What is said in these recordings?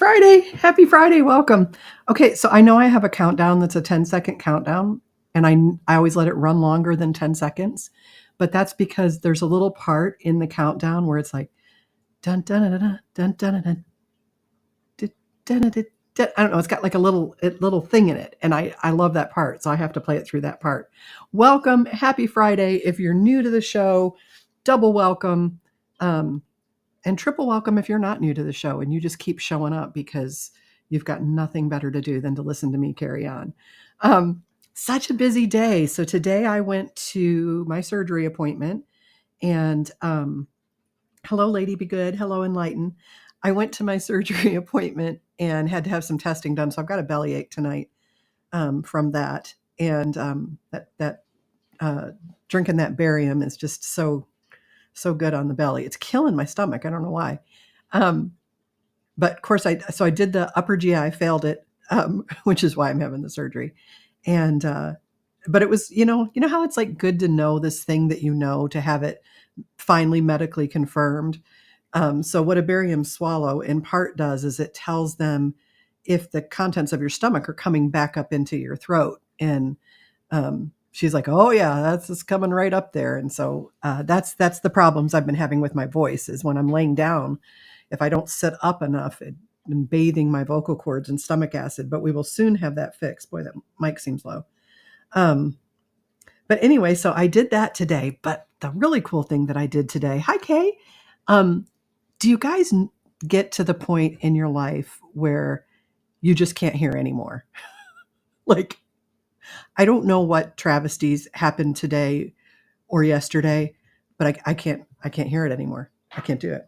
Friday. Happy Friday. Welcome. Okay, so I know I have a countdown that's a 10-second countdown, and I always let it run longer than 10 seconds. But that's because there's a little part in the countdown where it's like dun dun dun dun dun dun dun dun dun dun dun. I don't know. It's got like a little thing in it, and I love that part, so I have to play it through that part. Welcome. Happy Friday. If you're new to the show, double welcome. And triple welcome if you're not new to the show and you just keep showing up because you've got nothing better to do than to listen to me carry on. Such a busy day. So today I went to my surgery appointment and hello, Lady Be Good. Hello, Enlighten. I went to my surgery appointment and had to have some testing done. So I've got a bellyache tonight from that. And that drinking that barium is just so good on the belly. It's killing my stomach. I don't know why. But of course, I did the upper GI, failed it, which is why I'm having the surgery. And but it was, you know how it's like good to know this thing that to have it finally medically confirmed. So what a barium swallow in part does is it tells them if the contents of your stomach are coming back up into your throat. And she's like, "Oh yeah, that's coming right up there." And so that's the problems I've been having with my voice is when I'm laying down, if I don't sit up enough, and bathing my vocal cords in stomach acid. But we will soon have that fixed. Boy, that mic seems low. But anyway, so I did that today. But the really cool thing that I did today, hi Kay, do you guys get to the point in your life where you just can't hear anymore? Like, I don't know what travesties happened today or yesterday, but I can't hear it anymore. I can't do it.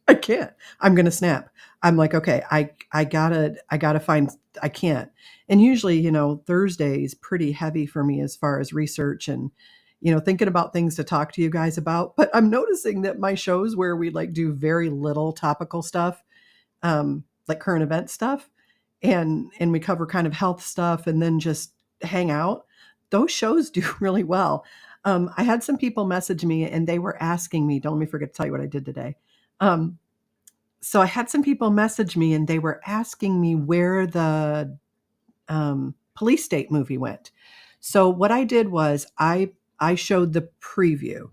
I can't. I'm gonna snap. I'm like, okay, I gotta find. I can't. And usually, Thursday's pretty heavy for me as far as research and thinking about things to talk to you guys about. But I'm noticing that my shows where we like do very little topical stuff, like current event stuff, and we cover kind of health stuff and then just hang out. Those shows do really well. I had some people message me and they were asking me, don't let me forget to tell you what I did today. So I had some people message me and they were asking me where the Police State movie went. So what I did was I showed the preview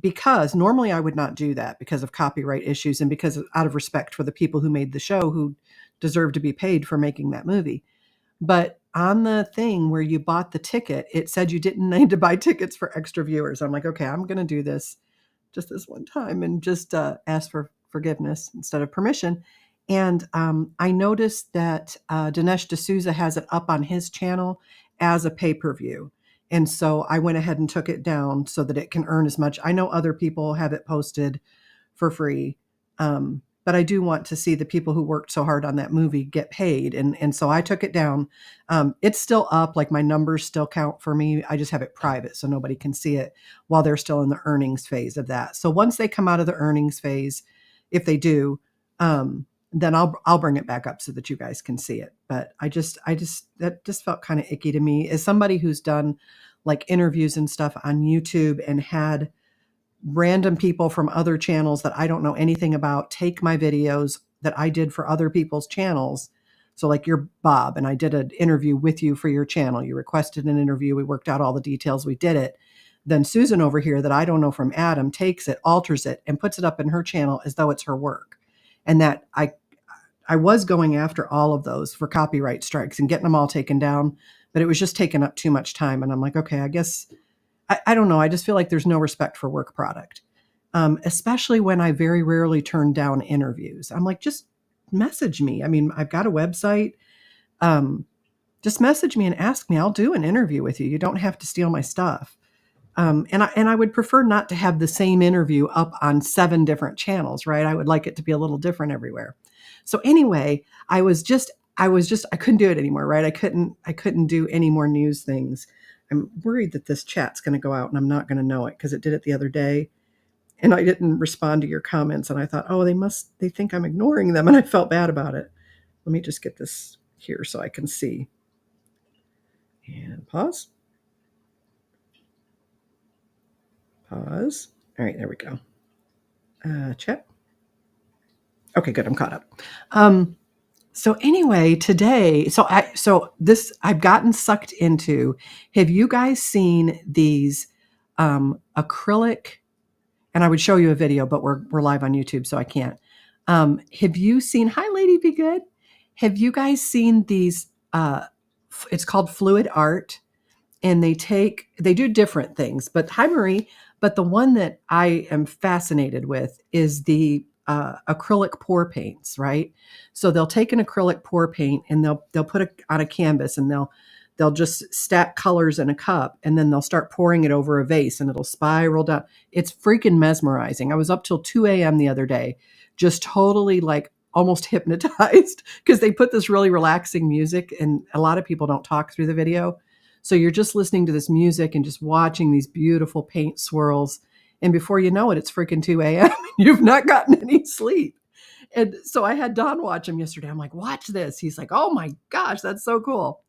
because normally I would not do that because of copyright issues and because out of respect for the people who made the show who deserve to be paid for making that movie. But on the thing where you bought the ticket, it said you didn't need to buy tickets for extra viewers. I'm like, okay, I'm going to do this just this one time and just ask for forgiveness instead of permission. And I noticed that Dinesh D'Souza has it up on his channel as a pay-per-view. And so I went ahead and took it down so that it can earn as much. I know other people have it posted for free. But I do want to see the people who worked so hard on that movie get paid. And so I took it down. It's still up, like my numbers still count for me. I just have it private so nobody can see it while they're still in the earnings phase of that. So once they come out of the earnings phase, if they do, then I'll bring it back up so that you guys can see it. But that just felt kind of icky to me as somebody who's done like interviews and stuff on YouTube and had random people from other channels that I don't know anything about take my videos that I did for other people's channels. So like you're Bob and I did an interview with you for your channel. You requested an interview. We worked out all the details. We did it. Then Susan over here that I don't know from Adam takes it, alters it, and puts it up in her channel as though it's her work. And that I was going after all of those for copyright strikes and getting them all taken down, but it was just taking up too much time. And I'm like, okay, I guess I don't know. I just feel like there's no respect for work product, especially when I very rarely turn down interviews. I'm like, just message me. I mean, I've got a website. Just message me and ask me. I'll do an interview with you. You don't have to steal my stuff. And I would prefer not to have the same interview up on 7 different channels, right? I would like it to be a little different everywhere. So anyway, I couldn't do it anymore, right? I couldn't do any more news things. I'm worried that this chat's going to go out and I'm not going to know it because it did it the other day and I didn't respond to your comments. And I thought, oh, they think I'm ignoring them. And I felt bad about it. Let me just get this here so I can see. And pause. Pause. All right, there we go. Chat. Okay, good. I'm caught up. So anyway, today, I've gotten sucked into. Have you guys seen these acrylic? And I would show you a video, but we're live on YouTube, so I can't. Have you seen? Hi, Lady Be Good. Have you guys seen these? It's called fluid art, and they do different things. But hi, Marie. But the one that I am fascinated with is the acrylic pour paints, right? So they'll take an acrylic pour paint and they'll put it on a canvas, and they'll just stack colors in a cup, and then they'll start pouring it over a vase, and it'll spiral down. It's freaking mesmerizing. I was up till 2 a.m. the other day, just totally like almost hypnotized, because they put this really relaxing music, and a lot of people don't talk through the video. So you're just listening to this music and just watching these beautiful paint swirls. And before you know it, it's freaking 2 a.m. and you've not gotten any sleep. And so I had Don watch him yesterday. I'm like, watch this. He's like, oh my gosh, that's so cool.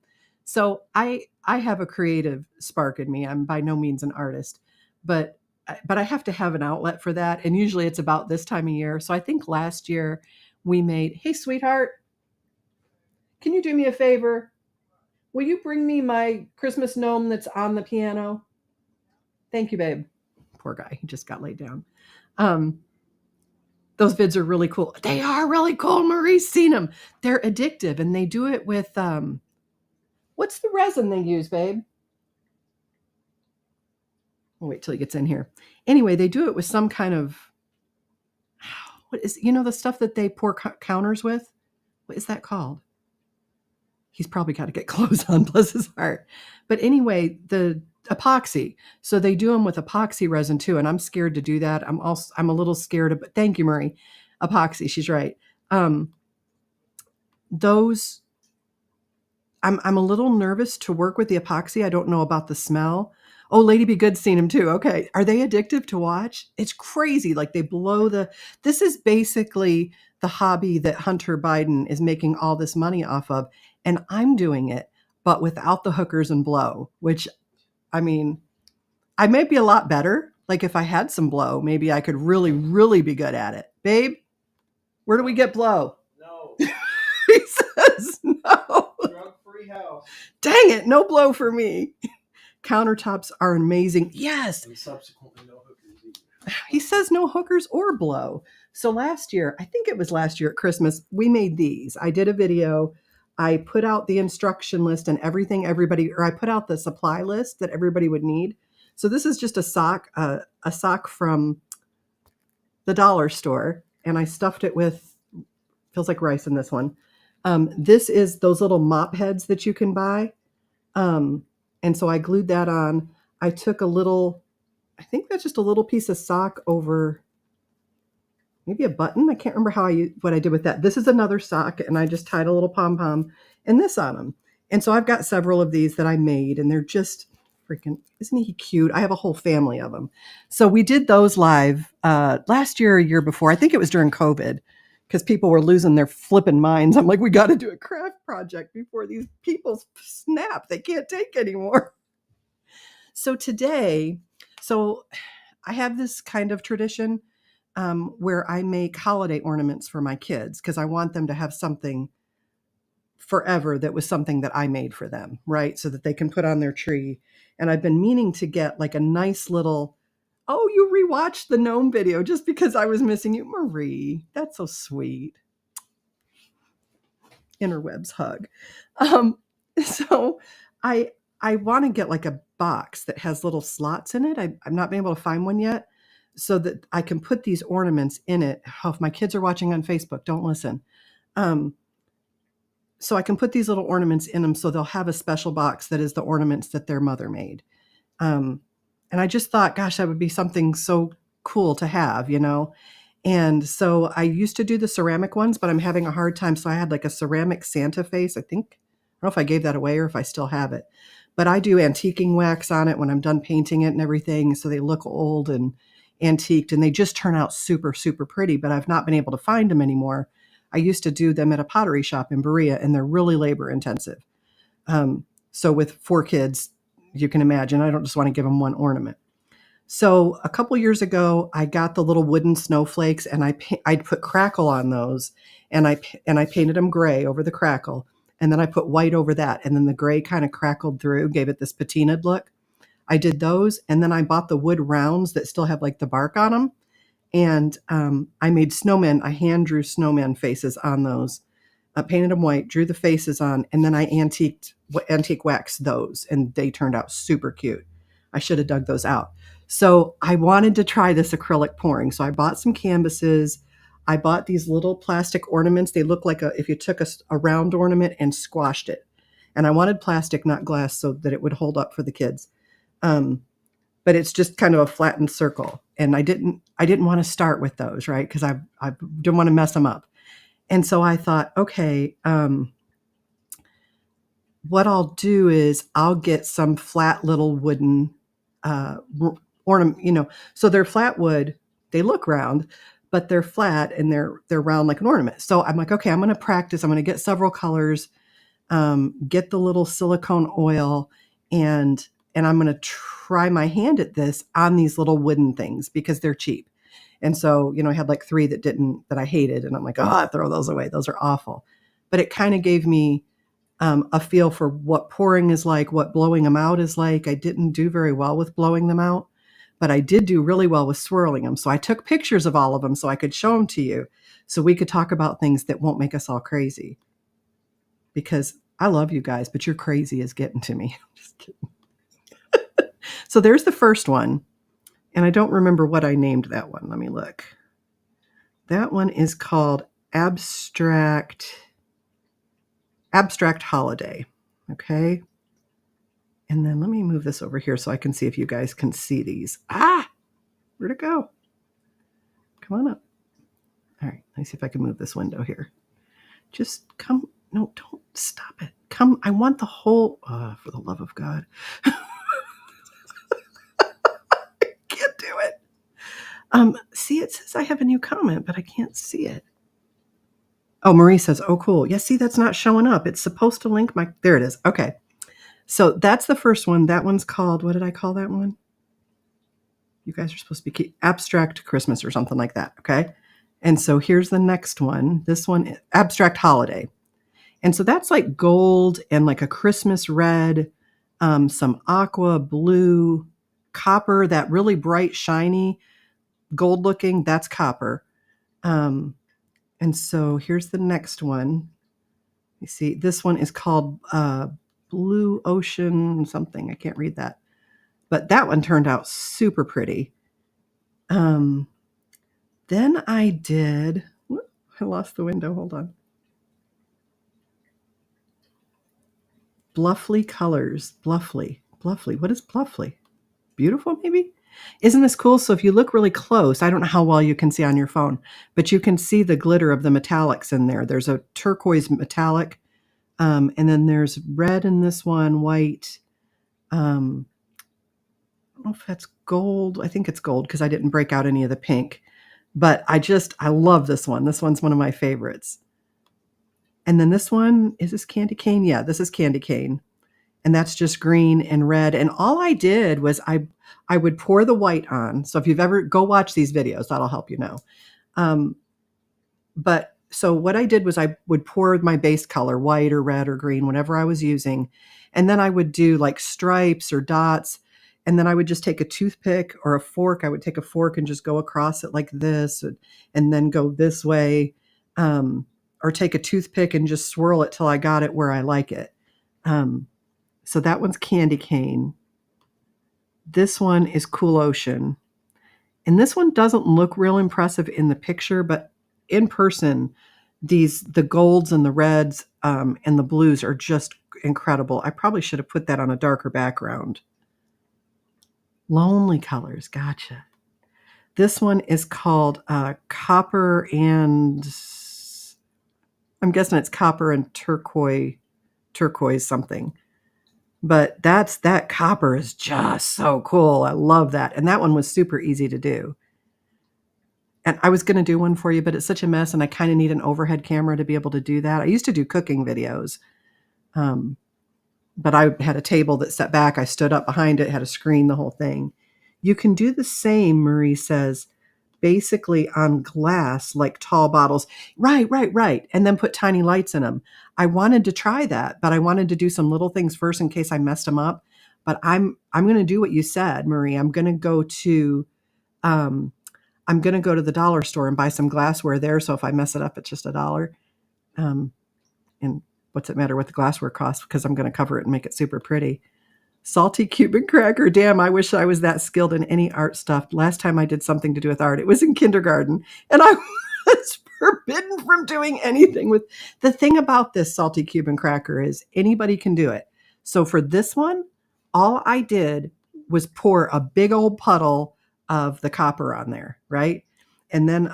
So I have a creative spark in me. I'm by no means an artist, but I have to have an outlet for that. And usually it's about this time of year. So I think last year we made, hey, sweetheart, can you do me a favor? Will you bring me my Christmas gnome that's on the piano? Thank you, babe. Poor guy. He just got laid down. Those vids are really cool. They are really cool. Marie's seen them. They're addictive, and they do it with, what's the resin they use, babe? We'll wait till he gets in here. Anyway, they do it with some kind of, what is, the stuff that they pour counters with? What is that called? He's probably got to get clothes on, bless his heart. But anyway, the epoxy. So they do them with epoxy resin too, and I'm scared to do that. I'm a little scared of. Thank you, Marie. Epoxy. She's right. Those. I'm a little nervous to work with the epoxy. I don't know about the smell. Oh, Lady Be Good seen them too. Okay, are they addictive to watch? It's crazy. Like they blow the. This is basically the hobby that Hunter Biden is making all this money off of. And I'm doing it, but without the hookers and blow, which, I mean, I might be a lot better. Like if I had some blow, maybe I could really, really be good at it. Babe, where do we get blow? No. He says no. Drug-free house. Dang it, no blow for me. Countertops are amazing. Yes. And subsequently no hookers either. He says no hookers or blow. So last year, I think it was last year at Christmas, we made these. I did a video. I put out the instruction list and everything I put out the supply list that everybody would need. So this is just a sock from the dollar store. And I stuffed it with, feels like rice in this one. This is those little mop heads that you can buy. And so I glued that on. I took I think that's just a little piece of sock over maybe a button. I can't remember what I did with that. This is another sock, and I just tied a little pom-pom and this on them. And so I've got several of these that I made, and they're just freaking, isn't he cute? I have a whole family of them. So we did those live last year or a year before. I think it was during COVID, because people were losing their flipping minds. I'm like, we got to do a craft project before these people snap. They can't take anymore. So today, I have this kind of tradition where I make holiday ornaments for my kids, because I want them to have something forever that was something that I made for them, right? So that they can put on their tree. And I've been meaning to get like a nice little, oh, you rewatched the gnome video just because I was missing you. Marie, that's so sweet. Interwebs hug. So I want to get like a box that has little slots in it. I've not been able to find one yet, so that I can put these ornaments in it. Oh, if my kids are watching on Facebook, don't listen. So I can put these little ornaments in them, so they'll have a special box that is the ornaments that their mother made. And I just thought, gosh, that would be something so cool to have, And so I used to do the ceramic ones, but I'm having a hard time. So I had like a ceramic Santa face. I don't know if I gave that away or if I still have it. But I do antiquing wax on it when I'm done painting it and everything, so they look old and antiqued, and they just turn out super, super pretty, but I've not been able to find them anymore. I used to do them at a pottery shop in Berea, and they're really labor intensive. So with 4 kids, you can imagine, I don't just want to give them one ornament. So a couple years ago, I got the little wooden snowflakes, and I'd put crackle on those, and I painted them gray over the crackle, and then I put white over that, and then the gray kind of crackled through, gave it this patinaed look. I did those, and then I bought the wood rounds that still have like the bark on them, and I made snowmen. I hand drew snowman faces on those. I painted them white, drew the faces on, and then I antique waxed those, and they turned out super cute. I should have dug those out. So I wanted to try this acrylic pouring. So I bought some canvases. I bought these little plastic ornaments. They look like if you took a round ornament and squashed it. And I wanted plastic, not glass, so that it would hold up for the kids. But it's just kind of a flattened circle. And I didn't want to start with those, right? Because I didn't want to mess them up. And so I thought, okay, what I'll do is I'll get some flat little wooden ornament, so they're flat wood. They look round, but they're flat and they're round like an ornament. So I'm like, okay, I'm going to practice. I'm going to get several colors, get the little silicone oil, and I'm going to try my hand at this on these little wooden things because they're cheap. And so, I had like 3 that I hated. And I'm like, I throw those away. Those are awful. But it kind of gave me a feel for what pouring is like, what blowing them out is like. I didn't do very well with blowing them out, but I did do really well with swirling them. So I took pictures of all of them so I could show them to you so we could talk about things that won't make us all crazy. Because I love you guys, but your crazy is getting to me. Just kidding. So there's the first one. And I don't remember what I named that one. Let me look. That one is called Abstract Holiday. Okay. And then let me move this over here so I can see if you guys can see these. Where'd it go? Come on up. All right. Let me see if I can move this window here. Just come. No, don't stop it. Come. I want the whole, for the love of God. Can't do it. See, it says I have a new comment, but I can't see it. Oh, Marie says, oh, cool. Yeah, see, that's not showing up. It's supposed to link there it is. Okay. So that's the first one. That one's called, what did I call that one? You guys are supposed to be Abstract Christmas or something like that. Okay. And so here's the next one. This one, Abstract Holiday. And so that's like gold and like a Christmas red, some aqua, blue, copper, that really bright, shiny, gold looking, that's copper. And so here's the next one. You see, this one is called Blue Ocean something. I can't read that. But that one turned out super pretty. Then I did, I lost the window. Hold on. Bluffly Colors. Bluffly. What is Bluffly? Beautiful, maybe? Isn't this cool? So if you look really close, I don't know how well you can see on your phone, but you can see the glitter of the metallics in there. There's a turquoise metallic, and then there's red in this one, white. I don't know if that's gold. I think it's gold because I didn't break out any of the pink. But I love this one. This one's one of my favorites. And then this one, is this candy cane? Yeah, this is candy cane. And that's just green and red. And all I did was I would pour the white on. So if you've ever, go watch these videos, that'll help you know. But so what I did was I would pour my base color, white or red or green, whatever I was using. And then I would do like stripes or dots. And then I would just take a toothpick or a fork. I would take a fork and just go across it like this and then go this way. Or take a toothpick and just swirl it till I got it where I like it. So that one's Candy Cane. This one is Cool Ocean. And this one doesn't look real impressive in the picture, but in person, the golds and the reds and the blues are just incredible. I probably should have put that on a darker background. Lonely Colors, gotcha. This one is called Copper and, I'm guessing it's copper and turquoise something. But that copper is just so cool. I love that. And that one was super easy to do. And I was going to do one for you, but it's such a mess, and I kind of need an overhead camera to be able to do that. I used to do cooking videos, but I had a table that set back. I stood up behind it, had a screen, the whole thing. You can do the same, Marie says, basically on glass, like tall bottles. Right. And then put tiny lights in them. I wanted to try that, but I wanted to do some little things first in case I messed them up. But I'm going to do what you said, Marie. Um, I'm going to go to the dollar store and buy some glassware there. So if I mess it up, it's just $1. And what's it matter what the glassware costs? Because I'm going to cover it and make it super pretty. Salty Cuban cracker. Damn, I wish I was that skilled in any art stuff. Last time I did something to do with art, it was in kindergarten. And I was forbidden from doing anything with. The thing about this salty Cuban cracker is anybody can do it. So for this one, all I did was pour a big old puddle of the copper on there, right? And then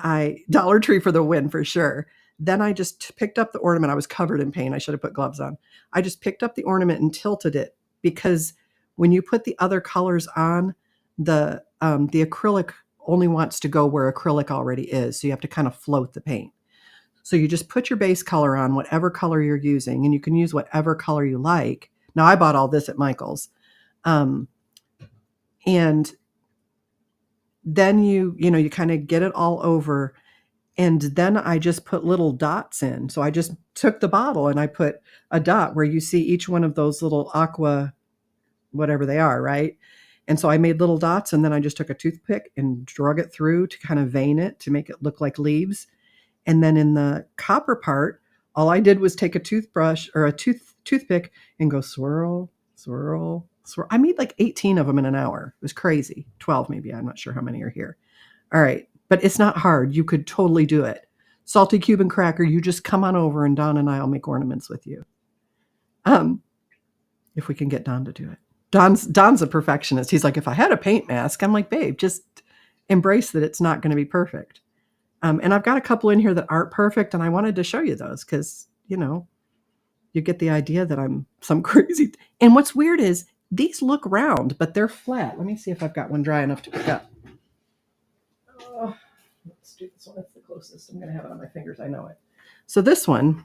Dollar Tree for the win for sure. Then I just picked up the ornament. I was covered in paint. I should have put gloves on. I just picked up the ornament and tilted it because when you put the other colors on, the acrylic only wants to go where acrylic already is. So you have to kind of float the paint. So you just put your base color on, whatever color you're using, and you can use whatever color you like. Now, I bought all this at Michael's. And then you kind of get it all over. And then I just put little dots in. So I just took the bottle and I put a dot where you see each one of those little aqua, whatever they are, right? And so I made little dots, and then I just took a toothpick and drug it through to kind of vein it to make it look like leaves. And then in the copper part, all I did was take a toothbrush or a toothpick and go swirl, swirl, swirl. I made like 18 of them in an hour. It was crazy. 12 maybe. I'm not sure how many are here. All right. But it's not hard. You could totally do it. Salty Cuban cracker, you just come on over and Don and I will make ornaments with you. If we can get Don to do it. Don's a perfectionist. He's like, if I had a paint mask, I'm like, babe, just embrace that it's not going to be perfect. And I've got a couple in here that aren't perfect, and I wanted to show you those because, you get the idea that I'm some crazy. And what's weird is these look round, but they're flat. Let me see if I've got one dry enough to pick up. Oh, let's do this one. That's the closest. I'm going to have it on my fingers. I know it. So this one,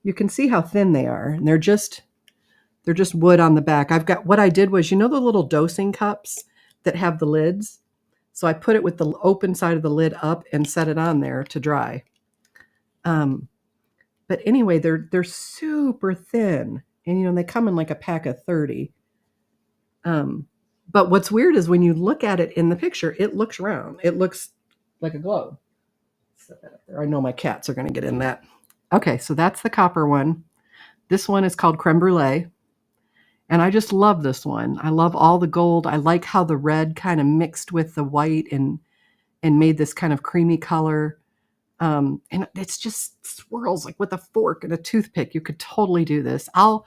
you can see how thin they are, and they're just wood on the back. What I did was, the little dosing cups that have the lids? So I put it with the open side of the lid up and set it on there to dry. But anyway, they're super thin, and they come in like a pack of 30. But what's weird is when you look at it in the picture, it looks round. It looks like a globe. Set that up there. I know my cats are going to get in that. Okay, so that's the copper one. This one is called Creme Brulee. And I just love this one. I love all the gold. I like how the red kind of mixed with the white and made this kind of creamy color. And it's just swirls like with a fork and a toothpick. You could totally do this. I'll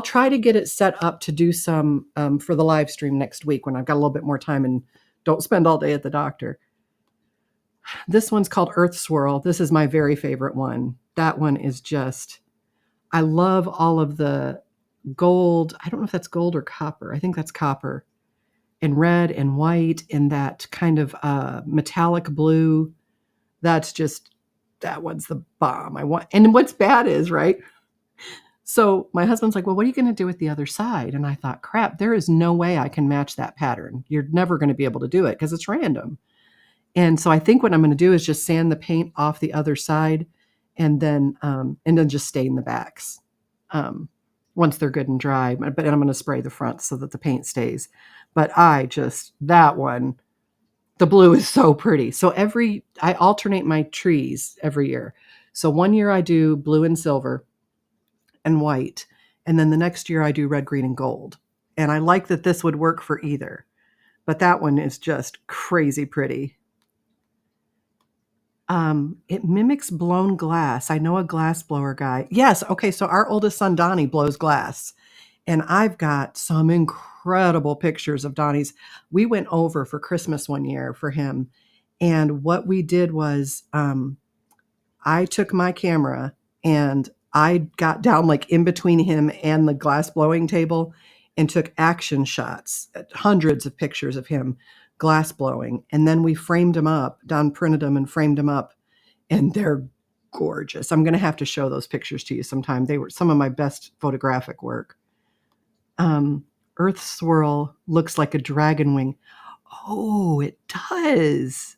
try to get it set up to do some for the live stream next week when I've got a little bit more time and don't spend all day at the doctor. This one's called Earth Swirl. This is my very favorite one. That one is just, I love all of the gold. I don't know if that's gold or copper. I think that's copper. And red and white and that kind of metallic blue. That one's the bomb. And what's bad is, right? So my husband's like, well, what are you going to do with the other side? And I thought, crap, there is no way I can match that pattern. You're never going to be able to do it because it's random. And so I think what I'm going to do is just sand the paint off the other side and then just stain the backs once they're good and dry. But I'm going to spray the front so that the paint stays. But that one, the blue is so pretty. So I alternate my trees every year. So one year I do blue and silver and white. And then the next year I do red, green, and gold. And I like that this would work for either. But that one is just crazy pretty. It mimics blown glass. I know a glass blower guy. Yes. Okay. So our oldest son, Donnie, blows glass. And I've got some incredible pictures of Donnie's. We went over for Christmas one year for him. And what we did was I took my camera and I got down like in between him and the glass blowing table and took action shots, hundreds of pictures of him glass blowing. And then we framed them up. Don printed them and framed them up. And they're gorgeous. I'm going to have to show those pictures to you sometime. They were some of my best photographic work. Earth Swirl looks like a dragon wing. Oh, it does.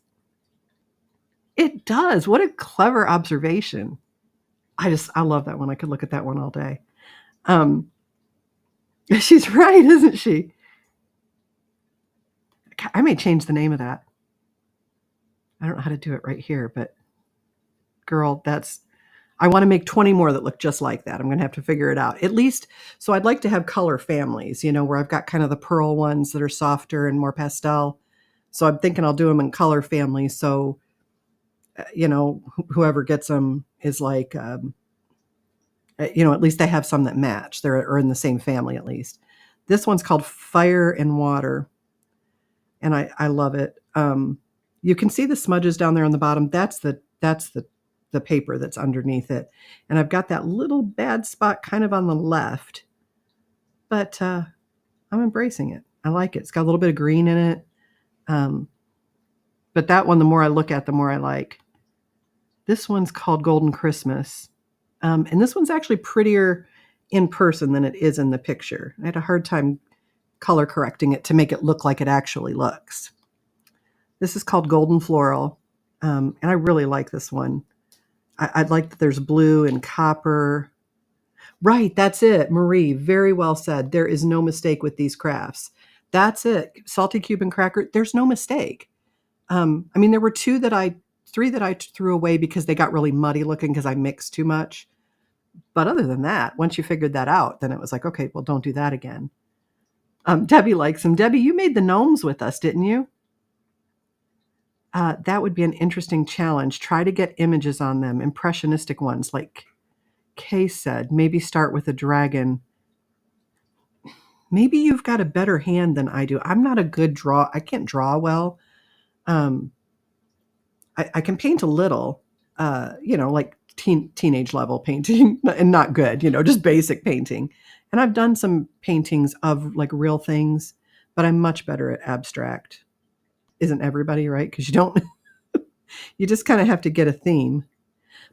It does. What a clever observation. I love that one. I could look at that one all day. She's right, isn't she? I may change the name of that. I don't know how to do it right here, but girl, I want to make 20 more that look just like that. I'm going to have to figure it out. At least, so I'd like to have color families, where I've got kind of the pearl ones that are softer and more pastel. So I'm thinking I'll do them in color families. So, whoever gets them is like, at least they have some that match. They're in the same family at least. This one's called Fire and Water, and I love it. You can see the smudges down there on the bottom. That's the paper that's underneath it, and I've got that little bad spot kind of on the left, but I'm embracing it. I like it. It's got a little bit of green in it, but that one, the more I look at, the more I like. This one's called Golden Christmas. And this one's actually prettier in person than it is in the picture. I had a hard time color correcting it to make it look like it actually looks. This is called Golden Floral, and I really like this one. I like that there's blue and copper. Right, that's it, Marie. Very well said. There is no mistake with these crafts. That's it. Salty Cuban cracker. There's no mistake. There were three that I threw away because they got really muddy looking because I mixed too much. But other than that, once you figured that out, then it was like, okay, well, don't do that again. Debbie likes them. Debbie, you made the gnomes with us, didn't you? That would be an interesting challenge. Try to get images on them, impressionistic ones, like Kay said. Maybe start with a dragon. Maybe you've got a better hand than I do. I'm not a good draw. I can't draw well. I can paint a little, like teenage level painting and not good, just basic painting. And I've done some paintings of like real things, but I'm much better at abstract. Isn't everybody, right? Because you just kind of have to get a theme.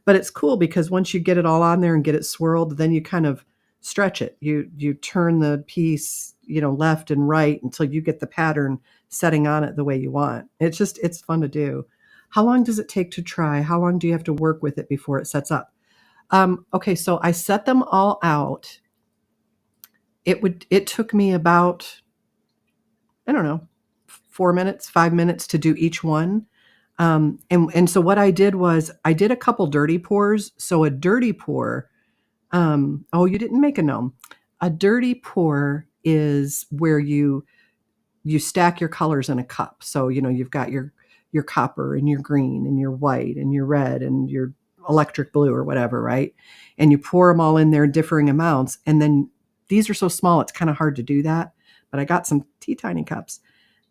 But it's cool because once you get it all on there and get it swirled, then you kind of stretch it. You turn the piece, left and right until you get the pattern setting on it the way you want. It's fun to do. How long does it take to try? How long do you have to work with it before it sets up? Okay, so I set them all out. It took me about, I don't know, 4 minutes, 5 minutes to do each one. And so what I did was I did a couple dirty pours. So a dirty pour, oh, you didn't make a gnome. A dirty pour is where you stack your colors in a cup. So, you've got your copper and your green and your white and your red and your electric blue or whatever, right? And you pour them all in there in differing amounts. And then these are so small, it's kind of hard to do that. But I got some tiny cups.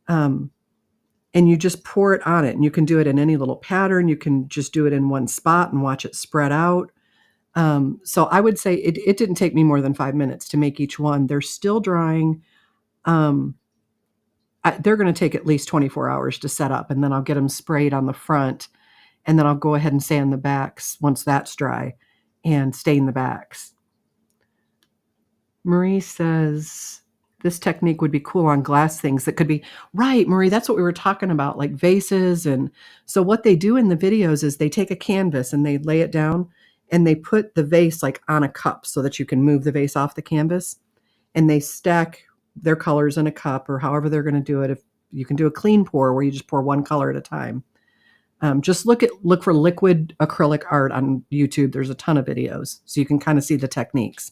And you just pour it on it. And you can do it in any little pattern. You can just do it in one spot and watch it spread out. So I would say it didn't take me more than 5 minutes to make each one. They're still drying. They're going to take at least 24 hours to set up, and then I'll get them sprayed on the front, and then I'll go ahead and sand the backs once that's dry and stain the backs. Marie says this technique would be cool on glass things that could be right. Marie, that's what we were talking about, like vases. And so what they do in the videos is they take a canvas and they lay it down and they put the vase like on a cup so that you can move the vase off the canvas, and they stack their colors in a cup or however they're going to do it. If you can do a clean pour where you just pour one color at a time. Just look for liquid acrylic art on YouTube. There's a ton of videos, so you can kind of see the techniques.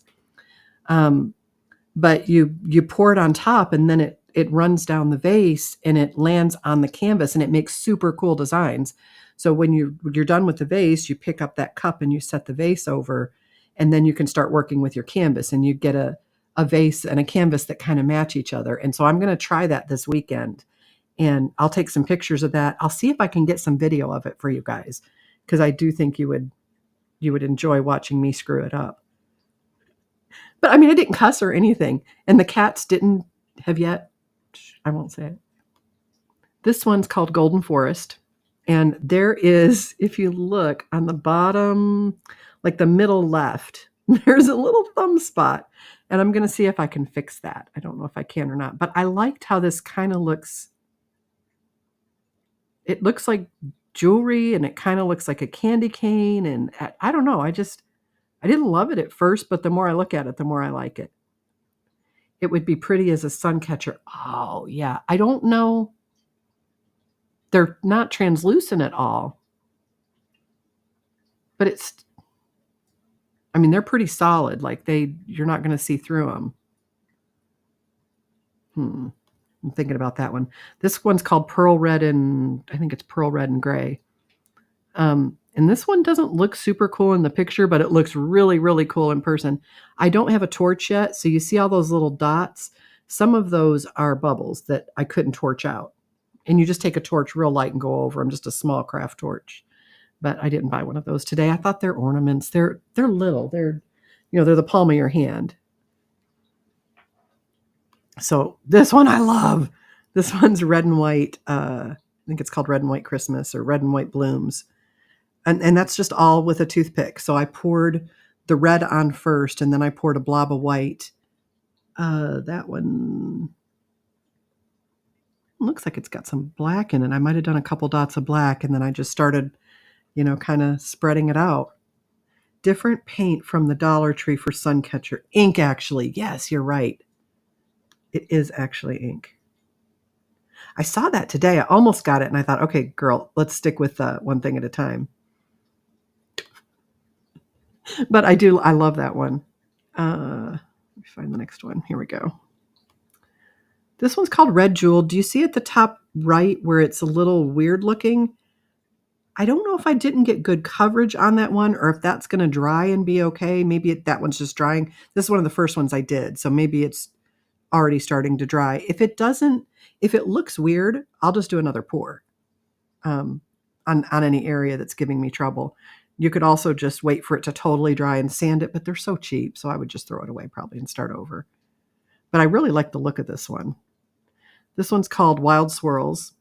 But you pour it on top, and then it runs down the vase and it lands on the canvas, and it makes super cool designs. So when you're done with the vase, you pick up that cup and you set the vase over, and then you can start working with your canvas, and you get a vase and a canvas that kind of match each other. And so I'm going to try that this weekend, and I'll take some pictures of that. I'll see if I can get some video of it for you guys, because I do think you would enjoy watching me screw it up. But I didn't cuss or anything, and the cats didn't have yet. I won't say it. This one's called Golden Forest, and there is, if you look on the bottom, like the middle left, there's a little thumb spot. And I'm going to see if I can fix that. I don't know if I can or not, but I liked how this kind of looks It looks like jewelry, and it kind of looks like a candy cane. And I don't know. I didn't love it at first, but the more I look at it, the more I like it. It would be pretty as a sun catcher. Oh, yeah. I don't know. They're not translucent at all, but they're pretty solid. Like you're not going to see through them. I'm thinking about that one. This one's called Pearl Red, and I think it's Pearl Red and Gray. And this one doesn't look super cool in the picture, but it looks really, really cool in person. I don't have a torch yet, so you see all those little dots? Some of those are bubbles that I couldn't torch out. And you just take a torch real light and go over them, just a small craft torch. But I didn't buy one of those today. I thought they're ornaments. They're little. They're the palm of your hand. So this one I love. This one's red and white. I think it's called Red and White Christmas or Red and White Blooms. And that's just all with a toothpick. So I poured the red on first, and then I poured a blob of white. That one looks like it's got some black in it. I might have done a couple dots of black, and then I just started, kind of spreading it out. Different paint from the Dollar Tree for Suncatcher. Ink, actually. Yes, you're right. It is actually ink. I saw that today. I almost got it, and I thought, okay, girl, let's stick with one thing at a time. But I love that one. Let me find the next one. Here we go. This one's called Red Jewel. Do you see at the top right where it's a little weird looking? I don't know if I didn't get good coverage on that one or if that's going to dry and be okay. Maybe that one's just drying. This is one of the first ones I did, so maybe it's already starting to dry. If it looks weird, I'll just do another pour on any area that's giving me trouble. You could also just wait for it to totally dry and sand it, but they're so cheap, so I would just throw it away probably and start over. But I really like the look of this one. This one's called Wild Swirls.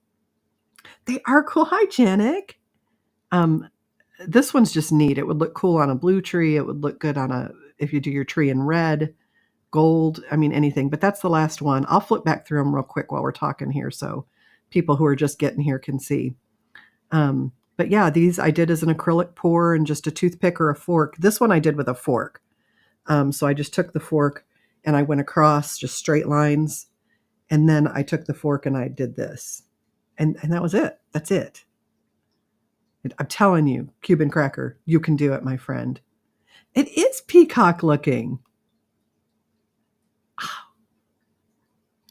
They are cool. Hi, Janik. This one's just neat. It would look cool on a blue tree. It would look good if you do your tree in red, gold, anything. But that's the last one. I'll flip back through them real quick while we're talking here so people who are just getting here can see. But yeah, these I did as an acrylic pour and just a toothpick or a fork. This one I did with a fork. So I just took the fork and I went across just straight lines. And then I took the fork and I did this. And that was it. That's it. I'm telling you, Cuban cracker, you can do it, my friend. It is peacock looking.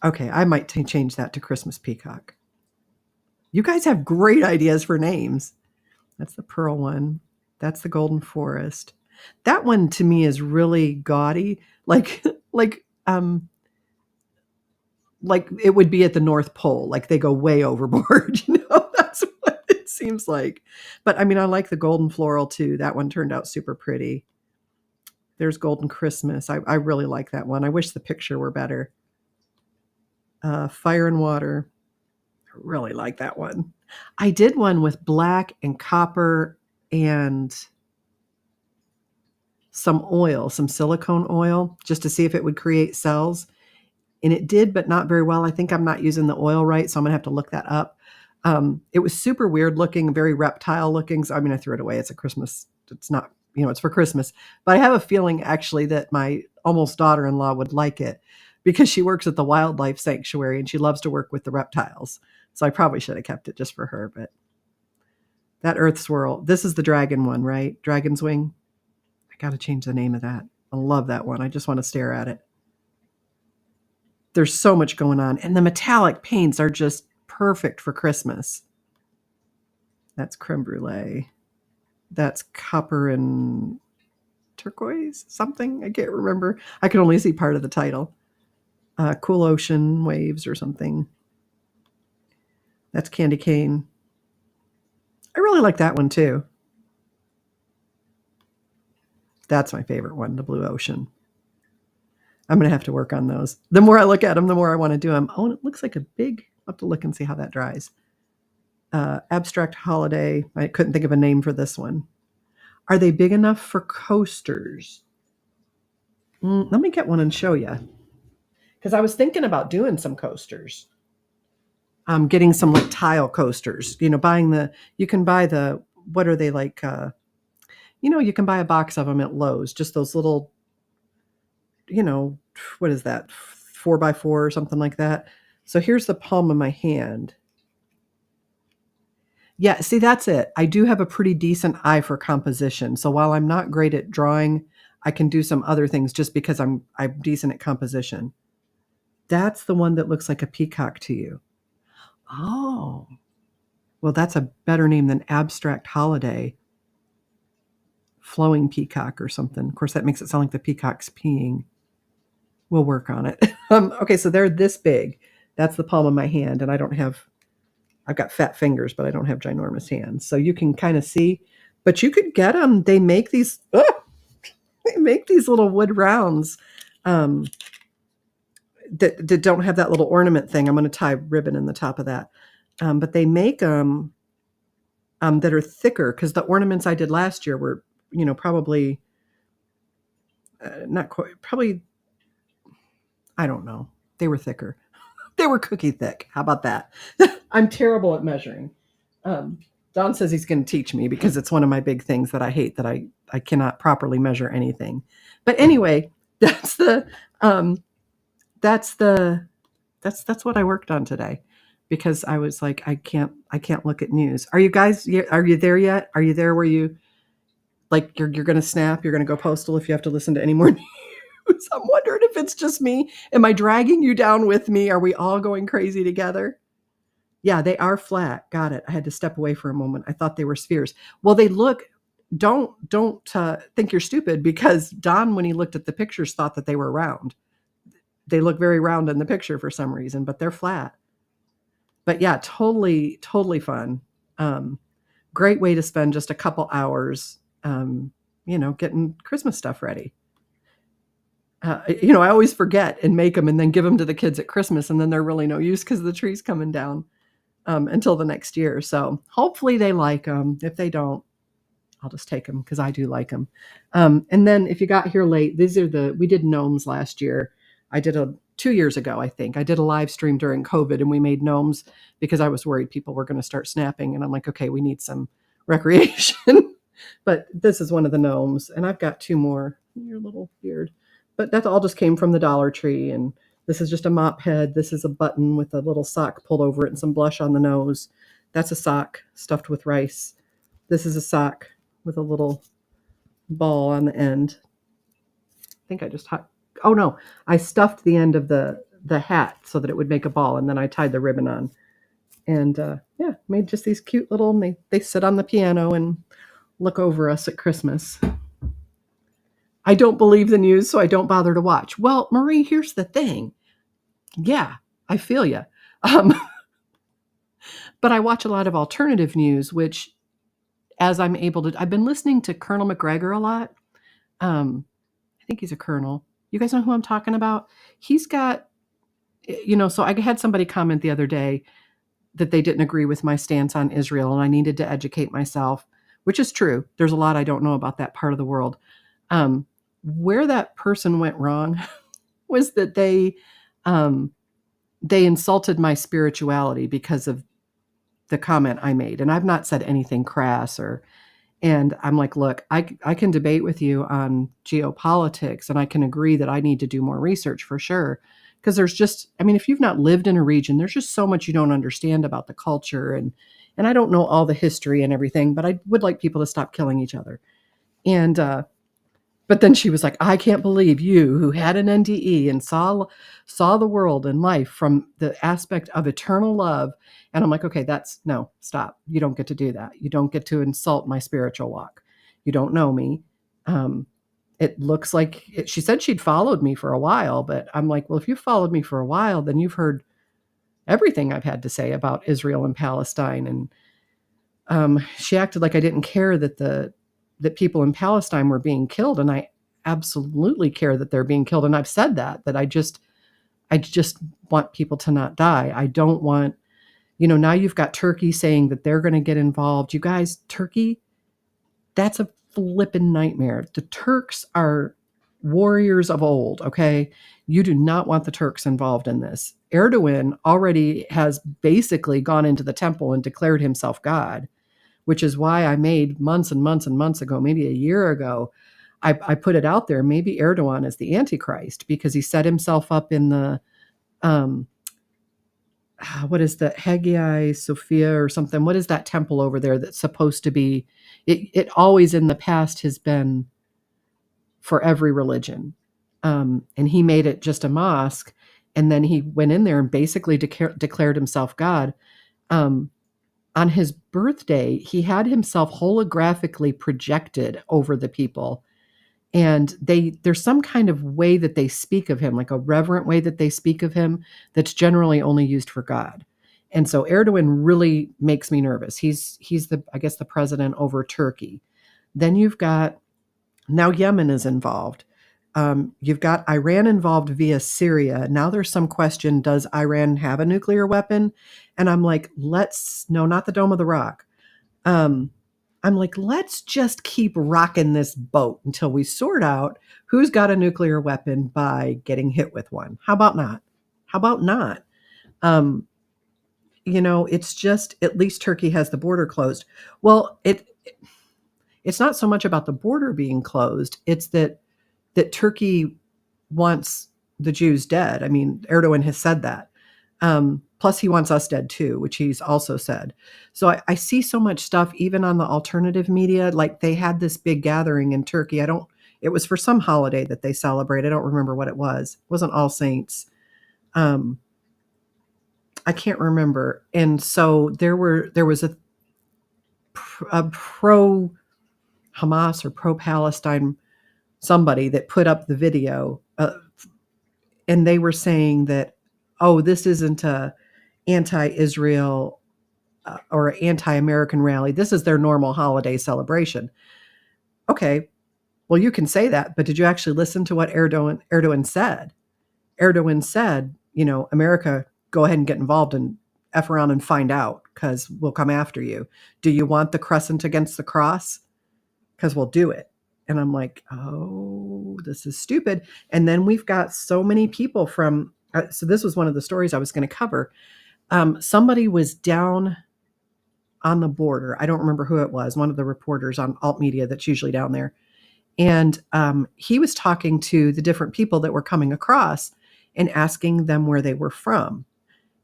Okay, I might change that to Christmas peacock. You guys have great ideas for names. That's the pearl one. That's the golden forest. That one to me is really gaudy, like it would be at the North Pole, like they go way overboard. That's what it seems like. But I like the golden floral too. That one turned out super pretty. There's Golden Christmas. I really like that one. I wish the picture were better. Fire and Water. I really like that one. I did one with black and copper and some oil, some silicone oil, just to see if it would create cells. And it did, but not very well. I think I'm not using the oil right, so I'm going to have to look that up. It was super weird looking, very reptile looking. So, I threw it away. It's a Christmas. It's not, it's for Christmas. But I have a feeling actually that my almost daughter-in-law would like it because she works at the wildlife sanctuary and she loves to work with the reptiles. So I probably should have kept it just for her. But that earth swirl, this is the dragon one, right? Dragon's wing. I got to change the name of that. I love that one. I just want to stare at it. There's so much going on. And the metallic paints are just perfect for Christmas. That's Creme Brulee. That's copper and turquoise, something. I can't remember. I can only see part of the title. Cool Ocean Waves or something. That's Candy Cane. I really like that one too. That's my favorite one, the Blue Ocean. I'm going to have to work on those. The more I look at them, the more I want to do them. Oh, and it looks like a big, I'll have to look and see how that dries. Abstract Holiday. I couldn't think of a name for this one. Are they big enough for coasters? Let me get one and show you. Because I was thinking about doing some coasters. getting some like tile coasters. You know, you can buy what are they like? You can buy a box of them at Lowe's, just those little, what is that, 4x4 or something like that. So here's the palm of my hand. Yeah, see, that's it. I do have a pretty decent eye for composition. So while I'm not great at drawing, I can do some other things just because I'm decent at composition. That's the one that looks like a peacock to you. Oh, well, that's a better name than abstract holiday, flowing peacock or something. Of course, that makes it sound like the peacock's peeing. We'll work on it. Okay, so they're this big. That's the palm of my hand, and I've got fat fingers, but I don't have ginormous hands. So you can kind of see, but you could get them. They make these little wood rounds that don't have that little ornament thing. I'm going to tie ribbon in the top of that. But they make them that are thicker, because the ornaments I did last year were, probably not quite, probably, I don't know. They were thicker. They were cookie thick. How about that? I'm terrible at measuring. Don says he's going to teach me because it's one of my big things that I hate, that I cannot properly measure anything. But anyway, that's what I worked on today, because I was like, I can't look at news. Are you there yet? Are you there where you like you're going to snap? You're going to go postal if you have to listen to any more news? I'm wondering if it's just me. Am I dragging you down with me? Are we all going crazy together? Yeah, they are flat. Got it. I had to step away for a moment. I thought they were spheres. Well, they look. Don't think you're stupid, because Don, when he looked at the pictures, thought that they were round. They look very round in the picture for some reason, but they're flat. But yeah, totally, totally fun. Great way to spend just a couple hours, getting Christmas stuff ready. I always forget and make them and then give them to the kids at Christmas, and then they're really no use because the tree's coming down until the next year. So hopefully they like them. If they don't, I'll just take them, because I do like them. And then if you got here late, we did gnomes last year. I did 2 years ago, I think. I did a live stream during COVID, and we made gnomes because I was worried people were going to start snapping. And I'm like, okay, we need some recreation. But this is one of the gnomes, and I've got 2 more. You're a little weird. But that all just came from the Dollar Tree. And this is just a mop head. This is a button with a little sock pulled over it and some blush on the nose. That's a sock stuffed with rice. This is a sock with a little ball on the end. I think I stuffed the end of the hat so that it would make a ball, and then I tied the ribbon on. And made just these cute little, they sit on the piano and look over us at Christmas. I don't believe the news, so I don't bother to watch. Well, Marie, here's the thing. Yeah, I feel you. But I watch a lot of alternative news, which, as I've been listening to Colonel McGregor a lot. I think he's a colonel. You guys know who I'm talking about? He's got, so I had somebody comment the other day that they didn't agree with my stance on Israel, and I needed to educate myself, which is true. There's a lot I don't know about that part of the world. Where that person went wrong was that they insulted my spirituality because of the comment I made. And I've not said anything crass and I'm like, look, I can debate with you on geopolitics, and I can agree that I need to do more research for sure. Because if you've not lived in a region, there's just so much you don't understand about the culture. And I don't know all the history and everything, but I would like people to stop killing each other. And but then she was like, I can't believe you, who had an NDE and saw the world and life from the aspect of eternal love. And I'm like, okay, no, stop. You don't get to do that. You don't get to insult my spiritual walk. You don't know me. It looks like she said she'd followed me for a while, but I'm like, well, if you followed me for a while, then you've heard everything I've had to say about Israel and Palestine. And she acted like I didn't care that people in Palestine were being killed. And I absolutely care that they're being killed. And I've said that I just want people to not die. I don't want, now you've got Turkey saying that they're going to get involved. You guys, Turkey, that's a flippin' nightmare. The Turks are warriors of old, okay? You do not want the Turks involved in this. Erdogan already has basically gone into the temple and declared himself God, which is why I made months and months and months ago, maybe a year ago, I put it out there. Maybe Erdogan is the Antichrist because he set himself up in the, um, what is the Hagia Sophia or something? What is that temple over there that's supposed to be? It always in the past has been for every religion. And he made it just a mosque. And then he went in there and basically declared himself God. Um, on his birthday, he had himself holographically projected over the people. And there's some kind of way that they speak of him, like a reverent way that they speak of him, that's generally only used for God. And so Erdogan really makes me nervous. He's the, I guess, the president over Turkey. Then you've got, now Yemen is involved. You've got Iran involved via Syria. Now there's some question, does Iran have a nuclear weapon? And I'm like, no, not the Dome of the Rock. I'm like, let's just keep rocking this boat until we sort out who's got a nuclear weapon by getting hit with one. How about not? How about not? It's just, at least Turkey has the border closed. Well, it's not so much about the border being closed. It's that Turkey wants the Jews dead. I mean, Erdogan has said that. Plus, he wants us dead too, which he's also said. So I see so much stuff, even on the alternative media. Like they had this big gathering in Turkey. It was for some holiday that they celebrate. I don't remember what it was. It wasn't All Saints. I can't remember. And so there was a pro Hamas or pro Palestine somebody that put up the video, and they were saying that, oh, this isn't a anti-Israel or anti-American rally. This is their normal holiday celebration. Okay, well, you can say that, but did you actually listen to what Erdogan said? Erdogan said, America, go ahead and get involved and F around and find out because we'll come after you. Do you want the crescent against the cross? Because we'll do it. And I'm like, oh, this is stupid. And then we've got so many people from, so this was one of the stories I was going to cover. Somebody was down on the border. I don't remember who it was, one of the reporters on alt media that's usually down there. And he was talking to the different people that were coming across and asking them where they were from.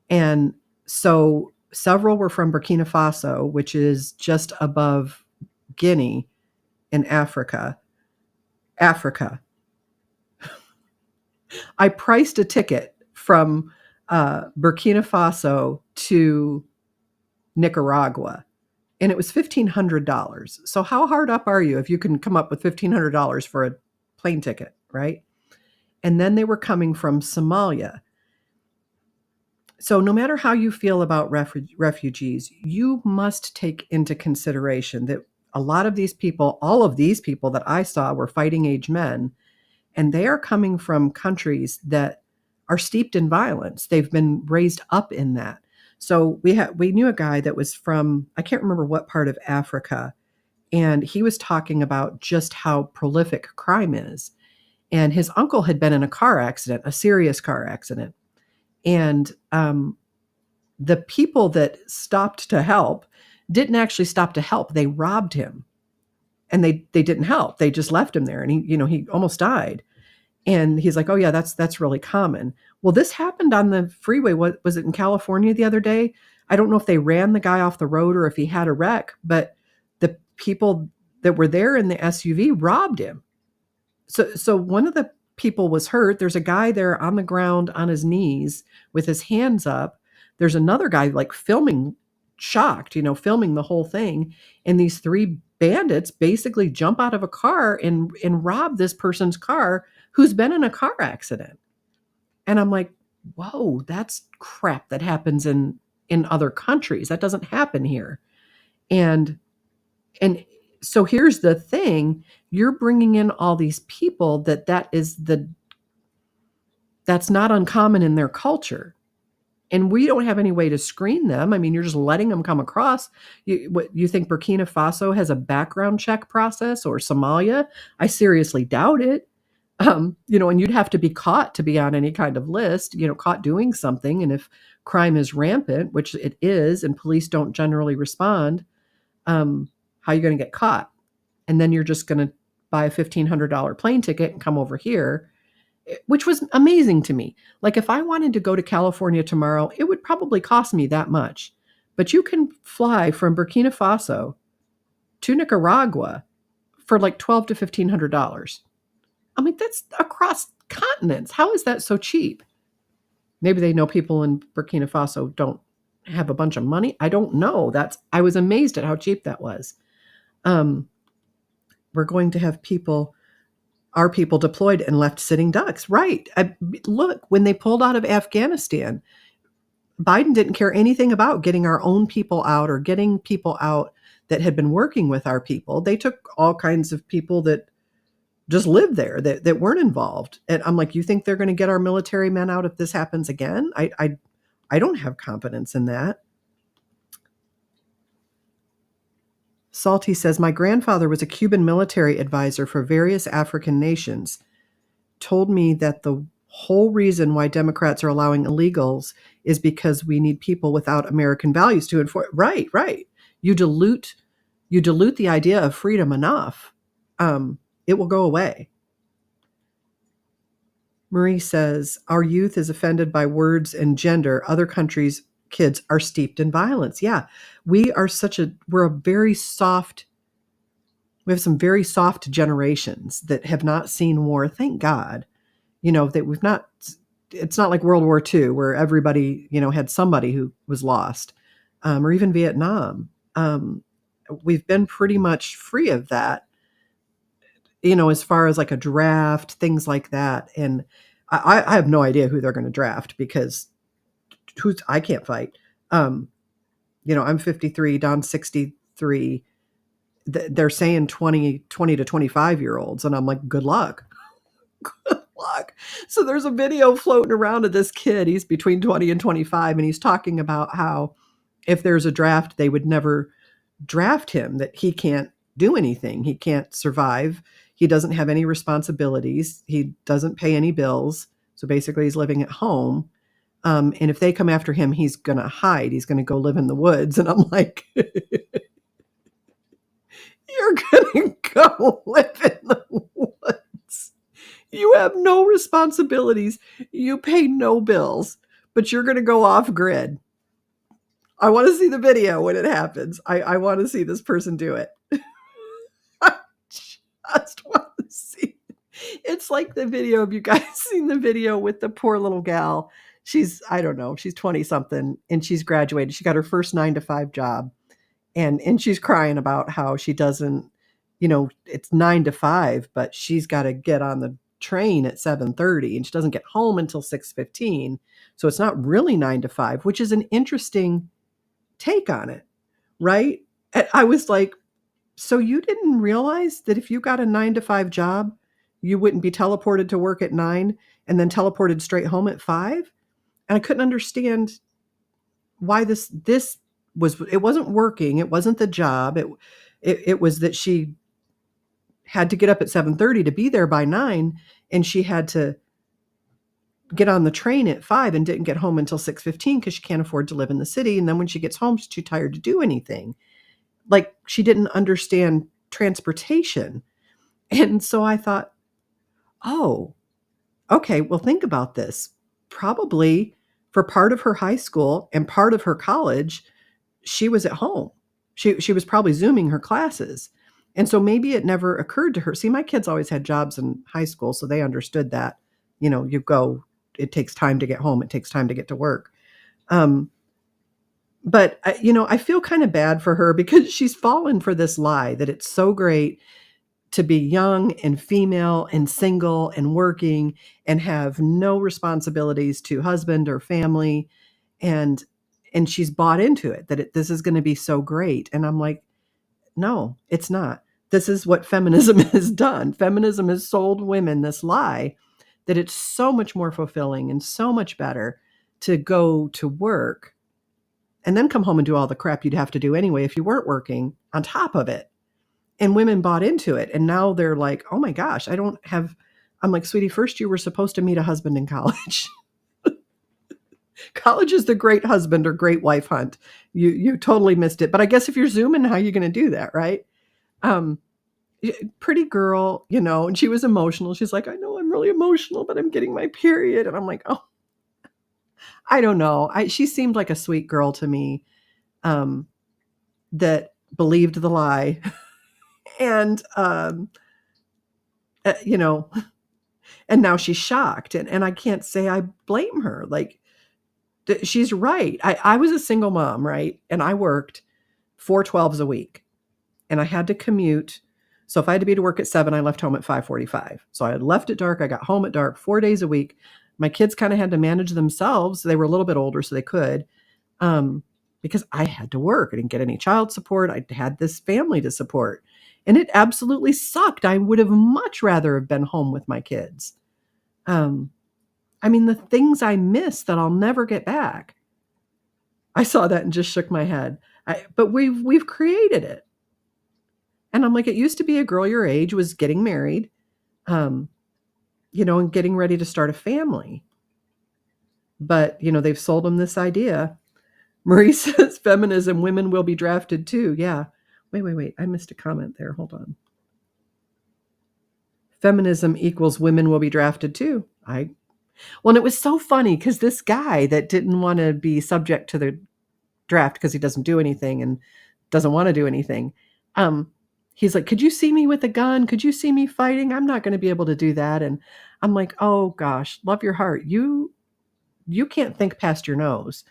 And so several were from Burkina Faso, which is just above Guinea in Africa. I priced a ticket from Burkina Faso to Nicaragua, and it was $1,500. So how hard up are you if you can come up with $1,500 for a plane ticket, right? And then they were coming from Somalia. So no matter how you feel about refugees, you must take into consideration that a lot of these people, all of these people that I saw were fighting age men, and they are coming from countries that are steeped in violence. They've been raised up in that. So we knew a guy that was from, I can't remember what part of Africa, and he was talking about just how prolific crime is. And his uncle had been in a car accident, a serious car accident. And the people that stopped to help didn't actually stop to help. They robbed him, and they didn't help. They just left him there, and he almost died. And he's like, oh yeah, that's really common. Well, this happened on the freeway. What was it, in California the other day? I don't know if they ran the guy off the road or if he had a wreck, but the people that were there in the SUV robbed him. So one of the people was hurt. There's a guy there on the ground on his knees with his hands up. There's another guy like filming, shocked, filming the whole thing. And these three bandits basically jump out of a car and rob this person's car who's been in a car accident. And I'm like, whoa, that's crap that happens in other countries. That doesn't happen here. And so here's the thing, you're bringing in all these people that's not uncommon in their culture. And we don't have any way to screen them. I mean, you're just letting them come across. You think Burkina Faso has a background check process, or Somalia? I seriously doubt it. And you'd have to be caught to be on any kind of list, caught doing something. And if crime is rampant, which it is, and police don't generally respond, how are you going to get caught? And then you're just going to buy a $1,500 plane ticket and come over here, which was amazing to me. Like if I wanted to go to California tomorrow, it would probably cost me that much. But you can fly from Burkina Faso to Nicaragua for like $1,200 to $1,500. I mean, that's across continents. How is that so cheap? Maybe they know people in Burkina Faso don't have a bunch of money. I don't know. I was amazed at how cheap that was. We're going to have our people deployed and left sitting ducks. Right. Look, when they pulled out of Afghanistan, Biden didn't care anything about getting our own people out or getting people out that had been working with our people. They took all kinds of people that just lived there that weren't involved. And I'm like, you think they're going to get our military men out if this happens again? I don't have confidence in that. Salty says, my grandfather was a Cuban military advisor for various African nations, told me that the whole reason why Democrats are allowing illegals is because we need people without American values to enforce. Right. You dilute the idea of freedom enough. It will go away. Marie says, our youth is offended by words and gender. Other countries' kids are steeped in violence. Yeah, we're a very soft, we have some very soft generations that have not seen war. Thank God, that it's not like World War II where everybody, had somebody who was lost, or even Vietnam. We've been pretty much free of that, as far as like a draft, things like that. And I have no idea who they're going to draft because I can't fight. I'm 53, Don's 63. They're saying 20 to 25-year-olds. And I'm like, good luck. Good luck. So there's a video floating around of this kid. He's between 20 and 25. And he's talking about how if there's a draft, they would never draft him, that he can't do anything. He can't survive. He doesn't have any responsibilities. He doesn't pay any bills. So basically he's living at home. And if they come after him, he's going to hide. He's going to go live in the woods. And I'm like, you're going to go live in the woods. You have no responsibilities. You pay no bills, but you're going to go off grid. I want to see the video when it happens. I want to see this person do it. I just want to see. It's like the video. Have you guys seen the video with the poor little gal? She's 20 something and she's graduated. She got her first 9-to-5 job and she's crying about how she doesn't, it's 9-to-5, but she's got to get on the train at 7:30 and she doesn't get home until 6:15. So it's not really 9-to-5, which is an interesting take on it. Right. And I was like, so you didn't realize that if you got a 9-to-5 job, you wouldn't be teleported to work at 9 and then teleported straight home at 5? And I couldn't understand why this it wasn't working. It wasn't the job. It was that she had to get up at 7:30 to be there by 9, and she had to get on the train at 5 and didn't get home until 6:15 because she can't afford to live in the city. And then when she gets home, she's too tired to do anything. Like she didn't understand transportation. And so I thought, oh, okay, well, think about this. Probably for part of her high school and part of her college, she was at home. She was probably Zooming her classes. And so maybe it never occurred to her. See, my kids always had jobs in high school, so they understood that, it takes time to get home. It takes time to get to work. But, I feel kind of bad for her because she's fallen for this lie that it's so great to be young and female and single and working and have no responsibilities to husband or family. And she's bought into it, that this is going to be so great. And I'm like, no, it's not. This is what feminism has done. Feminism has sold women this lie that it's so much more fulfilling and so much better to go to work and then come home and do all the crap you'd have to do anyway if you weren't working on top of it. And women bought into it. And now they're like, oh my gosh, I don't have I'm like, sweetie, first you were supposed to meet a husband in college. College is the great husband or great wife hunt. You totally missed it. But I guess if you're Zooming, how are you going to do that, right? Um, Pretty girl, and she was emotional. She's like, I know I'm really emotional, but I'm getting my period. And I'm like, oh, I don't know. She seemed like a sweet girl to me, that believed the lie. And, uh, you know, and now she's shocked. And I can't say I blame her. Like, she's right. I was a single mom, right? And I worked 4 12s a week, and I had to commute. So if I had to be to work at 7, I left home at 5:45. So I had left at dark. I got home at dark 4 days a week. My kids kind of had to manage themselves. They were a little bit older, so they could, um, because I had to work. I didn't get any child support. I had this family to support, and it absolutely sucked. I would have much rather have been home with my kids. Um, I mean, the things I miss that I'll never get back. I saw that and just shook my head. But we've created it. And I'm like, it used to be a girl your age was getting married, um, and getting ready to start a family. But, they've sold them this idea. Marie says feminism, women will be drafted too. Yeah. Wait. I missed a comment there. Hold on. Feminism equals women will be drafted too. Well, and it was so funny because this guy that didn't want to be subject to the draft because he doesn't do anything and doesn't want to do anything. He's like, could you see me with a gun? Could you see me fighting? I'm not going to be able to do that. And I'm like, oh gosh, love your heart. You can't think past your nose.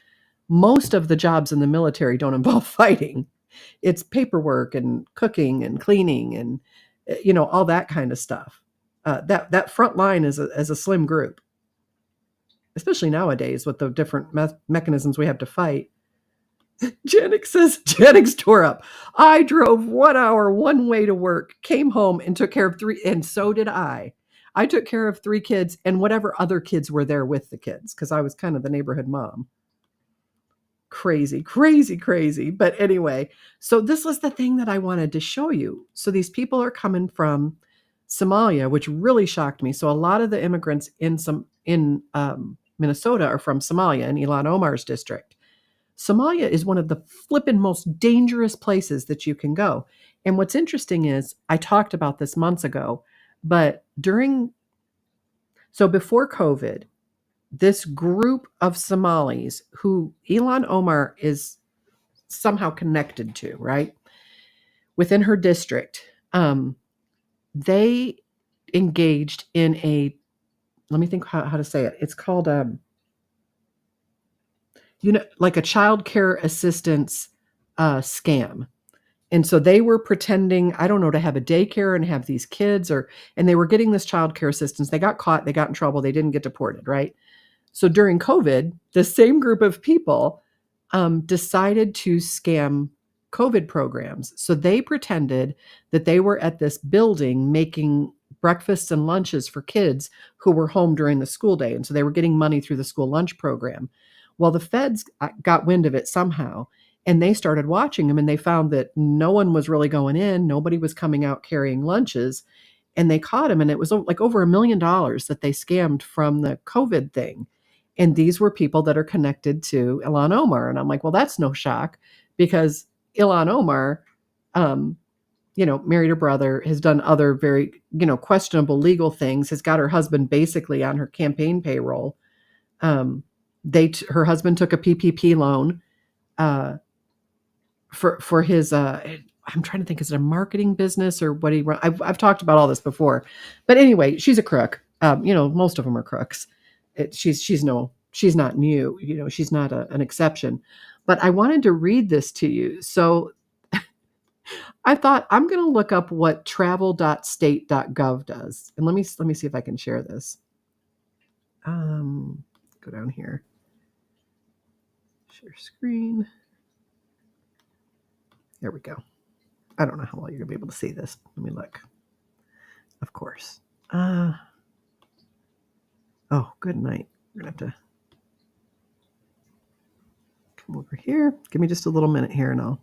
Most of the jobs in the military don't involve fighting. It's paperwork and cooking and cleaning and all that kind of stuff. That front line is a slim group, especially nowadays with the different mechanisms we have to fight. Janix tore up. I drove 1 hour one way to work, came home and took care of 3, and so did I. I took care of 3 kids and whatever other kids were there with the kids because I was kind of the neighborhood mom. Crazy. But anyway, so this was the thing that I wanted to show you. So these people are coming from Somalia, which really shocked me. So a lot of the immigrants in Minnesota are from Somalia in Elon Omar's district. Somalia is one of the flippin' most dangerous places that you can go. And what's interesting is I talked about this months ago, but before COVID, this group of Somalis who Elon Omar is somehow connected to, right? Within her district, they engaged in let me think how to say it. It's called, like a child care assistance scam. And so they were pretending, I don't know, to have a daycare and have these kids, and they were getting this child care assistance. They got caught, they got in trouble, they didn't get deported, right? So during COVID, the same group of people decided to scam COVID programs. So they pretended that they were at this building making breakfasts and lunches for kids who were home during the school day. And so they were getting money through the school lunch program. Well, the feds got wind of it somehow, and they started watching them, and they found that no one was really going in. Nobody was coming out carrying lunches, and they caught him. And it was like over $1 million that they scammed from the COVID thing. And these were people that are connected to Elon Omar. And I'm like, well, that's no shock because Elon Omar, married her brother, has done other very, questionable legal things, has got her husband basically on her campaign payroll. Her husband took a PPP loan for his, I'm trying to think, is it a marketing business or what I've talked about all this before, but anyway, she's a crook. Most of them are crooks. She's not new, she's not an exception, but I wanted to read this to you. So I thought I'm going to look up what travel.state.gov does. And let me see if I can share this. Go down here. Share screen. There we go. I don't know how well you're going to be able to see this. Let me look. Of course. Oh, good night. We're going to have to come over here. Give me just a little minute here and I'll.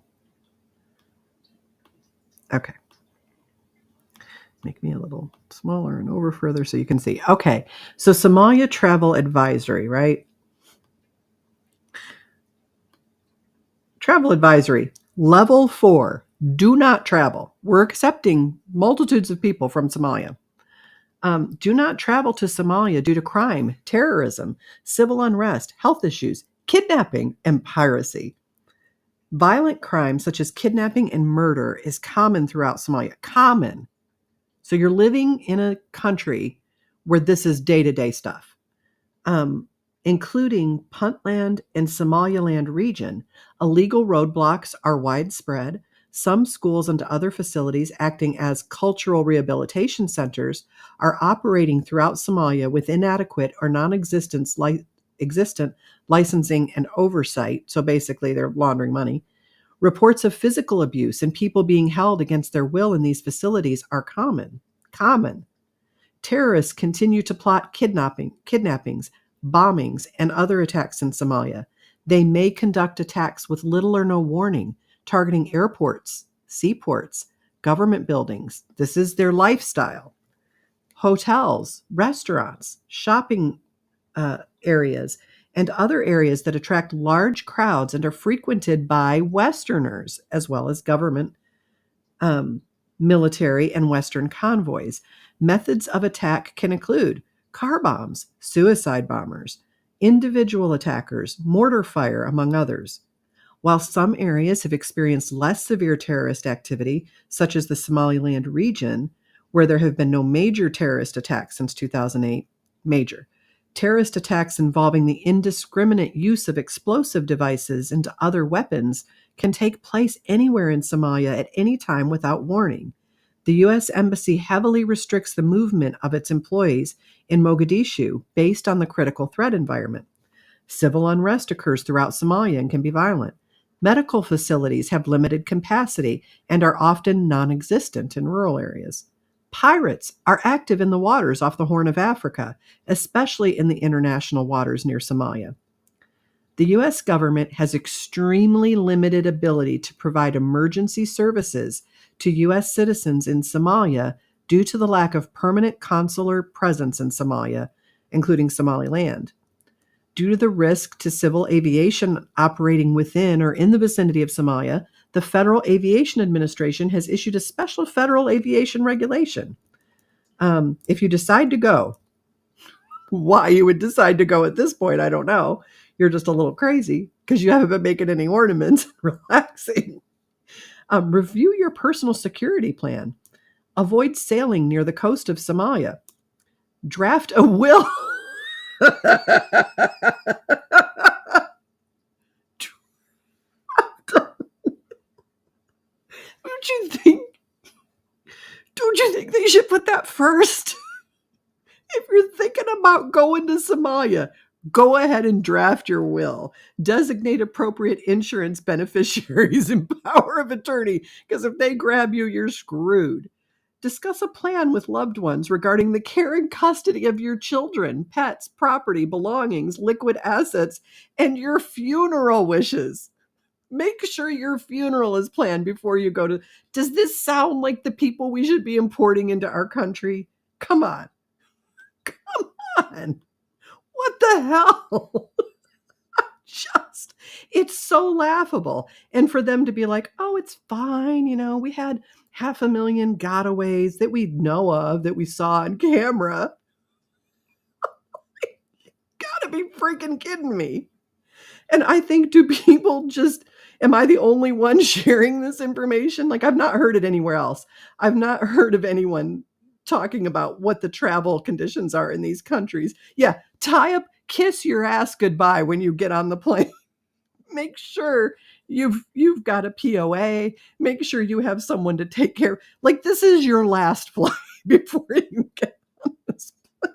Okay. make me a little smaller and over further so you can see. Okay, so Somalia travel advisory, right? Travel advisory, level 4, do not travel. We're accepting multitudes of people from Somalia. Do not travel to Somalia due to crime, terrorism, civil unrest, health issues, kidnapping, and piracy. Violent crime such as kidnapping and murder is common throughout Somalia. Common. So you're living in a country where this is day-to-day stuff, including Puntland and Somaliland region. Illegal roadblocks are widespread. Some schools and other facilities acting as cultural rehabilitation centers are operating throughout Somalia with inadequate or non-existent licensing and oversight. So basically, they're laundering money. Reports of physical abuse and people being held against their will in these facilities are common. Common. Terrorists continue to plot kidnappings, bombings, and other attacks in Somalia. They may conduct attacks with little or no warning, targeting airports, seaports, government buildings. This is their lifestyle. Hotels, restaurants, shopping areas, and other areas that attract large crowds and are frequented by Westerners, as well as government, military, and Western convoys. Methods of attack can include car bombs, suicide bombers, individual attackers, mortar fire, among others. While some areas have experienced less severe terrorist activity, such as the Somaliland region, where there have been no major terrorist attacks since 2008, terrorist attacks involving the indiscriminate use of explosive devices and other weapons can take place anywhere in Somalia at any time without warning. The U.S. Embassy heavily restricts the movement of its employees in Mogadishu based on the critical threat environment. Civil unrest occurs throughout Somalia and can be violent. Medical facilities have limited capacity and are often non-existent in rural areas. Pirates are active in the waters off the Horn of Africa, especially in the international waters near Somalia. The U.S. government has extremely limited ability to provide emergency services to U.S. citizens in Somalia due to the lack of permanent consular presence in Somalia, including Somaliland. Due to the risk to civil aviation operating within or in the vicinity of Somalia, the Federal Aviation Administration has issued a special federal aviation regulation. If you decide to go, why you would decide to go at this point, I don't know. You're just a little crazy because you haven't been making any ornaments, relaxing. Review your personal security plan. Avoid sailing near the coast of Somalia. Draft a will. Don't you think they should put that first? If you're thinking about going to Somalia, go ahead and draft your will. Designate appropriate insurance beneficiaries and power of attorney, because if they grab you, you're screwed. Discuss a plan with loved ones regarding the care and custody of your children, pets, property, belongings, liquid assets, and your funeral wishes. Make sure your funeral is planned before you go to. Does this sound like the people we should be importing into our country? Come on. Come on. What the hell? It's so laughable. And for them to be like, oh, it's fine. We had 500,000 gotaways that we know of, that we saw on camera. Gotta be freaking kidding me. And I think, do people just, am I the only one sharing this information? Like, I've not heard it anywhere else. I've not heard of anyone talking about what the travel conditions are in these countries. Yeah, tie up, kiss your ass goodbye when you get on the plane. Make sure you've got a POA. Make sure you have someone to take care. Like, this is your last flight before you get on this plane.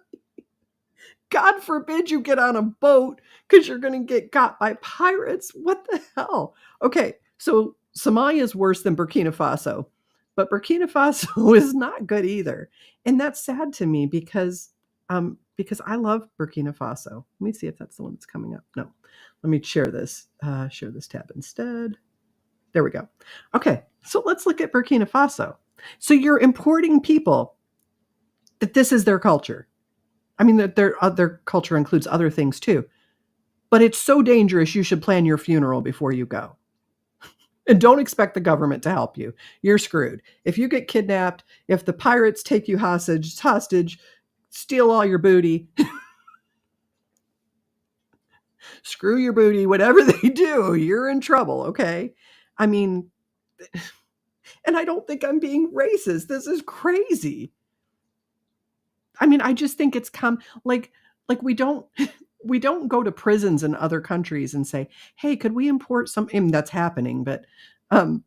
God forbid you get on a boat because you're going to get got by pirates. What the hell? Okay, so Somalia is worse than Burkina Faso, but Burkina Faso is not good either. And that's sad to me because I love Burkina Faso. Let me see if that's the one that's coming up. No, let me share this tab instead. There we go. Okay, so let's look at Burkina Faso. So you're importing people that this is their culture. I mean, that their culture includes other things too. But it's so dangerous, you should plan your funeral before you go. And don't expect the government to help you. You're screwed. If you get kidnapped, if the pirates take you hostage, steal all your booty, screw your booty, whatever they do, you're in trouble, okay? I mean, and I don't think I'm being racist. This is crazy. I mean, I just think it's like we don't we don't go to prisons in other countries and say, "Hey, could we import some?" I mean, that's happening, but um,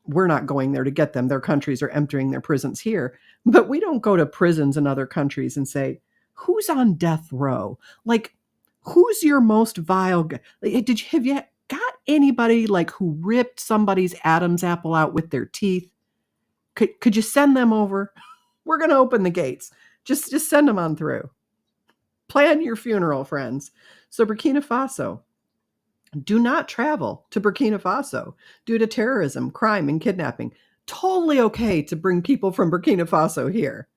we're not going there to get them. Their countries are emptying their prisons here, but we don't go to prisons in other countries and say, "Who's on death row?" Like, who's your most vile? Have you got anybody like who ripped somebody's Adam's apple out with their teeth? Could you send them over? We're going to open the gates. Just send them on through. Plan your funeral, friends. So Burkina Faso. Do not travel to Burkina Faso due to terrorism, crime, and kidnapping. Totally okay to bring people from Burkina Faso here.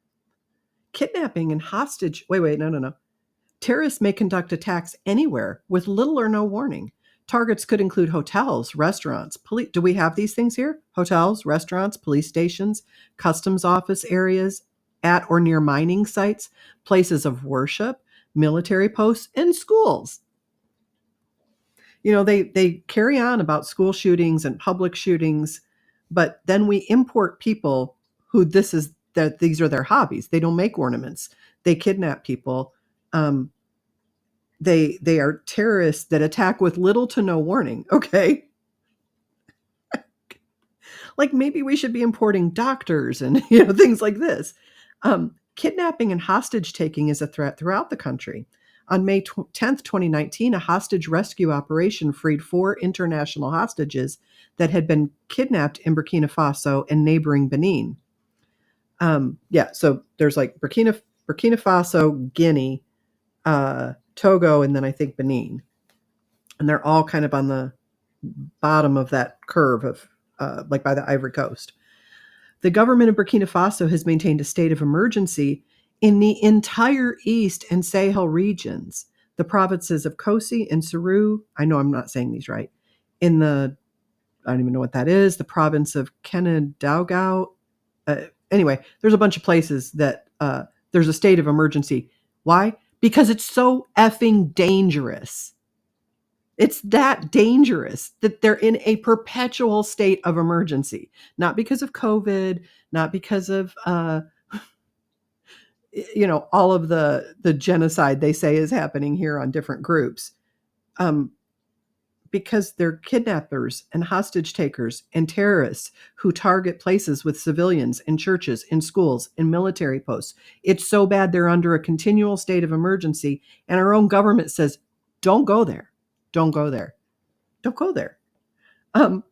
Kidnapping and hostage. Wait, no. Terrorists may conduct attacks anywhere with little or no warning. Targets could include hotels, restaurants, police. Do we have these things here? Hotels, restaurants, police stations, customs office areas, at or near mining sites, places of worship, military posts, and schools. You know, they carry on about school shootings and public shootings, but then we import people who these are their hobbies. They don't make ornaments. They kidnap people. They are terrorists that attack with little to no warning. Okay. Like maybe we should be importing doctors and things like this. Kidnapping and hostage taking is a threat throughout the country. On May 10th, 2019, a hostage rescue operation freed 4 international hostages that had been kidnapped in Burkina Faso and neighboring Benin. So there's like Burkina Faso, Guinea, Togo, and then I think Benin. And they're all kind of on the bottom of that curve of like by the Ivory Coast. The government of Burkina Faso has maintained a state of emergency in the entire East and Sahel regions, the provinces of Kosi and Suru. I know I'm not saying these right. I don't even know what that is, the province of Kenadaugao. Anyway, there's a bunch of places that there's a state of emergency. Why? Because it's so effing dangerous. It's that dangerous that they're in a perpetual state of emergency, not because of COVID, not because of, all of the genocide they say is happening here on different groups, because they're kidnappers and hostage takers and terrorists who target places with civilians in churches, in schools, in military posts. It's so bad they're under a continual state of emergency, and our own government says, don't go there. Don't go there. Don't go there. The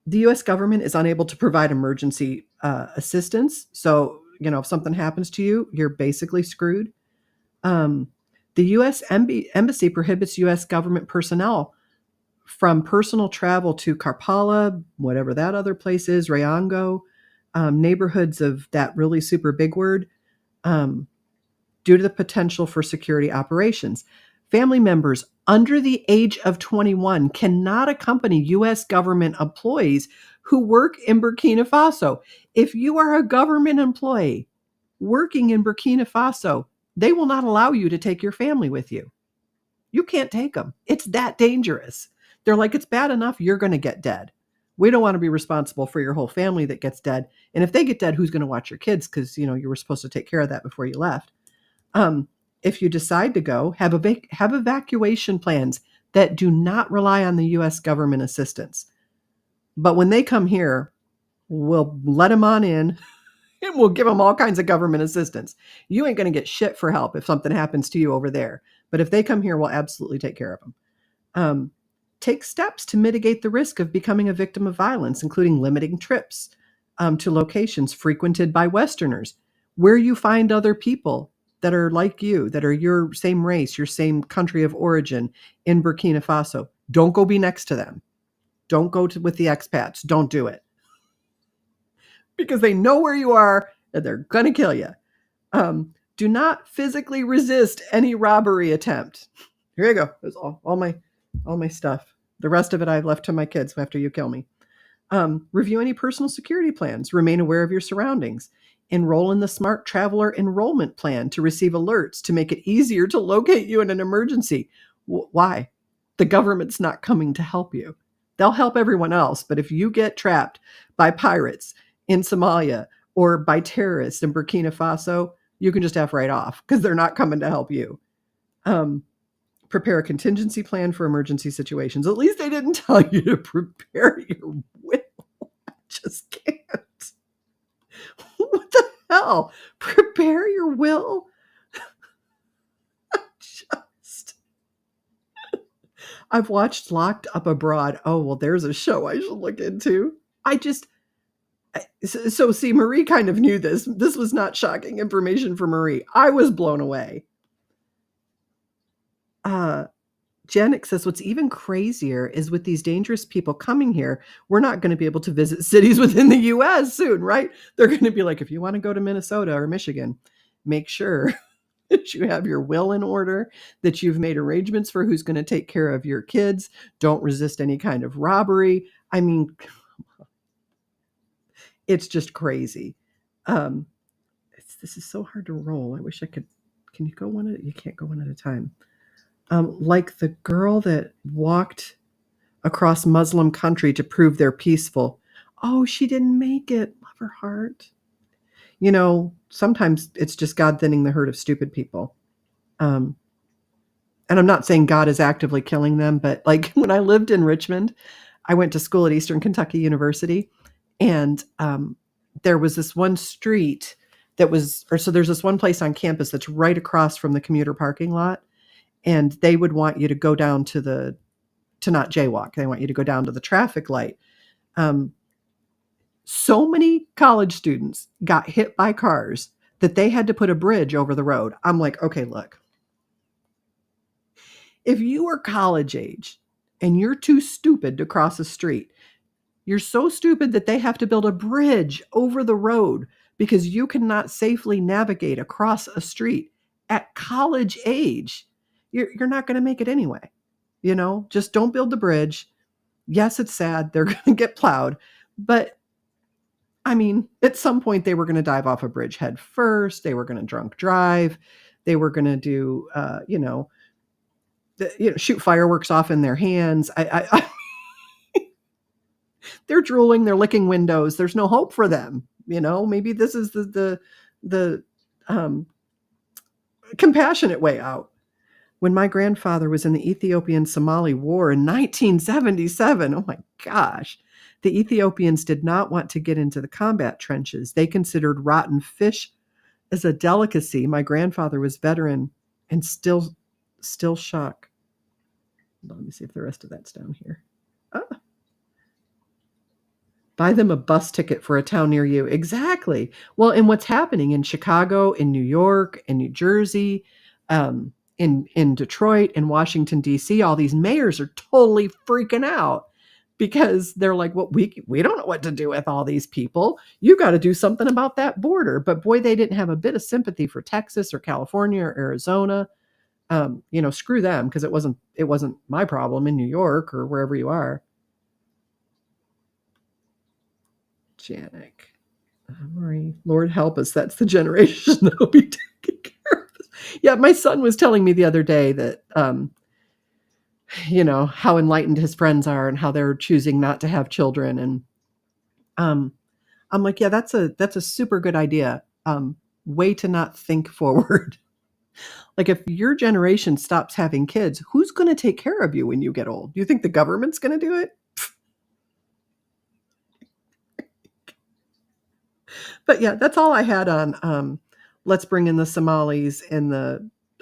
U.S. government is unable to provide emergency assistance. So, if something happens to you, you're basically screwed. The U.S. Embassy prohibits U.S. government personnel from personal travel to Karpala, whatever that other place is, Rayango, neighborhoods of that really super big word, due to the potential for security operations. Family members under the age of 21 cannot accompany U.S. government employees who work in Burkina Faso. If you are a government employee working in Burkina Faso, they will not allow you to take your family with you. You can't take them. It's that dangerous. They're like, it's bad enough you're going to get dead. We don't want to be responsible for your whole family that gets dead. And if they get dead, who's going to watch your kids? Because, you were supposed to take care of that before you left. If you decide to go, have evacuation plans that do not rely on the U.S. government assistance. But when they come here, we'll let them on in and we'll give them all kinds of government assistance. You ain't going to get shit for help if something happens to you over there. But if they come here, we'll absolutely take care of them. Take steps to mitigate the risk of becoming a victim of violence, including limiting trips to locations frequented by Westerners, where you find other people that are like you, that are your same race, your same country of origin in Burkina Faso. Don't go be next to them. Don't go with the expats. Don't do it. Because they know where you are and they're going to kill you. Do not physically resist any robbery attempt. Here you go. There's all my stuff. The rest of it I've left to my kids after you kill me. Review any personal security plans. Remain aware of your surroundings. Enroll in the Smart Traveler Enrollment Plan to receive alerts to make it easier to locate you in an emergency. Why? The government's not coming to help you. They'll help everyone else, but if you get trapped by pirates in Somalia or by terrorists in Burkina Faso, you can just F right off because they're not coming to help you. Prepare a contingency plan for emergency situations. At least they didn't tell you to prepare your will. I just can't. What the hell? Prepare your will? I've watched Locked Up Abroad. Oh, well, there's a show I should look into. So see, Marie kind of knew this. This was not shocking information for Marie. I was blown away. Janik says, what's even crazier is with these dangerous people coming here, we're not going to be able to visit cities within the U.S. soon, right? They're going to be like, if you want to go to Minnesota or Michigan, make sure that you have your will in order, that you've made arrangements for who's going to take care of your kids. Don't resist any kind of robbery. I mean, it's just crazy. This is so hard to roll. I wish I could. Can you go one at? You can't go one at a time. Like the girl that walked across Muslim country to prove they're peaceful. Oh, she didn't make it. Love her heart. You know, sometimes it's just God thinning the herd of stupid people. And I'm not saying God is actively killing them, but like when I lived in Richmond, I went to school at Eastern Kentucky University, and there was this one street there's this one place on campus that's right across from the commuter parking lot. And they would want you to go down to not jaywalk. They want you to go down to the traffic light. So many college students got hit by cars that they had to put a bridge over the road. I'm like, okay, look. If you are college age and you're too stupid to cross a street, you're so stupid that they have to build a bridge over the road because you cannot safely navigate across a street at college age. You're not going to make it anyway. You know, just don't build the bridge. Yes, it's sad. They're going to get plowed. But I mean, at some point they were going to dive off a bridge head first. They were going to drunk drive. They were going to do, shoot fireworks off in their hands. They're drooling. They're licking windows. There's no hope for them. You know, maybe this is the compassionate way out. When my grandfather was in the Ethiopian-Somali War in 1977, oh my gosh, the Ethiopians did not want to get into the combat trenches. They considered rotten fish as a delicacy. My grandfather was veteran and still shock. Let me see if the rest of that's down here. Buy them a bus ticket for a town near you. Exactly. Well, and what's happening in Chicago, in New York, in New Jersey, in Detroit, in Washington, D.C., all these mayors are totally freaking out because they're like, well, we don't know what to do with all these people. You got to do something about that border. But boy, they didn't have a bit of sympathy for Texas or California or Arizona. Screw them, because it wasn't my problem in New York or wherever you are. Janik. Marie, Lord help us. That's the generation that will be taking care of this. Yeah, my son was telling me the other day that, how enlightened his friends are and how they're choosing not to have children. And I'm like, yeah, that's a super good idea. Way to not think forward. Like, if your generation stops having kids, who's going to take care of you when you get old? Do you think the government's going to do it? But yeah, that's all I had on let's bring in the Somalis and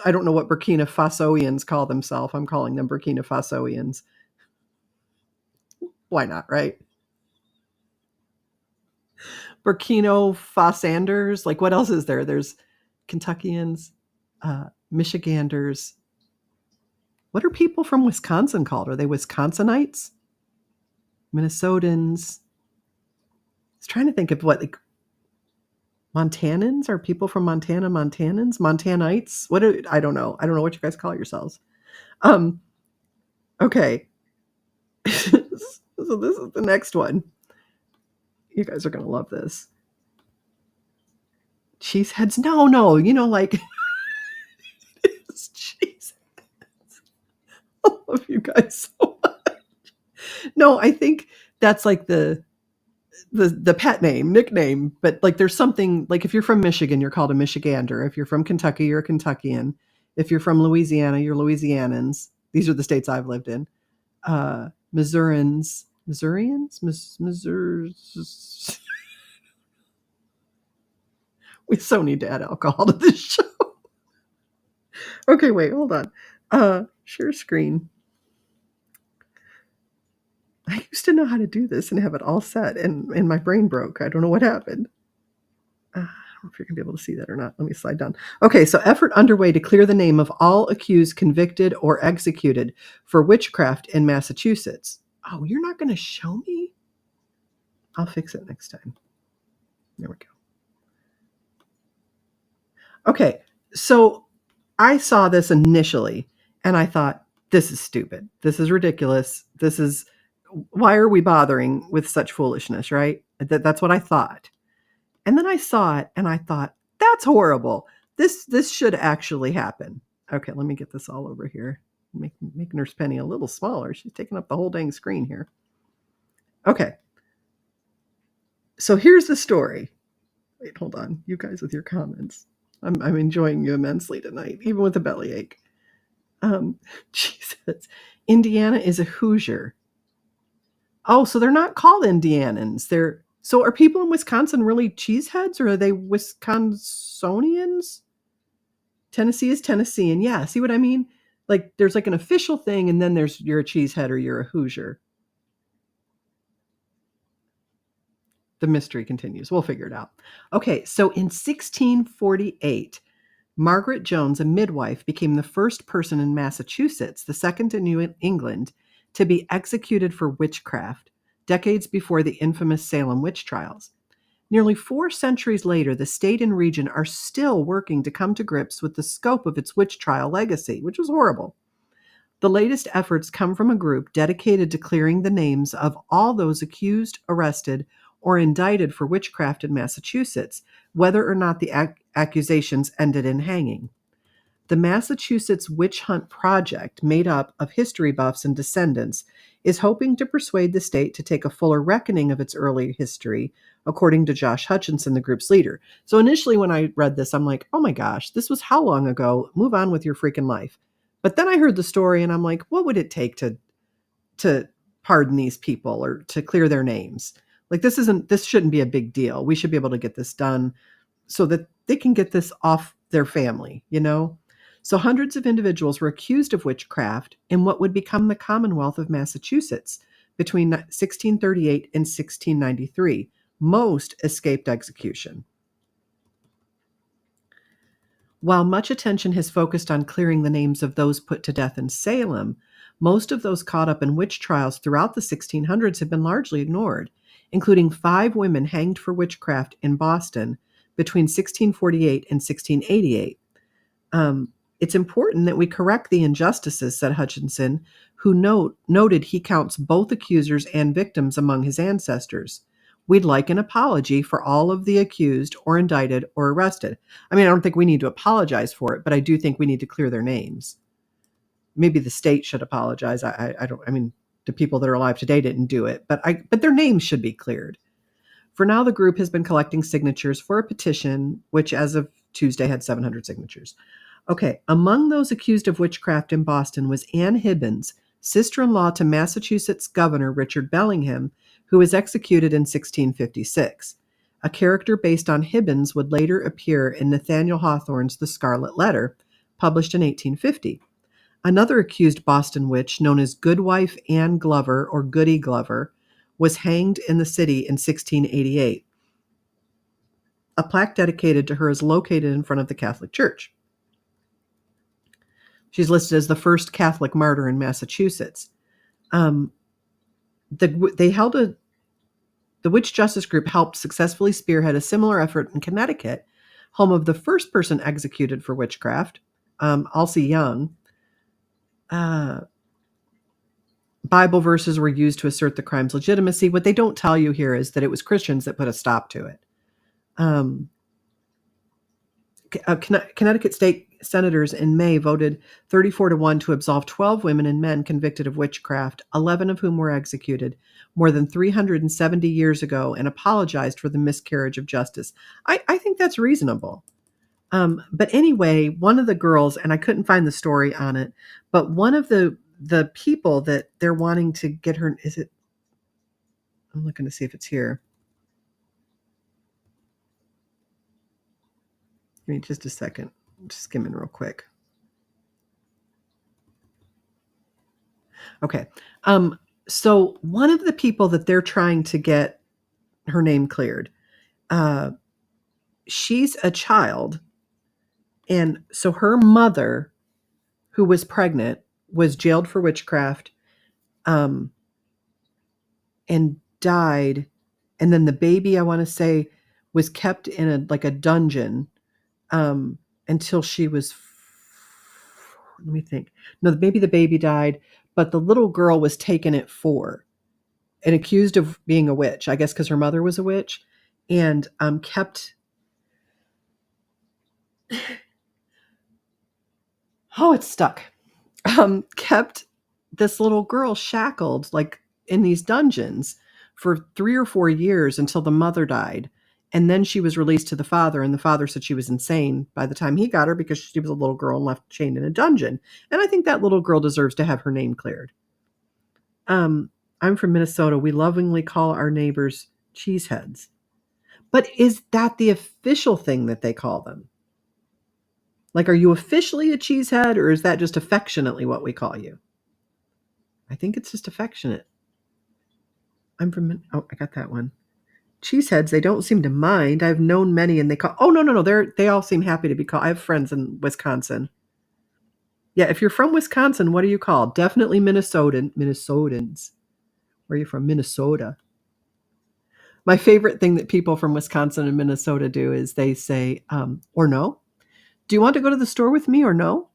I don't know what Burkina Fasoians call themselves. I'm calling them Burkina Fasoians. Why not, right? Burkina Fasanders. Like, what else is there? There's Kentuckians, Michiganders. What are people from Wisconsin called? Are they Wisconsinites? Minnesotans? I was trying to think of what, like, Montanans? Are people from Montana Montanans? Montanites? I don't know. I don't know what you guys call yourselves. Okay. So this is the next one. You guys are going to love this. Cheeseheads? No. Like it's cheese. I love you guys so much. No, I think that's like the pet name, nickname, but like there's something like if you're from Michigan, you're called a Michigander. If you're from Kentucky, you're a Kentuckian. If you're from Louisiana, you're Louisianans. These are the states I've lived in. Missourians. We so need to add alcohol to this show. Okay, wait, hold on. Share screen. I used to know how to do this and have it all set, and my brain broke. I don't know what happened. I don't know if you're going to be able to see that or not. Let me slide down. Okay, so effort underway to clear the name of all accused, convicted, or executed for witchcraft in Massachusetts. Oh, you're not going to show me? I'll fix it next time. There we go. Okay, so I saw this initially, and I thought, this is stupid. This is ridiculous. Why are we bothering with such foolishness, right? That's what I thought. And then I saw it, and I thought, that's horrible. This should actually happen. Okay, let me get this all over here. Make Nurse Penny a little smaller. She's taking up the whole dang screen here. Okay. So here's the story. Wait, hold on. You guys with your comments. I'm enjoying you immensely tonight, even with a bellyache. Jesus. Indiana is a Hoosier. Oh, so they're not called Indianans. So are people in Wisconsin really cheeseheads, or are they Wisconsonians? Tennessee is Tennessean. Yeah, see what I mean? Like there's like an official thing, and then you're a cheesehead or you're a Hoosier. The mystery continues. We'll figure it out. Okay, so in 1648, Margaret Jones, a midwife, became the first person in Massachusetts, the second in New England, to be executed for witchcraft, decades before the infamous Salem witch trials. Nearly 4 centuries later, the state and region are still working to come to grips with the scope of its witch trial legacy, which was horrible. The latest efforts come from a group dedicated to clearing the names of all those accused, arrested, or indicted for witchcraft in Massachusetts, whether or not the accusations ended in hanging. The Massachusetts Witch Hunt Project, made up of history buffs and descendants, is hoping to persuade the state to take a fuller reckoning of its early history, according to Josh Hutchinson, the group's leader. So initially when I read this, I'm like, oh my gosh, this was how long ago? Move on with your freaking life. But then I heard the story and I'm like, what would it take to pardon these people or to clear their names? Like this shouldn't be a big deal. We should be able to get this done so that they can get this off their family, So hundreds of individuals were accused of witchcraft in what would become the Commonwealth of Massachusetts between 1638 and 1693. Most escaped execution. While much attention has focused on clearing the names of those put to death in Salem, most of those caught up in witch trials throughout the 1600s have been largely ignored, including 5 women hanged for witchcraft in Boston between 1648 and 1688. It's important that we correct the injustices, said Hutchinson, who noted he counts both accusers and victims among his ancestors. We'd like an apology for all of the accused or indicted or arrested. I mean, I don't think we need to apologize for it, but I do think we need to clear their names. Maybe the state should apologize. I mean, the people that are alive today didn't do it, but their names should be cleared. For now, the group has been collecting signatures for a petition, which as of Tuesday had 700 signatures. Okay, among those accused of witchcraft in Boston was Anne Hibbins, sister-in-law to Massachusetts Governor Richard Bellingham, who was executed in 1656. A character based on Hibbins would later appear in Nathaniel Hawthorne's The Scarlet Letter, published in 1850. Another accused Boston witch, known as Goodwife Anne Glover or Goody Glover, was hanged in the city in 1688. A plaque dedicated to her is located in front of the Catholic Church. She's listed as the first Catholic martyr in Massachusetts. They held The witch justice group helped successfully spearhead a similar effort in Connecticut, home of the first person executed for witchcraft, Alcy Young. Bible verses were used to assert the crime's legitimacy. What they don't tell you here is that it was Christians that put a stop to it. Connecticut state senators in May voted 34-1 to absolve 12 women and men convicted of witchcraft, 11 of whom were executed more than 370 years ago, and apologized for the miscarriage of justice. I think that's reasonable. But anyway, one of the girls, and I couldn't find the story on it, but one of the people that they're wanting to get her, is it? I'm looking to see if it's here. Give me just a second. I'm just skimming real quick. Okay. So one of the people that they're trying to get her name cleared, she's a child. And so her mother, who was pregnant, was jailed for witchcraft, and died. And then the baby, I want to say, was kept in a dungeon until she was, let me think. No, maybe the baby died, but the little girl was taken at 4 and accused of being a witch, I guess because her mother was a witch, and kept. Oh, it's stuck. Kept this little girl shackled, like in these dungeons, for 3 or 4 years until the mother died. And then she was released to the father, and the father said she was insane by the time he got her because she was a little girl and left chained in a dungeon. And I think that little girl deserves to have her name cleared. I'm from Minnesota. We lovingly call our neighbors cheeseheads. But is that the official thing that they call them? Like, are you officially a cheesehead, or is that just affectionately what we call you? I think it's just affectionate. I got that one. Cheeseheads, they don't seem to mind. I've known many, and they call. Oh, no. They all seem happy to be called. I have friends in Wisconsin. Yeah, if you're from Wisconsin, what are you called? Definitely Minnesotans. Where are you from? Minnesota. My favorite thing that people from Wisconsin and Minnesota do is they say, or no. Do you want to go to the store with me or no?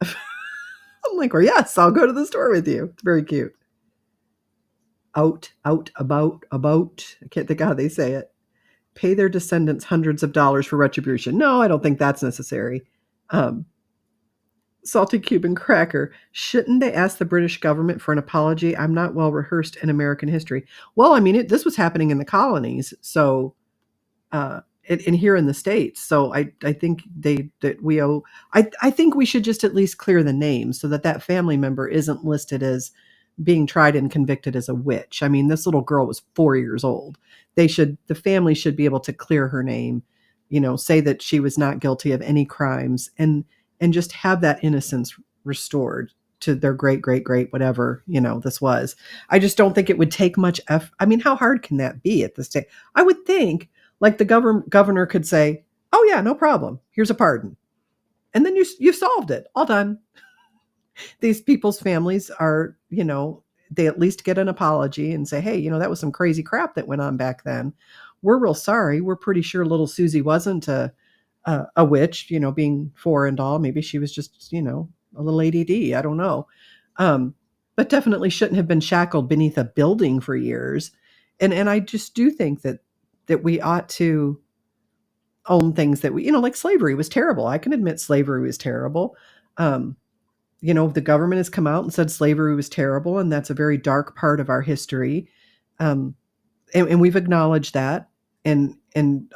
I'm like, or yes, I'll go to the store with you. It's very cute. Out, about. I can't think of how they say it. Pay their descendants hundreds of dollars for retribution. No, I don't think that's necessary. Salty Cuban cracker. Shouldn't they ask the British government for an apology? I'm not well rehearsed in American history. Well, I mean, this was happening in the colonies, so and here in the States. So I think we owe. I think we should just at least clear the name so that family member isn't listed as being tried and convicted as a witch. I mean, this little girl was 4 years old. The family should be able to clear her name, say that she was not guilty of any crimes, and just have that innocence restored to their great whatever this was. I just don't think it would take much effort. I mean, how hard can that be at this stage? I would think like the governor could say, "Oh yeah, no problem. Here's a pardon," and then you've solved it. All done. These people's families are, they at least get an apology and say, "Hey, that was some crazy crap that went on back then. We're real sorry. We're pretty sure little Susie wasn't a witch, being 4 and all. Maybe she was just, a little ADD. I don't know. But definitely shouldn't have been shackled beneath a building for years." And I just do think that we ought to own things that we, like slavery was terrible. I can admit slavery was terrible. The government has come out and said slavery was terrible, and that's a very dark part of our history. And we've acknowledged that and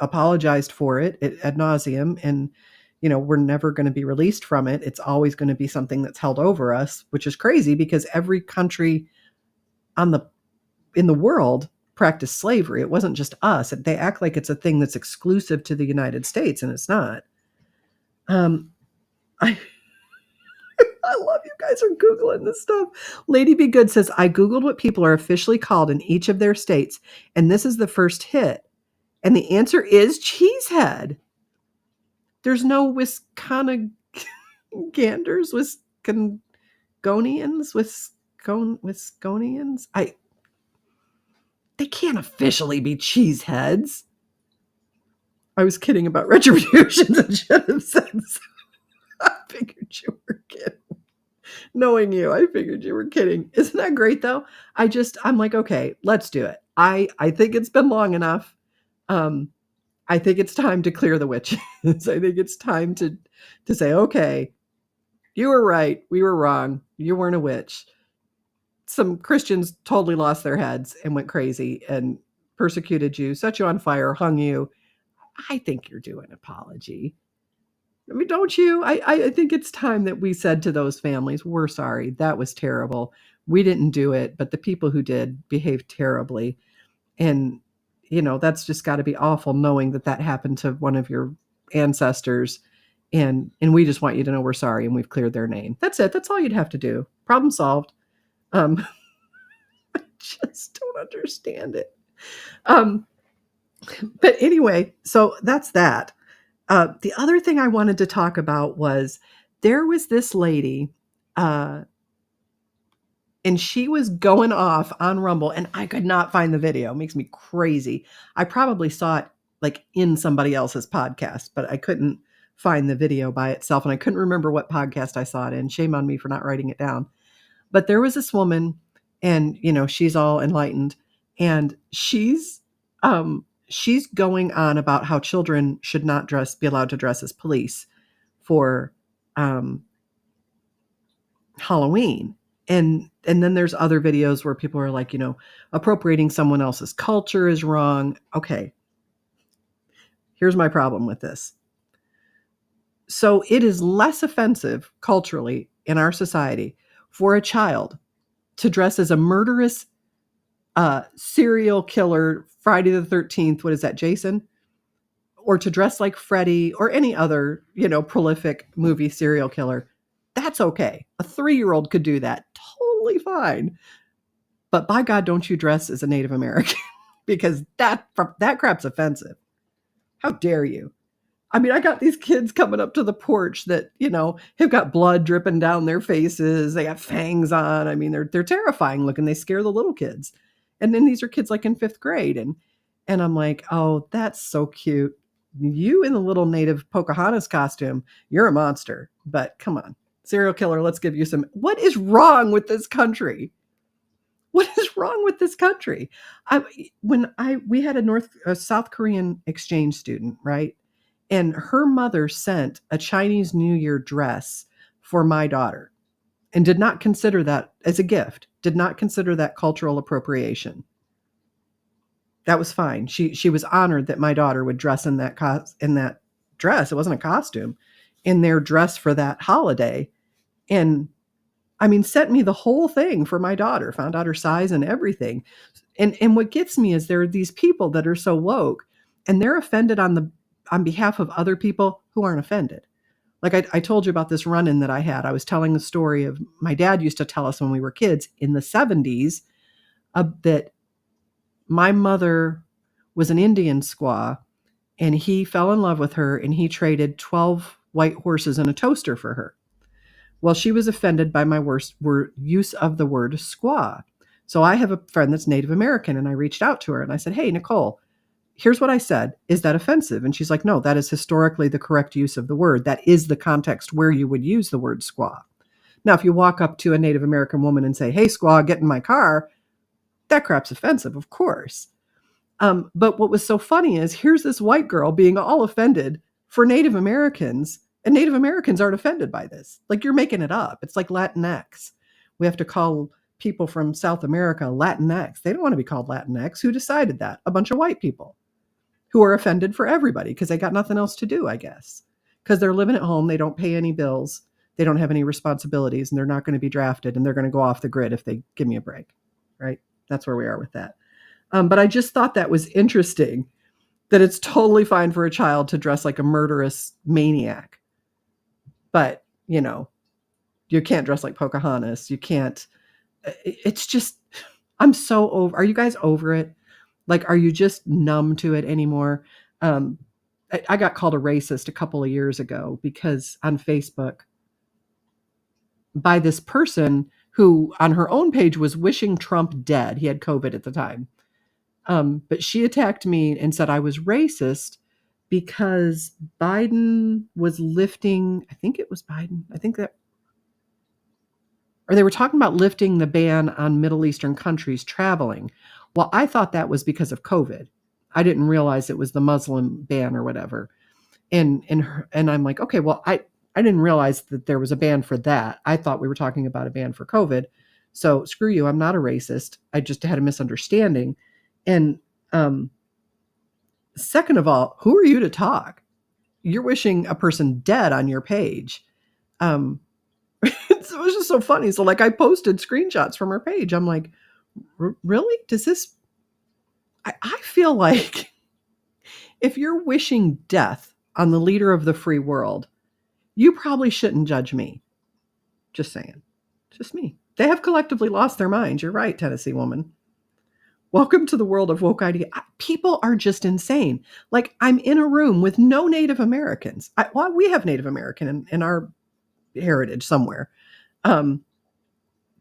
apologized for it ad nauseum. And, we're never going to be released from it. It's always going to be something that's held over us, which is crazy because every country in the world practiced slavery. It wasn't just us. They act like it's a thing that's exclusive to the United States, and it's not. I love you guys are Googling this stuff. Lady Be Good says, I Googled what people are officially called in each of their states, and this is the first hit. And the answer is cheesehead. There's no Wisconaganders, Wiscongonians. They can't officially be cheeseheads. I was kidding about retributions and should have said so. I figured you were kidding. Knowing you, I figured you were kidding. Isn't that great though? I'm like, okay, let's do it. I think it's been long enough. I think it's time to clear the witches. I think it's time to say, okay, you were right. We were wrong. You weren't a witch. Some Christians totally lost their heads and went crazy and persecuted you, set you on fire, hung you. I think you're due an apology. I mean, don't you? I think it's time that we said to those families, we're sorry. That was terrible. We didn't do it, but the people who did behaved terribly. And, that's just got to be awful knowing that happened to one of your ancestors. And we just want you to know we're sorry and we've cleared their name. That's it. That's all you'd have to do. Problem solved. I just don't understand it. But anyway, so that's that. The other thing I wanted to talk about was there was this lady, and she was going off on Rumble, and I could not find the video. It makes me crazy. I probably saw it like in somebody else's podcast, but I couldn't find the video by itself, and I couldn't remember what podcast I saw it in. Shame on me for not writing it down. But there was this woman, and she's all enlightened, and she's going on about how children should not be allowed to dress as police for Halloween. And then there's other videos where people are like, appropriating someone else's culture is wrong. Okay. Here's my problem with this. So it is less offensive culturally in our society for a child to dress as a murderous serial killer, Friday the 13th, what is that, Jason? Or to dress like Freddy or any other, prolific movie serial killer. That's okay. A 3-year-old could do that. Totally fine. But by God, don't you dress as a Native American because that crap's offensive. How dare you? I mean, I got these kids coming up to the porch that, have got blood dripping down their faces. They got fangs on. I mean, they're terrifying looking. They scare the little kids. And then these are kids like in 5th grade. And I'm like, oh, that's so cute. You in the little native Pocahontas costume, you're a monster. But come on, serial killer, let's give you some. What is wrong with this country? What is wrong with this country? We had a South Korean exchange student, right? And her mother sent a Chinese New Year dress for my daughter and did not consider that as a gift, did not consider that cultural appropriation. That was fine. She was honored that my daughter would dress in that dress. It wasn't a costume, in their dress for that holiday. And I mean, sent me the whole thing for my daughter, found out her size and everything. And what gets me is there are these people that are so woke and they're offended on behalf of other people who aren't offended. Like I told you about this run-in that I had. I was telling the story of my dad used to tell us when we were kids in the 70s that my mother was an Indian squaw and he fell in love with her and he traded 12 white horses and a toaster for her. Well, she was offended by my use of the word squaw. So I have a friend that's Native American and I reached out to her and I said, hey, Nicole, here's what I said. Is that offensive? And she's like, no, that is historically the correct use of the word. That is the context where you would use the word squaw. Now, if you walk up to a Native American woman and say, hey, squaw, get in my car, that crap's offensive, of course. But what was so funny is here's this white girl being all offended for Native Americans, and Native Americans aren't offended by this. Like, you're making it up. It's like Latinx. We have to call people from South America Latinx. They don't want to be called Latinx. Who decided that? A bunch of white people who are offended for everybody because they got nothing else to do, I guess. Because they're living at home. They don't pay any bills. They don't have any responsibilities, and they're not going to be drafted, and they're going to go off the grid if they give me a break, right? That's where we are with that. But I just thought that was interesting, that it's totally fine for a child to dress like a murderous maniac. But, you can't dress like Pocahontas. You can't. It's just, I'm so over. Are you guys over it? Like, are you just numb to it anymore? I got called a racist a couple of years ago because on Facebook by this person who on her own page was wishing Trump dead. He had COVID at the time. But she attacked me and said I was racist because Biden was lifting, I think it was Biden, I think that, or they were talking about lifting the ban on Middle Eastern countries traveling. Well, I thought that was because of COVID. I didn't realize it was the Muslim ban or whatever. And I'm like, okay, well, I didn't realize that there was a ban for that. I thought we were talking about a ban for COVID. So screw you. I'm not a racist. I just had a misunderstanding. And second of all, who are you to talk? You're wishing a person dead on your page. It was just so funny. So like I posted screenshots from her page. I'm like, really? Does this? I feel like if you're wishing death on the leader of the free world, you probably shouldn't judge me. Just saying. Just me. They have collectively lost their minds. You're right, Tennessee woman. Welcome to the world of woke idea. People are just insane. Like I'm in a room with no Native Americans. Well, we have Native American in our heritage somewhere. But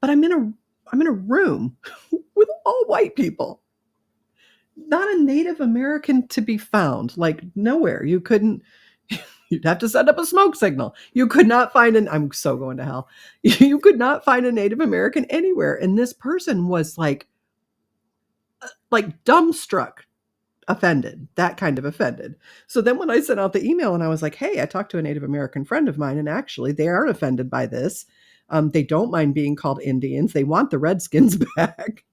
I'm in a room with all white people. Not a Native American to be found. Like nowhere. You couldn't. You'd have to set up a smoke signal. You could not find I'm so going to hell. You could not find a Native American anywhere. And this person was like dumbstruck, offended, that kind of offended. So then when I sent out the email and I was like, hey, I talked to a Native American friend of mine, and actually they aren't offended by this. They don't mind being called Indians. They want the Redskins back.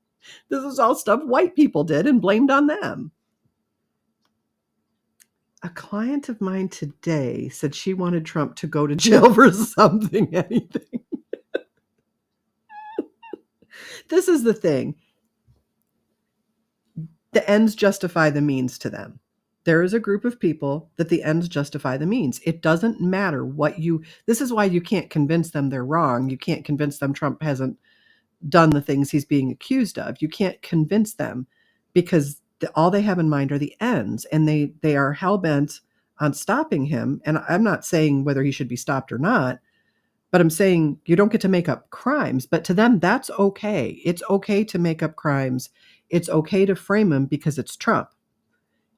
This is all stuff white people did and blamed on them. A client of mine today said she wanted Trump to go to jail for something, anything. This is the thing. The ends justify the means to them. There is a group of people that the ends justify the means. It doesn't matter this is why you can't convince them they're wrong. You can't convince them Trump hasn't done the things he's being accused of. You can't convince them because all they have in mind are the ends, and they are hell-bent on stopping him. And I'm not saying whether he should be stopped or not, but I'm saying you don't get to make up crimes. But to them, that's okay. It's okay to make up crimes. It's okay to frame him because it's Trump.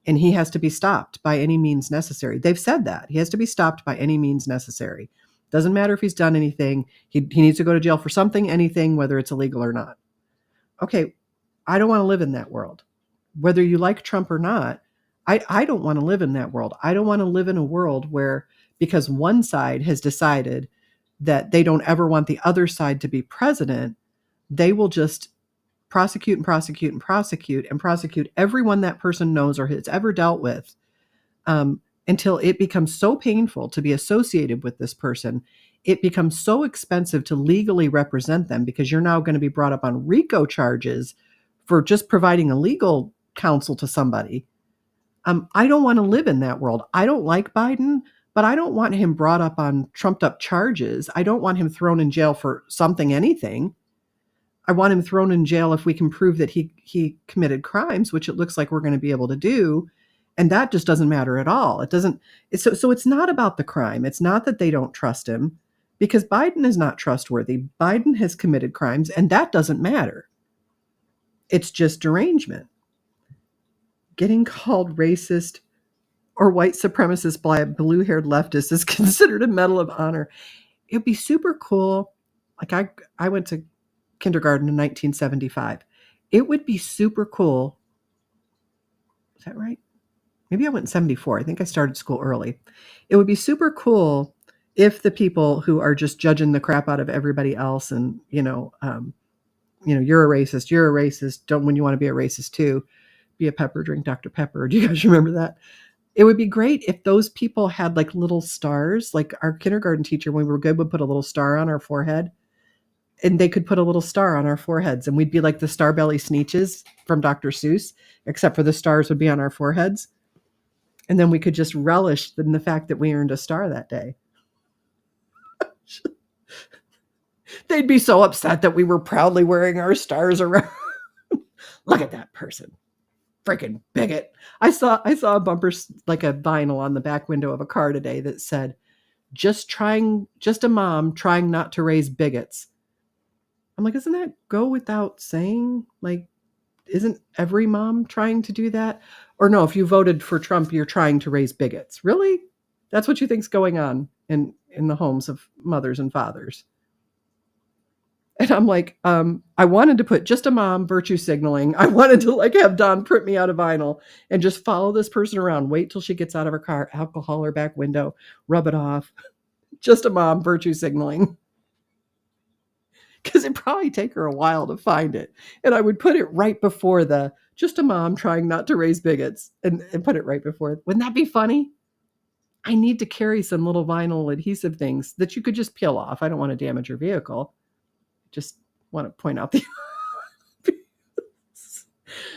And he has to be stopped by any means necessary. They've said that. He has to be stopped by any means necessary. Doesn't matter if he's done anything. He needs to go to jail for something, anything, whether it's illegal or not. Okay, I don't want to live in that world. Whether you like Trump or not, I don't want to live in that world. I don't want to live in a world where, because one side has decided that they don't ever want the other side to be president, they will just prosecute and prosecute and prosecute and prosecute everyone that person knows or has ever dealt with, until it becomes so painful to be associated with this person. It becomes so expensive to legally represent them because you're now going to be brought up on RICO charges for just providing a legal counsel to somebody. I don't want to live in that world. I don't like Biden, but I don't want him brought up on trumped up charges. I don't want him thrown in jail for something, anything. I want him thrown in jail if we can prove that he committed crimes, which it looks like we're going to be able to do. And that just doesn't matter at all. So it's not about the crime. It's not that they don't trust him, because Biden is not trustworthy. Biden has committed crimes, and that doesn't matter. It's just derangement. Getting called racist or white supremacist by a blue-haired leftist is considered a Medal of Honor. It'd be super cool. Like I went to kindergarten in 1975. It would be super cool. Is that right? Maybe I went in 74. I think I started school early. It would be super cool if the people who are just judging the crap out of everybody else and, you're a racist. Don't, when you want to be a racist too, be a pepper, drink Dr. Pepper. Do you guys remember that? It would be great if those people had like little stars, like our kindergarten teacher, when we were good, would put a little star on our forehead, and they could put a little star on our foreheads, and we'd be like the Starbelly Sneetches from Dr. Seuss, except for the stars would be on our foreheads. And then we could just relish in the fact that we earned a star that day. They'd be so upset that we were proudly wearing our stars around. Look at that person. Freaking bigot. I saw a bumper, like a vinyl on the back window of a car today that said, just a mom trying not to raise bigots. I'm like, doesn't that go without saying? Like, isn't every mom trying to do that? Or no, if you voted for Trump, you're trying to raise bigots. Really? That's what you think's going on in the homes of mothers and fathers. And I'm like, I wanted to put just a mom virtue signaling. I wanted to like have Don print me out a vinyl and just follow this person around, wait till she gets out of her car, alcohol her back window, rub it off. Just a mom virtue signaling. Because it'd probably take her a while to find it. And I would put it right before the just a mom trying not to raise bigots and put it right before. Wouldn't that be funny? I need to carry some little vinyl adhesive things that you could just peel off. I don't want to damage your vehicle. Just want to point out the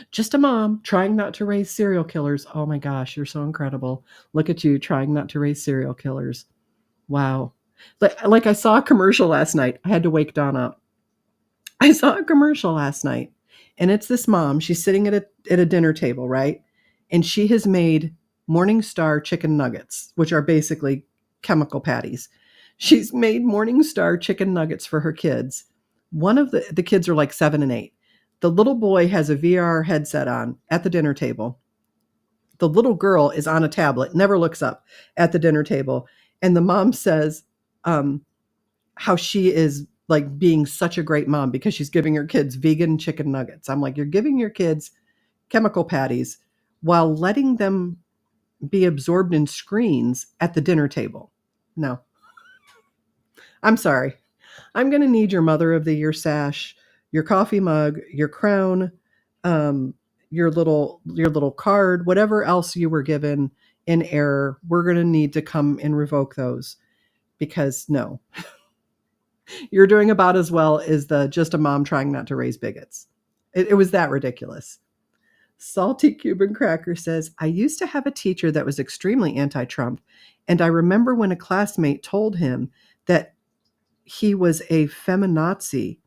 just a mom trying not to raise serial killers. Oh my gosh, you're so incredible. Look at you trying not to raise serial killers. Wow. Like I saw a commercial last night. I had to wake Dawn up. I saw a commercial last night, and it's this mom. She's sitting at a dinner table, right? And she has made Morningstar chicken nuggets, which are basically chemical patties. She's made Morningstar chicken nuggets for her kids. One of the kids are like 7 and 8. The little boy has a VR headset on at the dinner table. The little girl is on a tablet, never looks up at the dinner table. And the mom says how she is like being such a great mom because she's giving her kids vegan chicken nuggets. I'm like, you're giving your kids chemical patties while letting them be absorbed in screens at the dinner table. No. I'm sorry. I'm going to need your Mother of the Year sash, your coffee mug, your crown, your little card, whatever else you were given in error. We're going to need to come and revoke those because no, you're doing about as well as the just a mom trying not to raise bigots. It was that ridiculous. Salty Cuban Cracker says, I used to have a teacher that was extremely anti-Trump, and I remember when a classmate told him that he was a feminazi,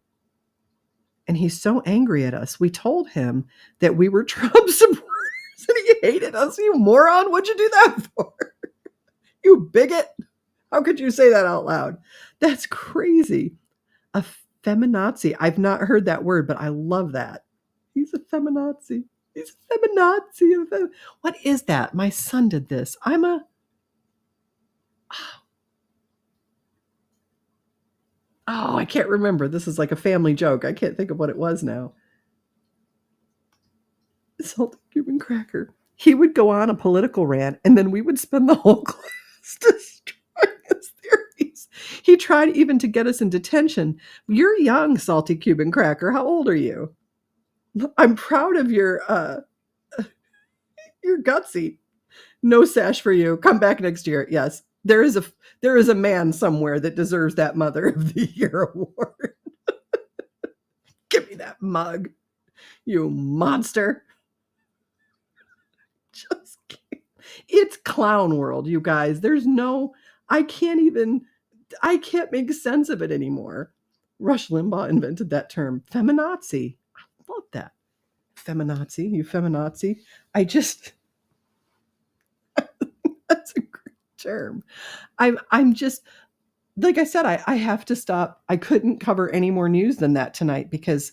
and he's so angry at us. We told him that we were Trump supporters, and he hated us. You moron, what'd you do that for? You bigot. How could you say that out loud? That's crazy. A feminazi. I've not heard that word, but I love that. He's a feminazi. He's a feminazi. What is that? My son did this. I can't remember. This is like a family joke. I can't think of what it was now. Salted Cuban Cracker. He would go on a political rant, and then we would spend the whole class destroying his theories. He tried even to get us in detention. You're young, Salty Cuban Cracker. How old are you? I'm proud of your gutsy. No sash for you. Come back next year. Yes, there is a man somewhere that deserves that Mother of the Year award. Give me that mug, you monster. Just kidding. It's clown world, you guys. I can't make sense of it anymore. Rush Limbaugh invented that term, feminazi. I love that. Feminazi, you feminazi. That's a great term. I'm just, like I said, I have to stop. I couldn't cover any more news than that tonight because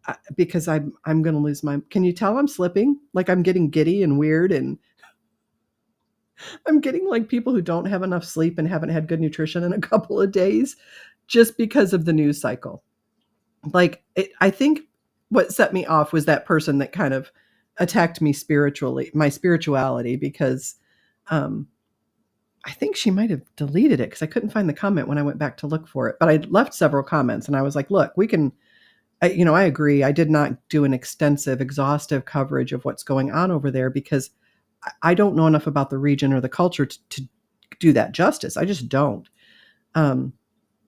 I'm going to lose can you tell I'm slipping? Like I'm getting giddy and weird, and I'm getting like people who don't have enough sleep and haven't had good nutrition in a couple of days just because of the news cycle. Like I think what set me off was that person that kind of attacked me spiritually, my spirituality, because I think she might have deleted it because I couldn't find the comment when I went back to look for it. But I left several comments and I was like, look, we can, I agree. I did not do an exhaustive coverage of what's going on over there because I don't know enough about the region or the culture to do that justice. I just don't.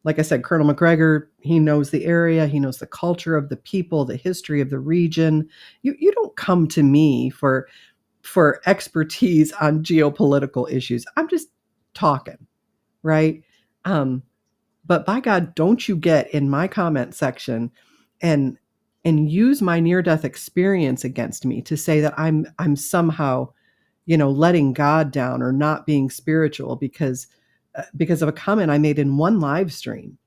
Like I said, Colonel McGregor, he knows the area. He knows the culture of the people, the history of the region. You don't come to me for expertise on geopolitical issues. I'm just talking, right? But by God, don't you get in my comment section and use my near-death experience against me to say that I'm somehow, letting God down or not being spiritual because of a comment I made in one live stream.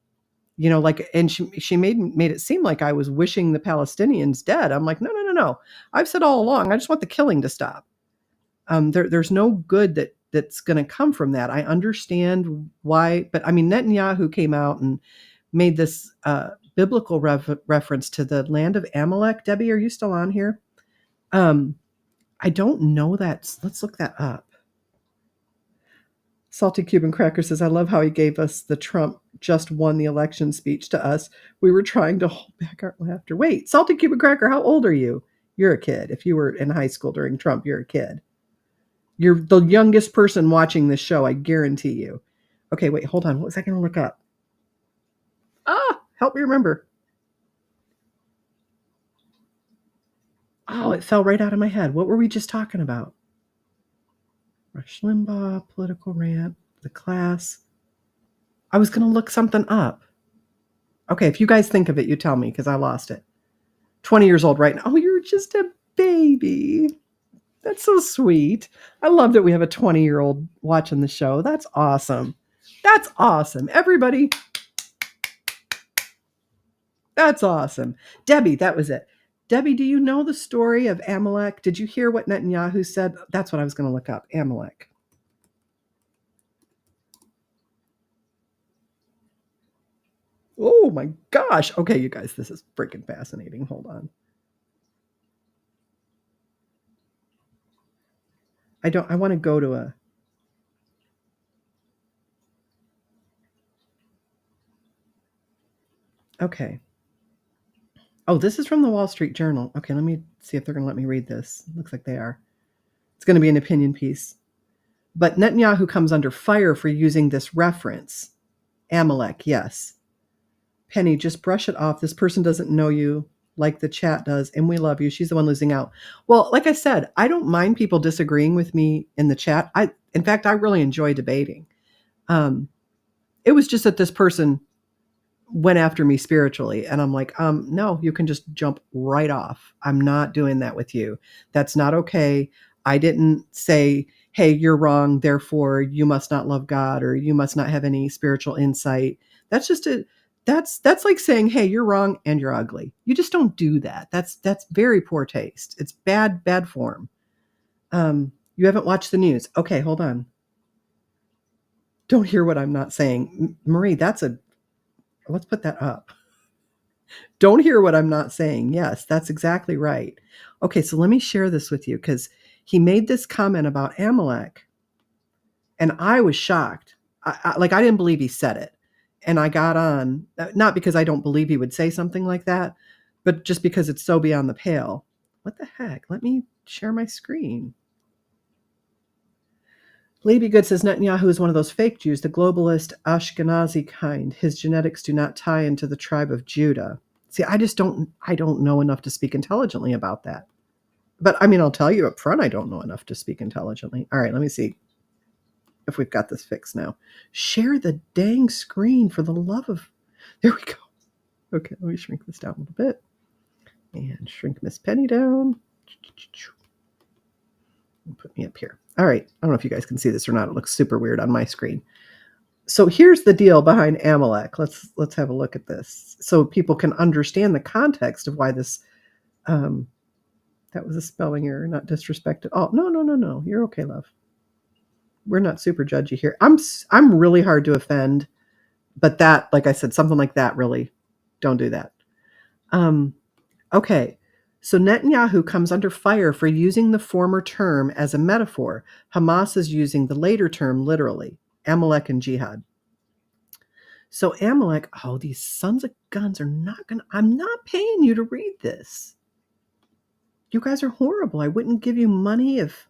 Like, and she made it seem like I was wishing the Palestinians dead. I'm like, no, no, no, no. I've said all along, I just want the killing to stop. There's no good that's going to come from that. I understand why, but I mean, Netanyahu came out and made this biblical reference to the land of Amalek. Debbie, are you still on here? I don't know that. Let's look that up. Salty Cuban Cracker says, I love how he gave us the Trump just won the election speech to us. We were trying to hold back our laughter. Wait, Salty Cuban Cracker, how old are you? You're a kid. If you were in high school during Trump, you're a kid. You're the youngest person watching this show, I guarantee you. Okay, wait, hold on. What was I going to look up? Help me remember. Oh, it fell right out of my head. What were we just talking about? Rush Limbaugh, political rant, the class. I was going to look something up. Okay, if you guys think of it, you tell me because I lost it. 20 years old right now. Oh, you're just a baby. That's so sweet. I love that we have a 20-year-old watching the show. That's awesome. That's awesome. Everybody. That's awesome. Debbie, that was it. Debbie, do you know the story of Amalek? Did you hear what Netanyahu said? That's what I was going to look up. Amalek. Oh my gosh. Okay, you guys, this is freaking fascinating. Hold on. I want to go to a. Okay. Oh, this is from the Wall Street Journal. Okay, let me see if they're going to let me read this. Looks like they are. It's going to be an opinion piece. But Netanyahu comes under fire for using this reference. Amalek, yes. Penny, just brush it off. This person doesn't know you like the chat does, and we love you. She's the one losing out. Well, like I said, I don't mind people disagreeing with me in the chat. In fact, I really enjoy debating. It was just that this person went after me spiritually, and I'm like, no, you can just jump right off. I'm not doing that with you. That's not okay. I didn't say, hey, you're wrong, therefore you must not love God or you must not have any spiritual insight. That's like saying, hey, you're wrong and you're ugly. You just don't do that. That's very poor taste. It's bad form. You haven't watched the news. Okay, hold on. Don't hear what I'm not saying. Marie, let's put that up. Don't hear what I'm not saying. Yes, that's exactly right. Okay, so let me share this with you because he made this comment about Amalek, and I was shocked. I didn't believe he said it. And I got on, not because I don't believe he would say something like that, but just because it's so beyond the pale. What the heck? Let me share my screen. Lady Good says Netanyahu is one of those fake Jews, the globalist Ashkenazi kind. His genetics do not tie into the tribe of Judah. See, I don't know enough to speak intelligently about that. But I mean, I'll tell you up front, I don't know enough to speak intelligently. All right, let me see if we've got this fixed now. Share the dang screen for the love of... There we go. Okay, let me shrink this down a little bit. And shrink Miss Penny down. Put me up here. All right. I don't know if you guys can see this or not. It looks super weird on my screen. So here's the deal behind Amalek. Let's have a look at this so people can understand the context of why this... that was a spelling error, not disrespected. Oh, no. You're okay, love. We're not super judgy here. I'm really hard to offend, but that, like I said, something like that, really, don't do that. Okay. So Netanyahu comes under fire for using the former term as a metaphor. Hamas is using the later term literally, Amalek and Jihad. So Amalek, these sons of guns are I'm not paying you to read this. You guys are horrible. I wouldn't give you money if...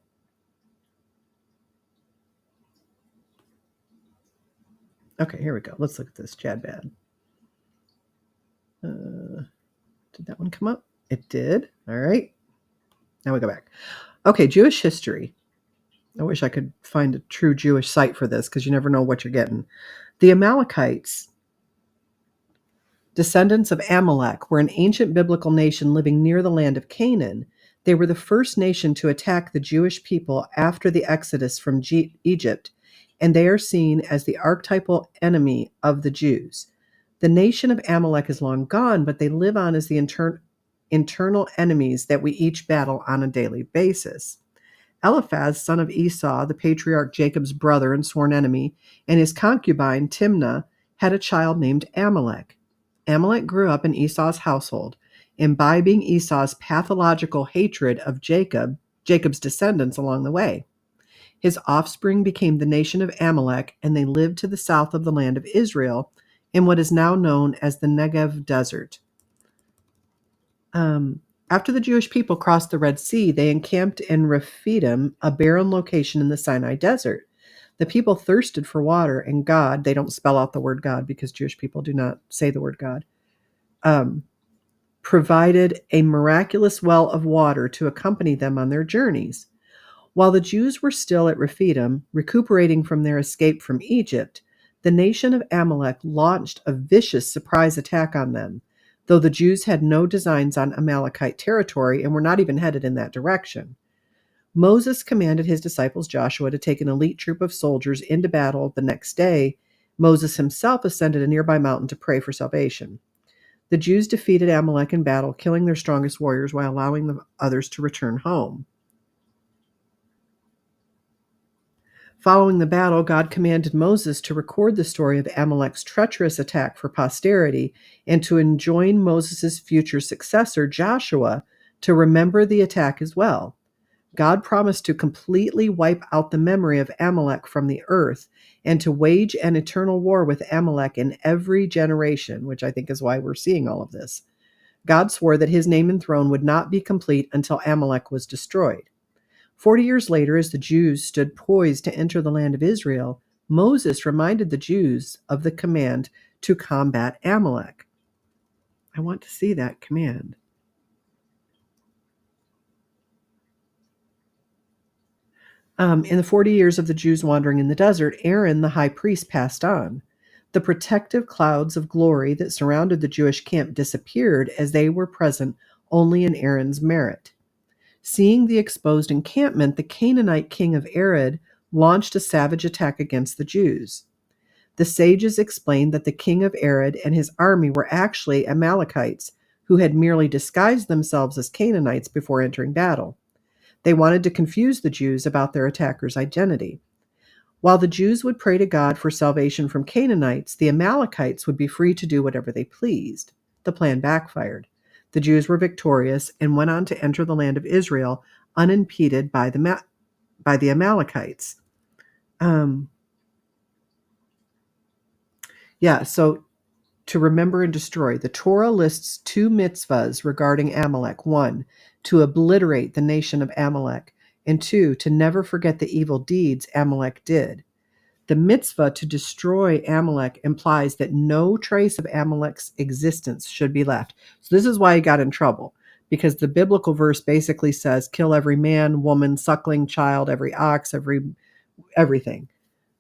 Okay, here we go. Let's look at this. Chad Bad. Did that one come up? It did. All right. Now we go back. Okay, Jewish history. I wish I could find a true Jewish site for this because you never know what you're getting. The Amalekites, descendants of Amalek, were an ancient biblical nation living near the land of Canaan. They were the first nation to attack the Jewish people after the Exodus from Egypt, and they are seen as the archetypal enemy of the Jews. The nation of Amalek is long gone, but they live on as the internal enemies that we each battle on a daily basis. Eliphaz, son of Esau, the patriarch Jacob's brother and sworn enemy, and his concubine Timnah had a child named Amalek. Amalek grew up in Esau's household, imbibing Esau's pathological hatred of Jacob's descendants along the way. His offspring became the nation of Amalek, and they lived to the south of the land of Israel in what is now known as the Negev Desert. After the Jewish people crossed the Red Sea, they encamped in Rephidim, a barren location in the Sinai Desert. The people thirsted for water, and God, they don't spell out the word God because Jewish people do not say the word God, provided a miraculous well of water to accompany them on their journeys. While the Jews were still at Rephidim, recuperating from their escape from Egypt, the nation of Amalek launched a vicious surprise attack on them, though the Jews had no designs on Amalekite territory and were not even headed in that direction. Moses commanded his disciples Joshua to take an elite troop of soldiers into battle the next day. Moses himself ascended a nearby mountain to pray for salvation. The Jews defeated Amalek in battle, killing their strongest warriors while allowing the others to return home. Following the battle, God commanded Moses to record the story of Amalek's treacherous attack for posterity and to enjoin Moses' future successor, Joshua, to remember the attack as well. God promised to completely wipe out the memory of Amalek from the earth and to wage an eternal war with Amalek in every generation, which I think is why we're seeing all of this. God swore that his name and throne would not be complete until Amalek was destroyed. 40 years later, as the Jews stood poised to enter the land of Israel, Moses reminded the Jews of the command to combat Amalek. I want to see that command. In the 40 years of the Jews wandering in the desert, Aaron, the high priest, passed on. The protective clouds of glory that surrounded the Jewish camp disappeared as they were present only in Aaron's merit. Seeing the exposed encampment, the Canaanite king of Arad launched a savage attack against the Jews. The sages explained that the king of Arad and his army were actually Amalekites who had merely disguised themselves as Canaanites before entering battle. They wanted to confuse the Jews about their attacker's identity. While the Jews would pray to God for salvation from Canaanites, the Amalekites would be free to do whatever they pleased. The plan backfired. The Jews were victorious and went on to enter the land of Israel unimpeded by the Amalekites. So to remember and destroy. The Torah lists 2 mitzvahs regarding Amalek. 1, to obliterate the nation of Amalek, and 2, to never forget the evil deeds Amalek did. The mitzvah to destroy Amalek implies that no trace of Amalek's existence should be left. So this is why he got in trouble, because the biblical verse basically says, kill every man, woman, suckling child, every ox, everything.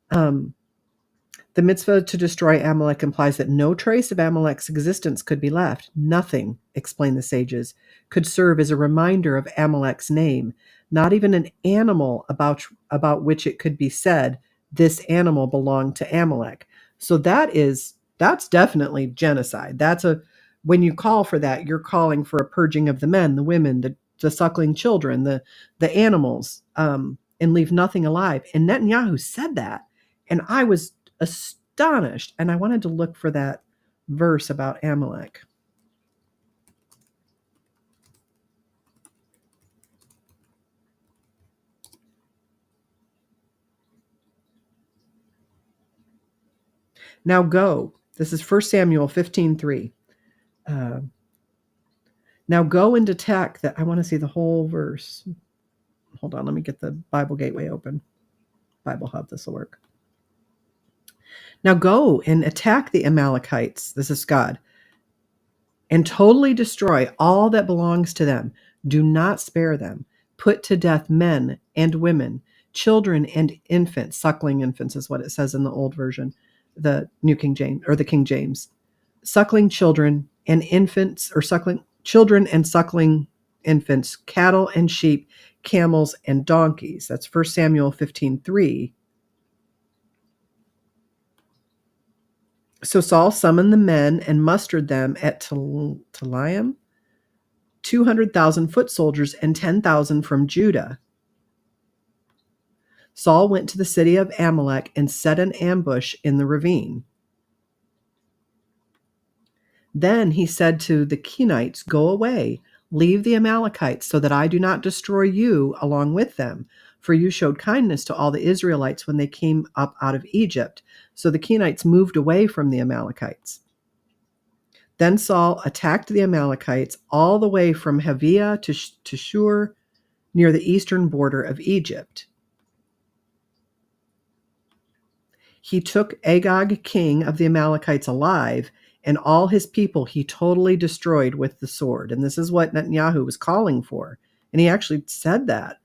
The mitzvah to destroy Amalek implies that no trace of Amalek's existence could be left. Nothing, explain the sages, could serve as a reminder of Amalek's name, not even an animal about which it could be said, this animal belonged to Amalek. So that's definitely genocide. When you call for that, you're calling for a purging of the men, the women, the suckling children, the animals, and leave nothing alive. And Netanyahu said that, and I was astonished, and I wanted to look for that verse about Amalek. Now go. This is 1 Samuel 15:3. Now go and attack that. I want to see the whole verse. Hold on, let me get the Bible Gateway open. Bible Hub, this will work. Now go and attack the Amalekites. This is God. And totally destroy all that belongs to them. Do not spare them. Put to death men and women, children and infants. Suckling infants is what it says in the old version, the New King James, or the King James. Suckling children and infants, or suckling children and suckling infants, cattle and sheep, camels and donkeys. That's 1 Samuel 15:3. So Saul summoned the men and mustered them at Telaim, 200,000 foot soldiers and 10,000 from Judah. Saul went to the city of Amalek and set an ambush in the ravine. Then he said to the Kenites, "Go away, leave the Amalekites, so that I do not destroy you along with them. For you showed kindness to all the Israelites when they came up out of Egypt." So the Kenites moved away from the Amalekites. Then Saul attacked the Amalekites all the way from Haviah to Shur, near the eastern border of Egypt. He took Agag, king of the Amalekites, alive, and all his people he totally destroyed with the sword. And this is what Netanyahu was calling for. And he actually said that.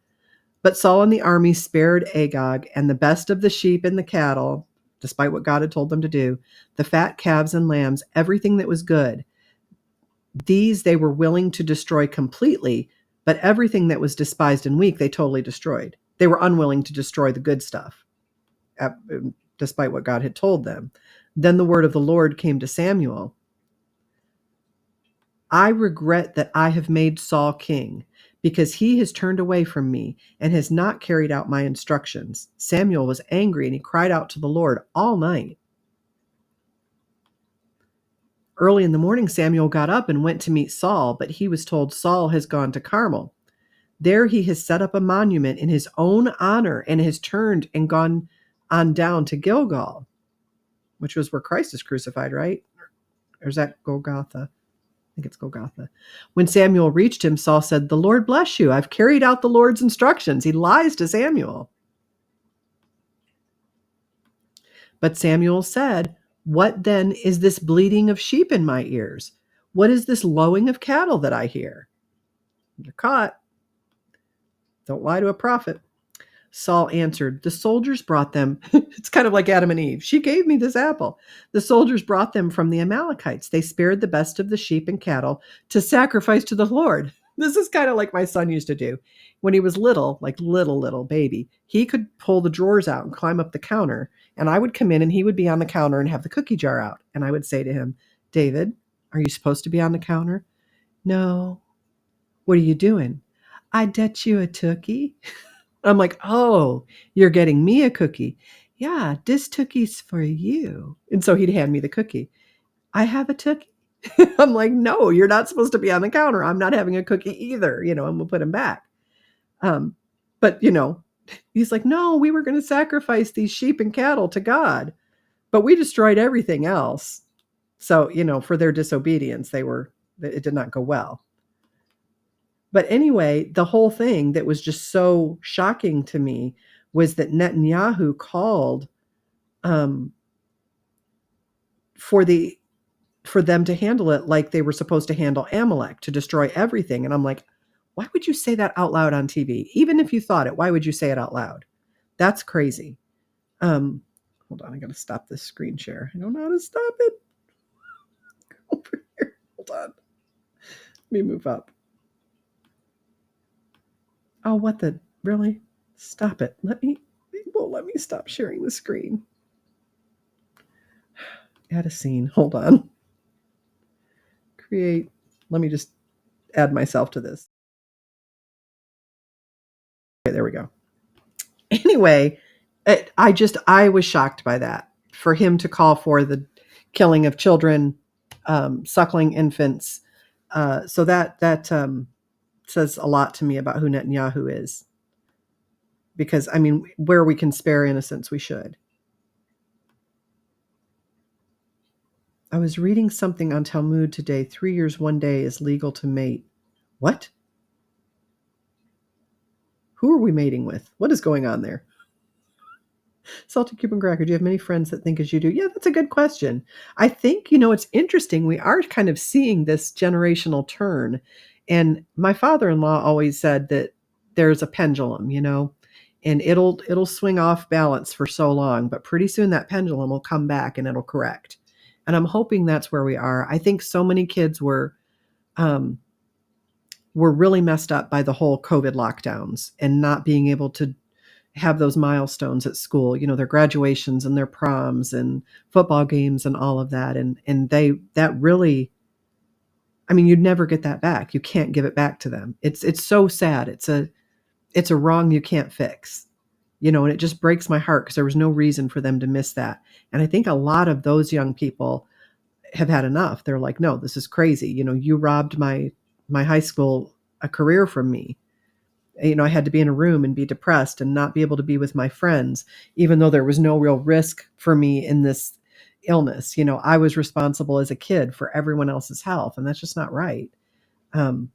But Saul and the army spared Agag and the best of the sheep and the cattle, despite what God had told them to do, the fat calves and lambs, everything that was good. These they were willing to destroy completely, but everything that was despised and weak, they totally destroyed. They were unwilling to destroy the good stuff, despite what God had told them. Then the word of the Lord came to Samuel. "I regret that I have made Saul king, because he has turned away from me and has not carried out my instructions." Samuel was angry and he cried out to the Lord all night. Early in the morning, Samuel got up and went to meet Saul, but he was told, "Saul has gone to Carmel. There he has set up a monument in his own honor and has turned and gone on down to Gilgal," which was where Christ is crucified, right? Or is that Golgotha? I think it's Golgotha. When Samuel reached him, Saul said, "The Lord bless you. I've carried out the Lord's instructions." He lies to Samuel. But Samuel said, "What then is this bleating of sheep in my ears? What is this lowing of cattle that I hear?" You're caught. Don't lie to a prophet. Saul answered, "The soldiers brought them." It's kind of like Adam and Eve. "She gave me this apple. The soldiers brought them from the Amalekites. They spared the best of the sheep and cattle to sacrifice to the Lord." This is kind of like my son used to do when he was little, like little baby. He could pull the drawers out and climb up the counter, and I would come in and he would be on the counter and have the cookie jar out. And I would say to him, "David, are you supposed to be on the counter?" "No." "What are you doing?" "I det you a tookie." I'm like, "Oh, you're getting me a cookie." "Yeah, this tookie's for you." And so he'd hand me the cookie. "I have a tookie." I'm like, "No, you're not supposed to be on the counter. I'm not having a cookie either," and we'll put him back. But he's like, "No, we were going to sacrifice these sheep and cattle to God, but we destroyed everything else." So, for their disobedience, it did not go well. But anyway, the whole thing that was just so shocking to me was that Netanyahu called for them to handle it like they were supposed to handle Amalek, to destroy everything. And I'm like, why would you say that out loud on TV? Even if you thought it, why would you say it out loud? That's crazy. Hold on, I gotta stop this screen share. I don't know how to stop it. Over here. Hold on. Let me move up. Oh, what the? Really? Stop it. It won't let me stop sharing the screen. Add a scene. Hold on. Create. Let me just add myself to this. Okay, there we go. Anyway, I was shocked by that. For him to call for the killing of children, suckling infants. So that says a lot to me about who Netanyahu is. Because, where we can spare innocents, we should. I was reading something on Talmud today. 3 years, 1 day is legal to mate. What? Who are we mating with? What is going on there? Salted Cuban cracker, do you have many friends that think as you do? Yeah, that's a good question. I think, it's interesting. We are kind of seeing this generational turn. And my father-in-law always said that there's a pendulum, and it'll swing off balance for so long, but pretty soon that pendulum will come back and it'll correct. And I'm hoping that's where we are. I think so many kids were really messed up by the whole COVID lockdowns and not being able to have those milestones at school, their graduations and their proms and football games and all of that. And that really, I mean, you'd never get that back. You can't give it back to them. It's so sad. It's a wrong you can't fix. And it just breaks my heart because there was no reason for them to miss that. And I think a lot of those young people have had enough. They're like, no, this is crazy. You robbed my high school a career from me. I had to be in a room and be depressed and not be able to be with my friends, even though there was no real risk for me in this illness. I was responsible as a kid for everyone else's health, and that's just not right. Um,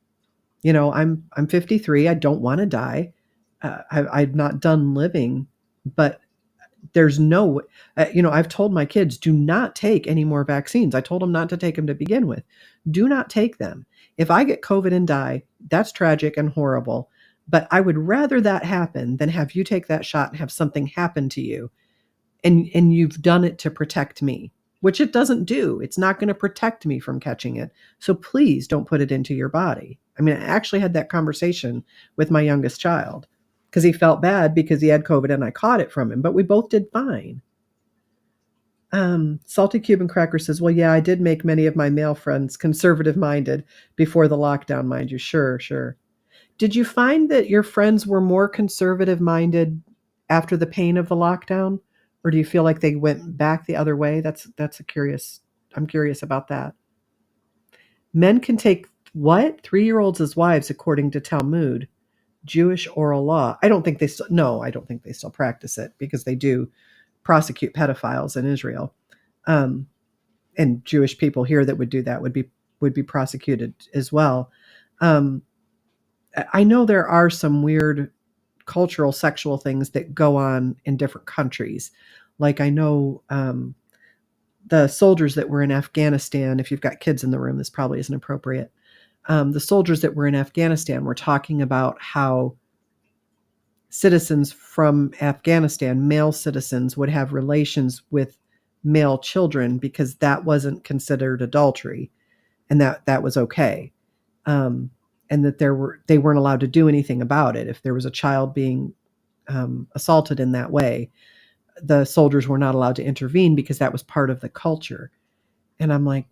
I'm 53. I don't want to die. I'm not done living, but there's no, I've told my kids, do not take any more vaccines. I told them not to take them to begin with. Do not take them. If I get COVID and die, that's tragic and horrible. But I would rather that happen than have you take that shot and have something happen to you. And you've done it to protect me, which it doesn't do. It's not going to protect me from catching it. So please don't put it into your body. I mean, I actually had that conversation with my youngest child because he felt bad because he had COVID and I caught it from him, but we both did fine. Salty Cuban Cracker says, well, yeah, I did make many of my male friends conservative minded before the lockdown, mind you. Sure, sure. Did you find that your friends were more conservative minded after the pain of the lockdown? Or do you feel like they went back the other way? I'm curious about that. Men can take what? 3-year-olds as wives, according to Talmud, Jewish oral law. I don't think they still practice it because they do prosecute pedophiles in Israel. And Jewish people here that would do that would be prosecuted as well. I know there are some weird cultural sexual things that go on in different countries. Like I know the soldiers that were in Afghanistan, if you've got kids in the room, this probably isn't appropriate. The soldiers that were in Afghanistan were talking about how citizens from Afghanistan, male citizens, would have relations with male children because that wasn't considered adultery and that was okay. And that they weren't allowed to do anything about it. If there was a child being assaulted in that way, the soldiers were not allowed to intervene because that was part of the culture. And I'm like,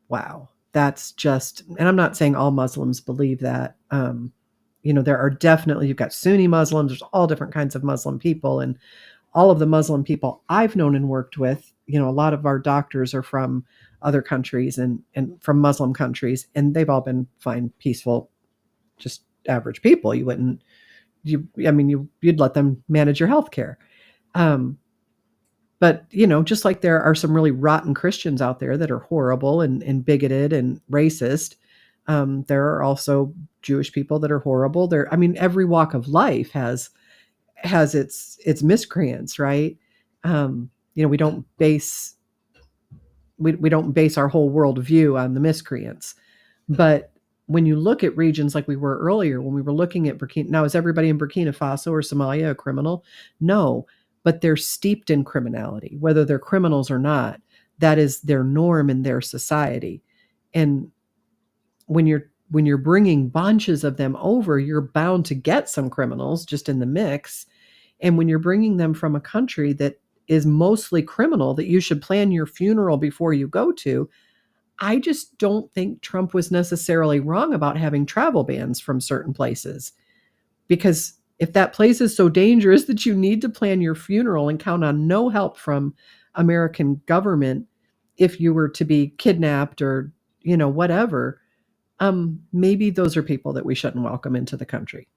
wow, that's just, and I'm not saying all Muslims believe that. There are definitely, you've got Sunni Muslims, there's all different kinds of Muslim people. And all of the Muslim people I've known and worked with, a lot of our doctors are from other countries and from Muslim countries, and they've all been fine, peaceful, just average people. You'd let them manage your health care. But, just like there are some really rotten Christians out there that are horrible and bigoted and racist, there are also Jewish people that are horrible. Every walk of life has its miscreants, right? We don't base our whole worldview on the miscreants. But when you look at regions like we were earlier, when we were looking at Burkina, now is everybody in Burkina Faso or Somalia a criminal? No, but they're steeped in criminality, whether they're criminals or not. That is their norm in their society. And when you're bringing bunches of them over, you're bound to get some criminals just in the mix. And when you're bringing them from a country that is mostly criminal, that you should plan your funeral before you go to, I just don't think Trump was necessarily wrong about having travel bans from certain places. Because if that place is so dangerous that you need to plan your funeral and count on no help from American government if you were to be kidnapped or, whatever, maybe those are people that we shouldn't welcome into the country.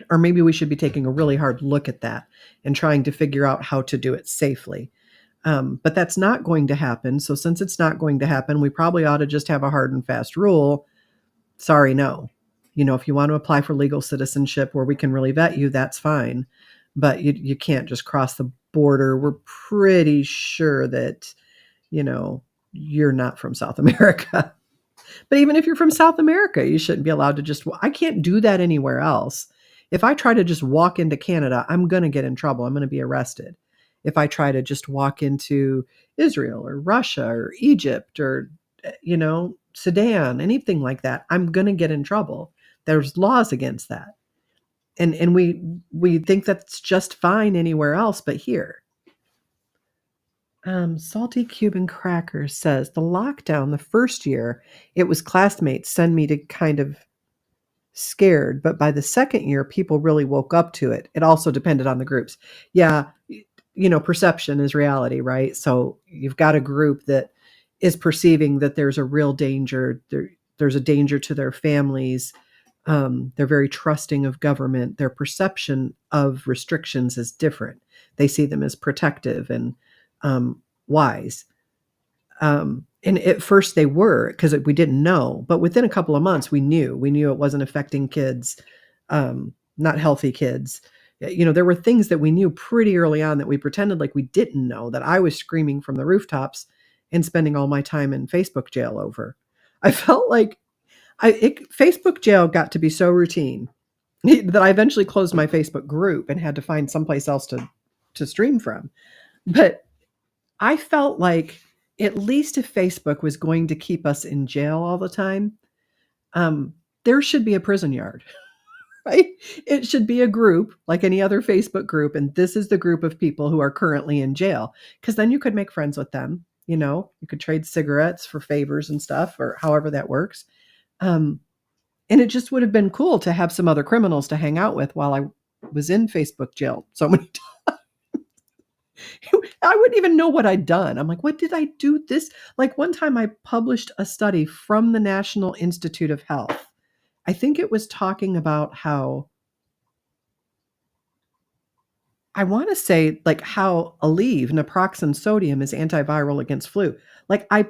Or maybe we should be taking a really hard look at that and trying to figure out how to do it safely. But that's not going to happen. So since it's not going to happen, we probably ought to just have a hard and fast rule. Sorry, no. If you want to apply for legal citizenship where we can really vet you, that's fine. But you can't just cross the border. We're pretty sure that, you're not from South America. But even if you're from South America, you shouldn't be allowed to I can't do that anywhere else. If I try to just walk into Canada, I'm going to get in trouble. I'm going to be arrested. If I try to just walk into Israel or Russia or Egypt or, Sudan, anything like that, I'm going to get in trouble. There's laws against that. And we think that's just fine anywhere else but here. Salty Cuban Crackers says the lockdown the first year, it was classmates send me to kind of scared, but by the second year, people really woke up to it. It also depended on the groups. Yeah, perception is reality, right? So you've got a group that is perceiving that there's a real danger. There's a danger to their families. They're very trusting of government. Their perception of restrictions is different. They see them as protective and wise. And at first they were because we didn't know, but within a couple of months we knew it wasn't affecting kids, not healthy kids. There were things that we knew pretty early on that we pretended like we didn't know, that I was screaming from the rooftops and spending all my time in Facebook jail over. I felt like Facebook jail got to be so routine that I eventually closed my Facebook group and had to find someplace else to stream from. But I felt like at least if Facebook was going to keep us in jail all the time, there should be a prison yard, right? It should be a group like any other Facebook group. And this is the group of people who are currently in jail. Because then you could make friends with them. You could trade cigarettes for favors and stuff, or however that works. And it just would have been cool to have some other criminals to hang out with while I was in Facebook jail so many times. I wouldn't even know what I'd done. I'm like, what did I do this? Like one time I published a study from the National Institute of Health. I think it was talking about how, I want to say like how Aleve, naproxen sodium is antiviral against flu. Like I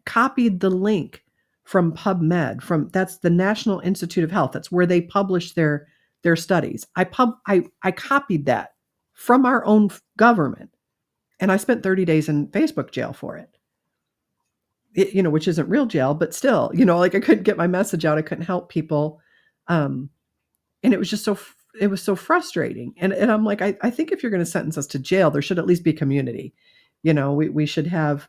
copied the link from PubMed, that's the National Institute of Health. That's where they publish their studies. I copied that from our own government. And I spent 30 days in Facebook jail for it. Which isn't real jail, but still, like I couldn't get my message out. I couldn't help people. And it was just it was so frustrating. And I'm like, I think if you're going to sentence us to jail, there should at least be community. We should have,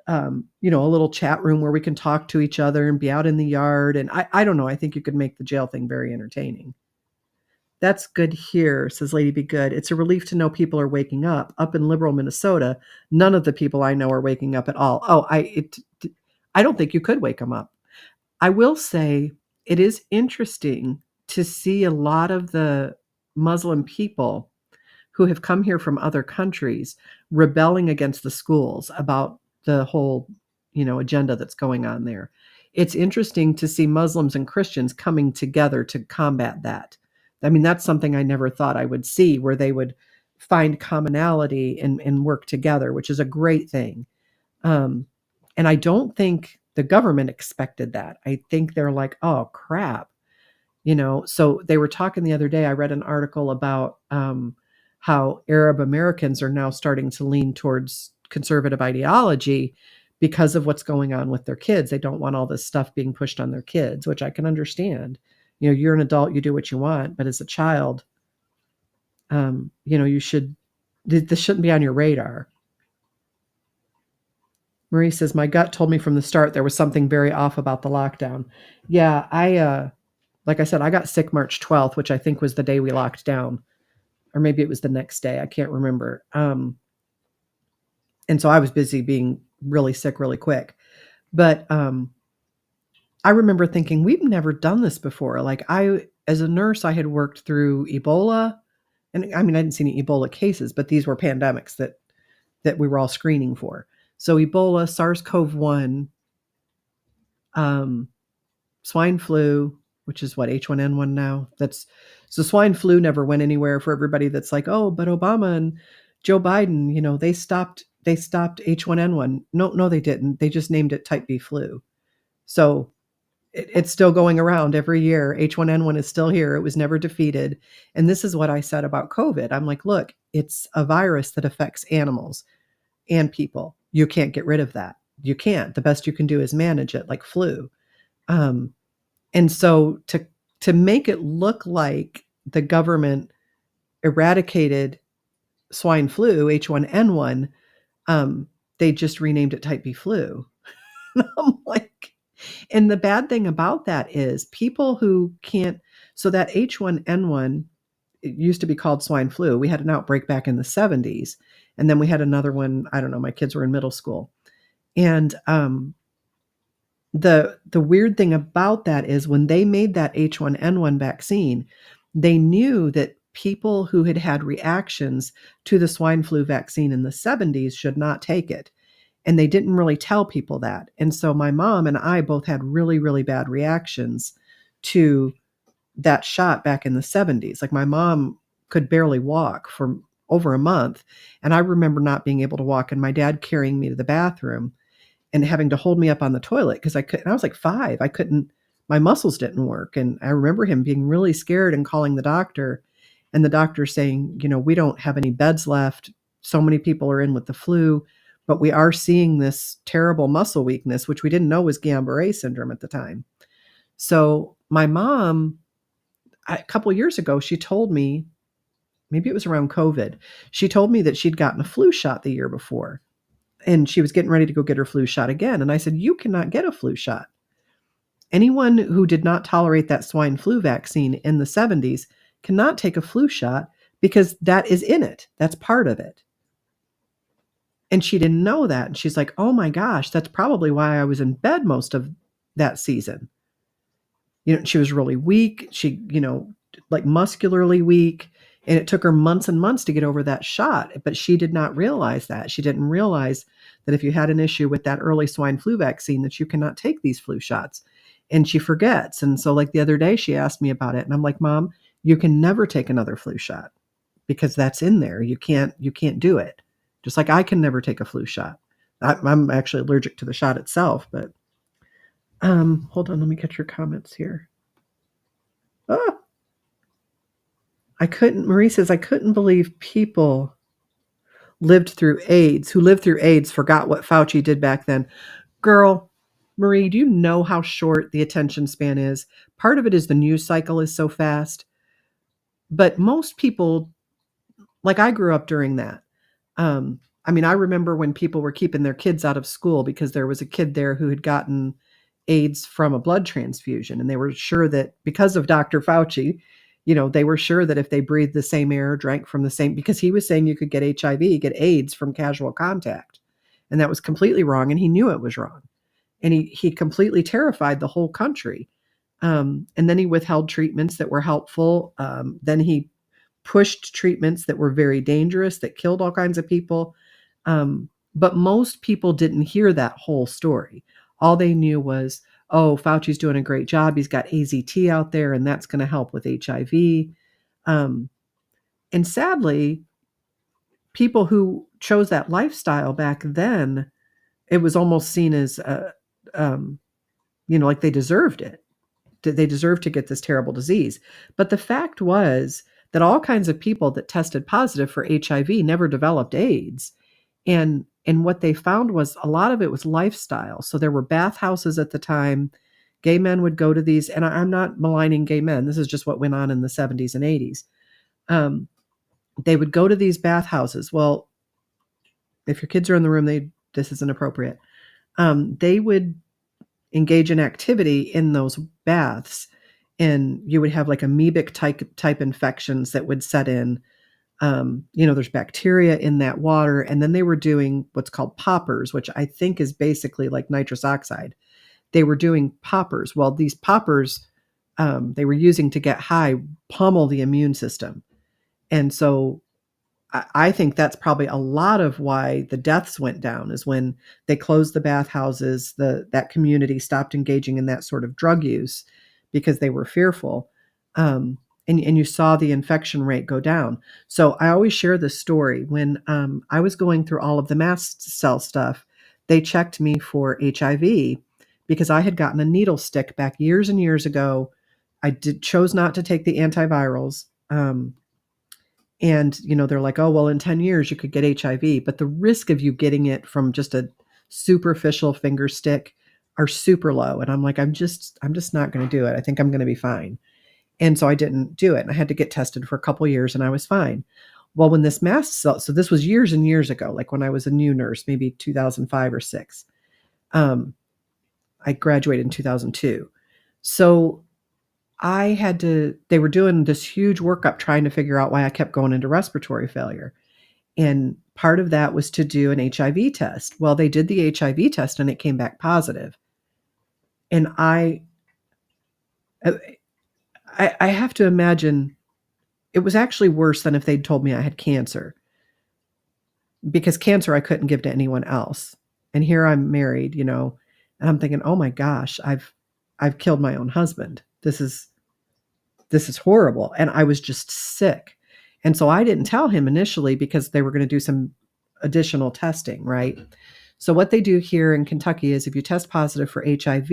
a little chat room where we can talk to each other and be out in the yard. And I don't know. I think you could make the jail thing very entertaining. That's good here, says Lady Be Good. It's a relief to know people are waking up. Up in liberal Minnesota, none of the people I know are waking up at all. Oh, I don't think you could wake them up. I will say it is interesting to see a lot of the Muslim people who have come here from other countries rebelling against the schools about the whole, agenda that's going on there. It's interesting to see Muslims and Christians coming together to combat that. I mean, that's something I never thought I would see, where they would find commonality and work together, which is a great thing. And I don't think the government expected that. I think they're like, oh, crap. So they were talking the other day, I read an article about how Arab Americans are now starting to lean towards conservative ideology because of what's going on with their kids. They don't want all this stuff being pushed on their kids, which I can understand. You're an adult, you do what you want, but as a child, this shouldn't be on your radar. Marie says, my gut told me from the start there was something very off about the lockdown. Yeah, like I said, I got sick March 12th, which I think was the day we locked down, or maybe it was the next day. I can't remember. And so I was busy being really sick really quick. But I remember thinking, we've never done this before. Like as a nurse, I had worked through Ebola. And I mean, I didn't see any Ebola cases, but these were pandemics that we were all screening for. So Ebola, SARS-CoV-1, swine flu, which is what, H1N1 now. So swine flu never went anywhere for everybody that's like, oh, but Obama and Joe Biden, they stopped H1N1. No, they didn't. They just named it type B flu. So it's still going around every year. H1N1 is still here. It was never defeated. And this is what I said about COVID. I'm like, look, it's a virus that affects animals and people. You can't get rid of that. You can't. The best you can do is manage it like flu. And so to make it look like the government eradicated swine flu, H1N1, they just renamed it type B flu. I'm like, and the bad thing about that is people who can't, so that H1N1 it used to be called swine flu. We had an outbreak back in the 70s. And then we had another one. I don't know. My kids were in middle school. And the weird thing about that is when they made that H1N1 vaccine, they knew that people who had had reactions to the swine flu vaccine in the 70s should not take it. And they didn't really tell people that. And so my mom and I both had really, really bad reactions to that shot back in the 70s. Like my mom could barely walk for over a month. And I remember not being able to walk and my dad carrying me to the bathroom and having to hold me up on the toilet because I couldn't. I was like 5. I couldn't, my muscles didn't work. And I remember him being really scared and calling the doctor, and the doctor saying, we don't have any beds left. So many people are in with the flu, but we are seeing this terrible muscle weakness, which we didn't know was Guillain-Barré syndrome at the time. So my mom, a couple of years ago, she told me, maybe it was around COVID, she told me that she'd gotten a flu shot the year before. And she was getting ready to go get her flu shot again. And I said, you cannot get a flu shot. Anyone who did not tolerate that swine flu vaccine in the 70s cannot take a flu shot because that is in it. That's part of it. And she didn't know that. And she's like, oh my gosh, that's probably why I was in bed most of that season. She was really weak. She, like muscularly weak. And it took her months and months to get over that shot. But she did not realize that. She didn't realize that if you had an issue with that early swine flu vaccine, that you cannot take these flu shots. And she forgets. And so like the other day, she asked me about it. And I'm like, Mom, you can never take another flu shot because that's in there. You can't do it. Just like I can never take a flu shot. I'm actually allergic to the shot itself. But hold on, let me get your comments here. Oh, Marie says, I couldn't believe people who lived through AIDS forgot what Fauci did back then. Girl, Marie, do you know how short the attention span is? Part of it is the news cycle is so fast. But most people, like I grew up during that. I remember when people were keeping their kids out of school because there was a kid there who had gotten AIDS from a blood transfusion. And they were sure that because of Dr. Fauci, they were sure that if they breathed the same air, drank from the same, because he was saying you could get HIV, get AIDS from casual contact. And that was completely wrong. And he knew it was wrong. And he completely terrified the whole country. And then he withheld treatments that were helpful. Then he pushed treatments that were very dangerous, that killed all kinds of people. But most people didn't hear that whole story. All they knew was, oh, Fauci's doing a great job. He's got AZT out there, and that's going to help with HIV. And sadly, people who chose that lifestyle back then, it was almost seen as, like they deserved it. They deserved to get this terrible disease. But the fact was that all kinds of people that tested positive for HIV never developed AIDS. And what they found was a lot of it was lifestyle. So there were bathhouses at the time. Gay men would go to these, and I'm not maligning gay men. This is just what went on in the 70s and 80s. They would go to these bathhouses. Well, if your kids are in the room, this is inappropriate. They would engage in activity in those baths, and you would have like amoebic type infections that would set in. There's bacteria in that water. And then they were doing what's called poppers, which I think is basically like nitrous oxide. They were doing poppers. Well, these poppers, they were using to get high, pummel the immune system. And so I think that's probably a lot of why the deaths went down, is when they closed the bathhouses, that community stopped engaging in that sort of drug use because they were fearful. And you saw the infection rate go down. So I always share this story. When I was going through all of the mast cell stuff, they checked me for HIV because I had gotten a needle stick back years and years ago. I chose not to take the antivirals. And, they're like, oh, well, in 10 years you could get HIV. But the risk of you getting it from just a superficial finger stick are super low. And I'm like, I'm just not going to do it. I think I'm going to be fine. And so I didn't do it. And I had to get tested for a couple years and I was fine. Well, when this mast cell, so this was years and years ago, like when I was a new nurse, maybe 2005 or 6. I graduated in 2002. So they were doing this huge workup trying to figure out why I kept going into respiratory failure. And part of that was to do an HIV test. Well, they did the HIV test and it came back positive. And I have to imagine it was actually worse than if they'd told me I had cancer, because cancer I couldn't give to anyone else. And here I'm married, and I'm thinking, oh my gosh, I've killed my own husband. This is horrible. And I was just sick. And so I didn't tell him initially because they were going to do some additional testing, right? So what they do here in Kentucky is if you test positive for HIV,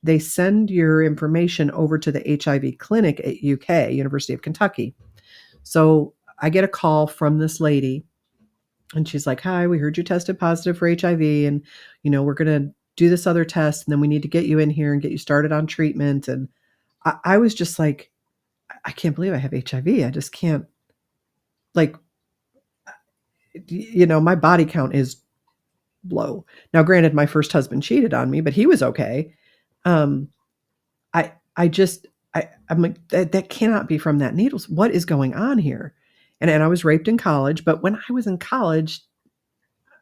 they send your information over to the HIV clinic at UK, University of Kentucky. So I get a call from this lady and she's like, "Hi, we heard you tested positive for HIV and we're going to do this other test and then we need to get you in here and get you started on treatment." And I was just like, I can't believe I have HIV. I just can't, like, my body count is low. Now, granted, my first husband cheated on me, but he was okay. Um, I'm like, that cannot be from that needles. What is going on here? And I was raped in college, but when I was in college,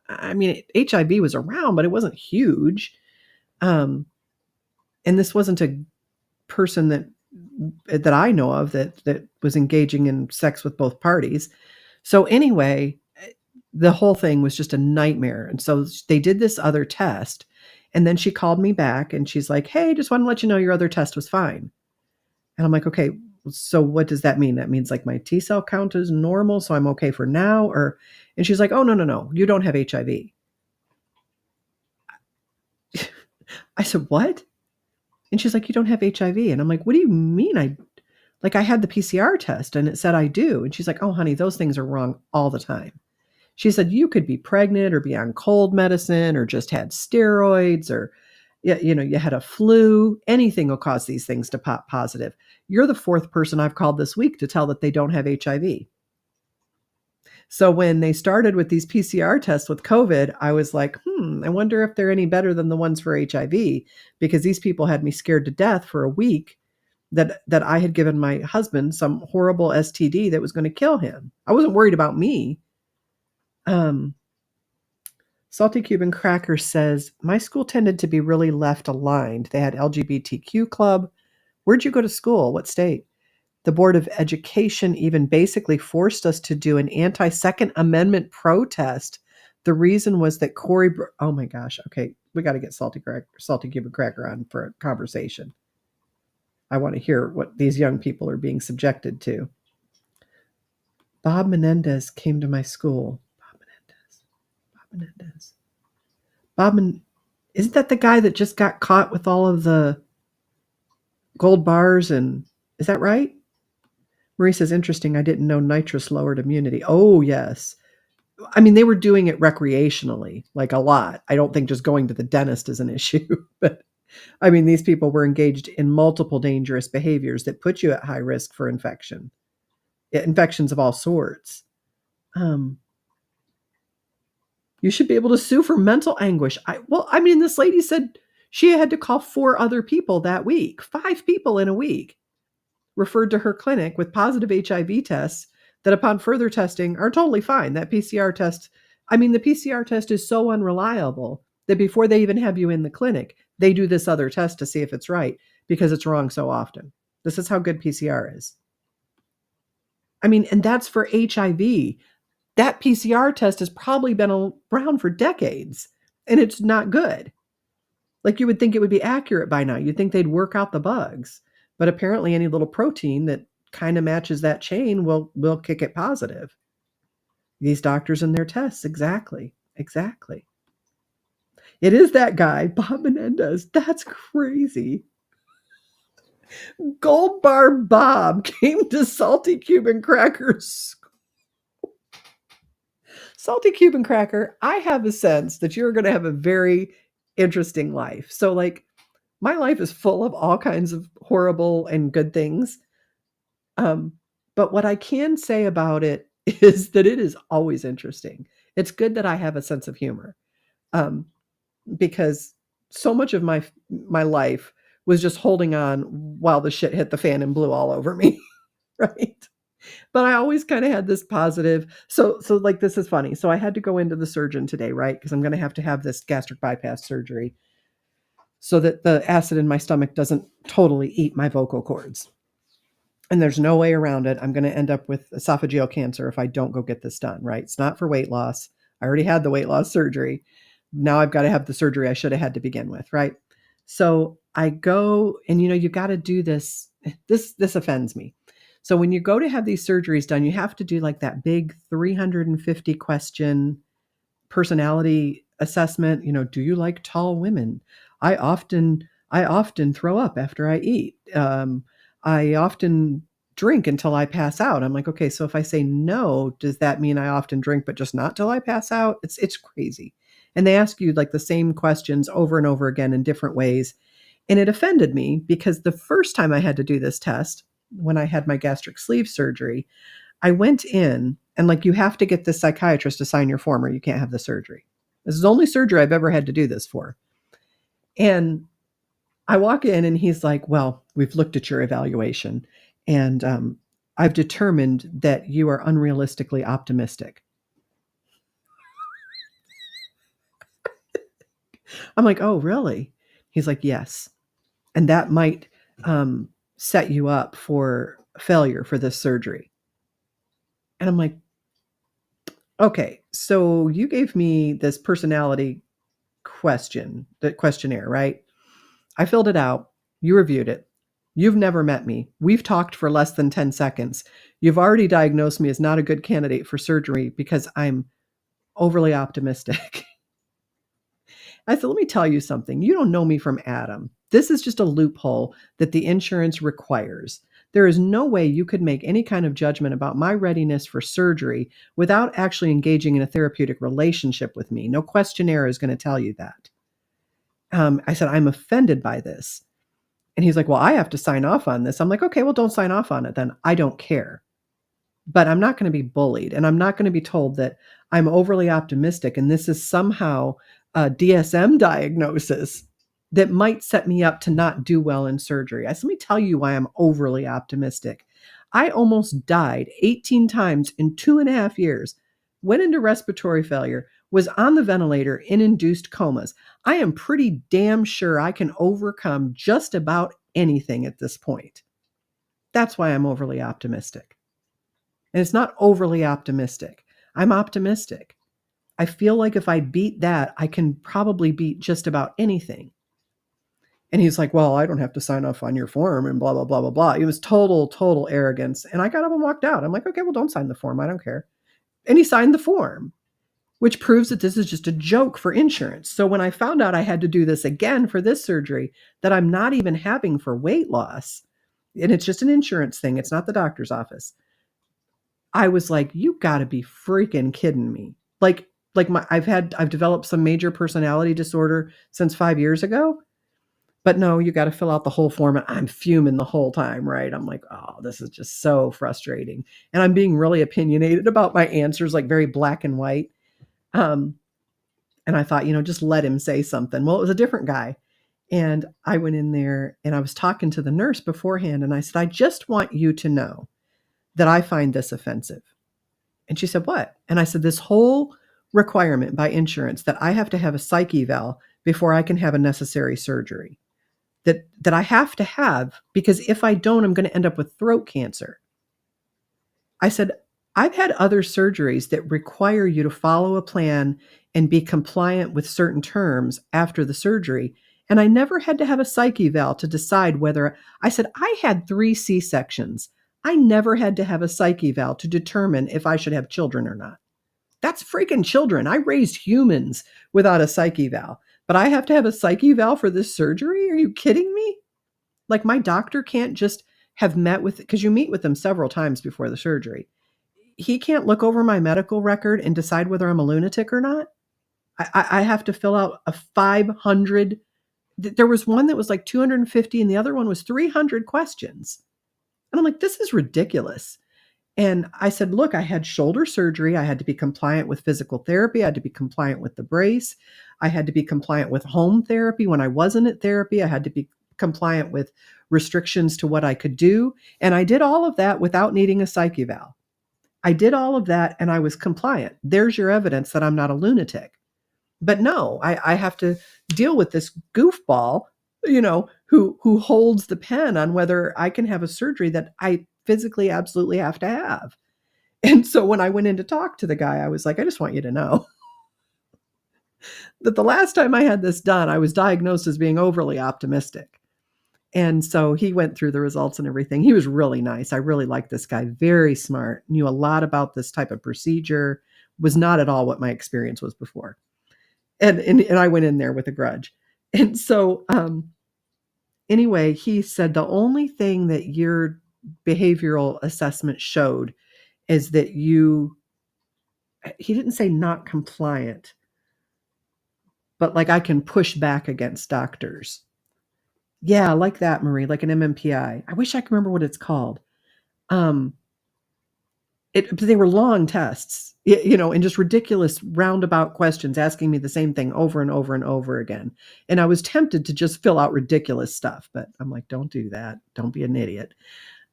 I mean, HIV was around, but it wasn't huge. And this wasn't a person that I know of that was engaging in sex with both parties. So anyway, the whole thing was just a nightmare. And so they did this other test. And then she called me back and she's like, "Hey, just want to let you know your other test was fine." And I'm like, "Okay, so what does that mean? That means like my T cell count is normal, so I'm okay for now?" And she's like, "Oh, no, you don't have HIV." I said, "What?" And she's like, "You don't have HIV." And I'm like, "What do you mean? I had the PCR test and it said I do." And she's like, "Oh, honey, those things are wrong all the time." She said, "You could be pregnant or be on cold medicine or just had steroids or, you had a flu. Anything will cause these things to pop positive. You're the fourth person I've called this week to tell that they don't have HIV." So when they started with these PCR tests with COVID, I was like, I wonder if they're any better than the ones for HIV, because these people had me scared to death for a week that I had given my husband some horrible STD that was going to kill him. I wasn't worried about me. Salty Cuban Cracker says, "My school tended to be really left aligned. They had LGBTQ club. Where'd you go to school? What state? The Board of Education even basically forced us to do an anti-Second Amendment protest. The reason was that oh my gosh, okay, we got to get Salty Cuban Cracker on for a conversation. I want to hear what these young people are being subjected to." Bob Menendez came to my school. Isn't that the guy that just got caught with all of the gold bars? And is that right? Marie says, "Interesting. I didn't know nitrous lowered immunity." Oh, yes. I mean, they were doing it recreationally, like a lot. I don't think just going to the dentist is an issue. But I mean, these people were engaged in multiple dangerous behaviors that put you at high risk for infections of all sorts. You should be able to sue for mental anguish. This lady said she had to call 4 other people that week. 5 people in a week referred to her clinic with positive HIV tests that upon further testing are totally fine. The PCR test is so unreliable that before they even have you in the clinic, they do this other test to see if it's right because it's wrong so often. This is how good PCR is. And that's for HIV. That PCR test has probably been around for decades, and it's not good. Like, you would think it would be accurate by now. You'd think they'd work out the bugs. But apparently any little protein that kind of matches that chain will kick it positive. These doctors and their tests, exactly. It is that guy, Bob Menendez. That's crazy. Gold Bar Bob came to Salty Cuban Crackers. Salty Cuban Cracker, I have a sense that you're going to have a very interesting life. So, my life is full of all kinds of horrible and good things. But what I can say about it is that it is always interesting. It's good that I have a sense of humor, because so much of my life was just holding on while the shit hit the fan and blew all over me. Right. But I always kind of had this positive. So like, this is funny. So I had to go into the surgeon today, right? Because I'm going to have this gastric bypass surgery so that the acid in my stomach doesn't totally eat my vocal cords. And there's no way around it. I'm going to end up with esophageal cancer if I don't go get this done, right? It's not for weight loss. I already had the weight loss surgery. Now I've got to have the surgery I should have had to begin with, right? So I go, and you've got to do this. This offends me. So when you go to have these surgeries done, you have to do like that big 350 question personality assessment. Do you like tall women? I often throw up after I eat. I often drink until I pass out. I'm like, okay, so if I say no, does that mean I often drink, but just not till I pass out? It's crazy. And they ask you like the same questions over and over again in different ways. And it offended me because the first time I had to do this test, when I had my gastric sleeve surgery, I went in and like, you have to get the psychiatrist to sign your form or you can't have the surgery. This is the only surgery I've ever had to do this for. And I walk in and he's like, well, we've looked at your evaluation and I've determined that you are unrealistically optimistic. I'm like, oh, really? He's like, yes. And that might set you up for failure for this surgery. And I'm like, okay, so you gave me this personality questionnaire, right? I filled it out. You reviewed it. You've never met me. We've talked for less than 10 seconds. You've already diagnosed me as not a good candidate for surgery because I'm overly optimistic. I said, let me tell you something. You don't know me from Adam. This is just a loophole that the insurance requires. There is no way you could make any kind of judgment about my readiness for surgery without actually engaging in a therapeutic relationship with me. No questionnaire is going to tell you that. I said, I'm offended by this. And he's like, well, I have to sign off on this. I'm like, okay, well, don't sign off on it then. I don't care. But I'm not going to be bullied. And I'm not going to be told that I'm overly optimistic. And this is somehow a DSM diagnosis that might set me up to not do well in surgery. Let me tell you why I'm overly optimistic. I almost died 18 times in 2.5 years, went into respiratory failure, was on the ventilator in induced comas. I am pretty damn sure I can overcome just about anything at this point. That's why I'm overly optimistic. And it's not overly optimistic. I'm optimistic. I feel like if I beat that, I can probably beat just about anything. And he's like, well, I don't have to sign off on your form and blah, blah, blah, blah, blah. It was total arrogance. And I got up and walked out. I'm like, okay, well, don't sign the form. I don't care. And he signed the form, which proves that this is just a joke for insurance. So when I found out I had to do this again for this surgery that I'm not even having for weight loss, and it's just an insurance thing, it's not the doctor's office, I was like, you got to be freaking kidding me. I've developed some major personality disorder since 5 years ago. But no, you got to fill out the whole form. And I'm fuming the whole time, right? I'm like, oh, this is just so frustrating. And I'm being really opinionated about my answers, like very black and white. And I thought, just let him say something. Well, it was a different guy. And I went in there and I was talking to the nurse beforehand. And I said, I just want you to know that I find this offensive. And she said, what? And I said, this whole requirement by insurance that I have to have a psych eval before I can have a necessary surgery. That I have to have, because if I don't, I'm going to end up with throat cancer. I said, I've had other surgeries that require you to follow a plan and be compliant with certain terms after the surgery. And I never had to have a psych eval to decide whether, I said, I had 3 C-sections. I never had to have a psych eval to determine if I should have children or not. That's freaking children. I raised humans without a psych eval. But I have to have a psych eval for this surgery? Are you kidding me? Like, my doctor can't just have met with, because you meet with them several times before the surgery. He can't look over my medical record and decide whether I'm a lunatic or not. I have to fill out a 500. There was one that was like 250 and the other one was 300 questions. And I'm like, this is ridiculous. And I said, look, I had shoulder surgery. I had to be compliant with physical therapy. I had to be compliant with the brace. I had to be compliant with home therapy. When I wasn't at therapy, I had to be compliant with restrictions to what I could do. And I did all of that without needing a psych eval. I did all of that and I was compliant. There's your evidence that I'm not a lunatic. But no, I have to deal with this goofball, who holds the pen on whether I can have a surgery that I physically absolutely have to have. And so when I went in to talk to the guy, I was like, I just want you to know that the last time I had this done, I was diagnosed as being overly optimistic. And so he went through the results and everything. He was really nice. I really liked this guy, very smart, knew a lot about this type of procedure, was not at all what my experience was before. And I went in there with a grudge. And so anyway, he said the only thing that your behavioral assessment showed is that he didn't say not compliant, but like I can push back against doctors. Yeah, like that, Marie, like an MMPI. I wish I could remember what it's called. They were long tests, and just ridiculous roundabout questions asking me the same thing over and over and over again. And I was tempted to just fill out ridiculous stuff, but I'm like, don't do that. Don't be an idiot.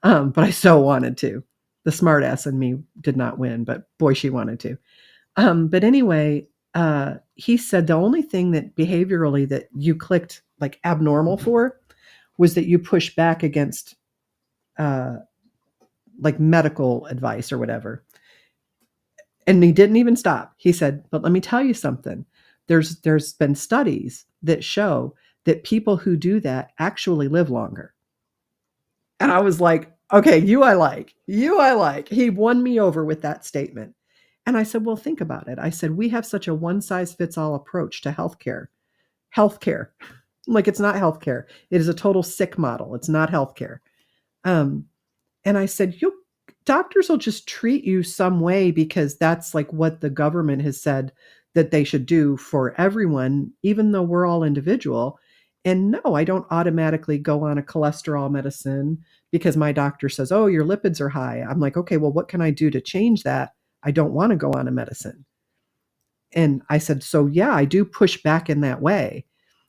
But I so wanted to. The smartass in me did not win, but boy, she wanted to. But anyway, he said the only thing that behaviorally that you clicked like abnormal for was that you push back against like medical advice or whatever. And he didn't even stop. He said, but let me tell you something. There's been studies that show that people who do that actually live longer. And I was like, okay, you I like. He won me over with that statement. And I said, well, think about it. I said, we have such a one size fits all approach to healthcare. Like it's not healthcare. It is a total sick model. It's not healthcare. And I said, doctors will just treat you some way because that's like what the government has said that they should do for everyone, even though we're all individual. And no, I don't automatically go on a cholesterol medicine because my doctor says, oh, your lipids are high. I'm like, okay, well, what can I do to change that? I don't want to go on a medicine. And I said, so yeah, I do push back in that way.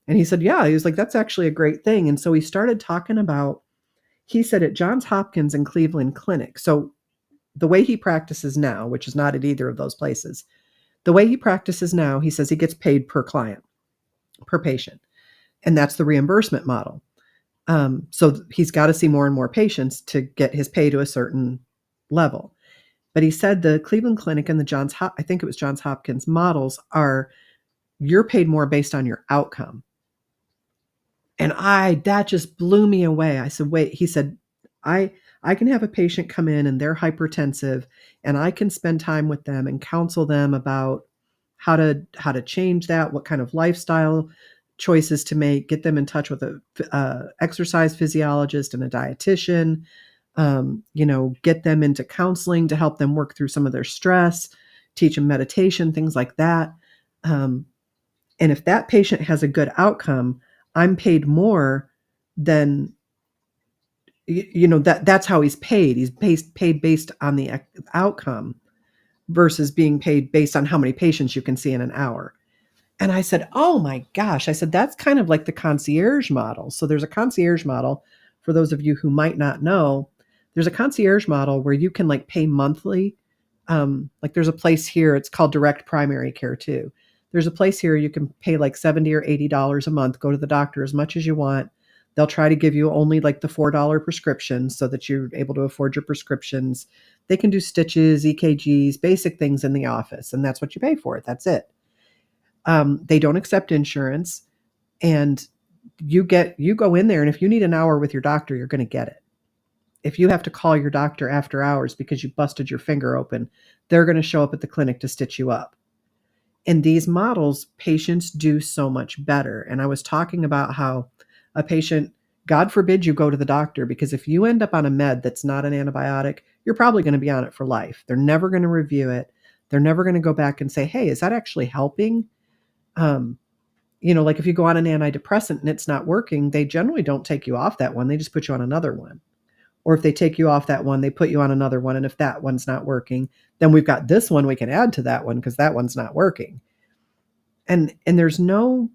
And he said, yeah, he was like, that's actually a great thing. And so he started talking about, he said at Johns Hopkins and Cleveland Clinic. So the way he practices now, which is not at either of those places, the way he practices now, he says he gets paid per client, per patient. And that's the reimbursement model. So he's got to see more and more patients to get his pay to a certain level. But he said the Cleveland Clinic and the I think it was Johns Hopkins models are, you're paid more based on your outcome. And that just blew me away. I said, wait, he said, I can have a patient come in and they're hypertensive and I can spend time with them and counsel them about how to change that, what kind of lifestyle choices to make, get them in touch with a exercise physiologist and a dietitian, get them into counseling to help them work through some of their stress, teach them meditation, things like that. And if that patient has a good outcome, I'm paid more than, that's how he's paid. He's paid based on the outcome versus being paid based on how many patients you can see in an hour. And I said, oh my gosh, I said, that's kind of like the concierge model. So there's a concierge model for those of you who might not know. There's a concierge model where you can like pay monthly. Like there's a place here, it's called direct primary care too. There's a place here you can pay like $70 or $80 a month, go to the doctor as much as you want. They'll try to give you only like the $4 prescriptions so that you're able to afford your prescriptions. They can do stitches, EKGs, basic things in the office, and that's what you pay for. That's it. They don't accept insurance, and you go in there, and if you need an hour with your doctor, you're going to get it. If you have to call your doctor after hours because you busted your finger open, they're going to show up at the clinic to stitch you up. In these models, patients do so much better. And I was talking about how a patient, God forbid you go to the doctor, because if you end up on a med that's not an antibiotic, you're probably going to be on it for life. They're never going to review it. They're never going to go back and say, hey, is that actually helping? Like if you go on an antidepressant and it's not working, they generally don't take you off that one. They just put you on another one. Or if they take you off that one, they put you on another one. And if that one's not working, then we've got this one we can add to that one because that one's not working. And there's no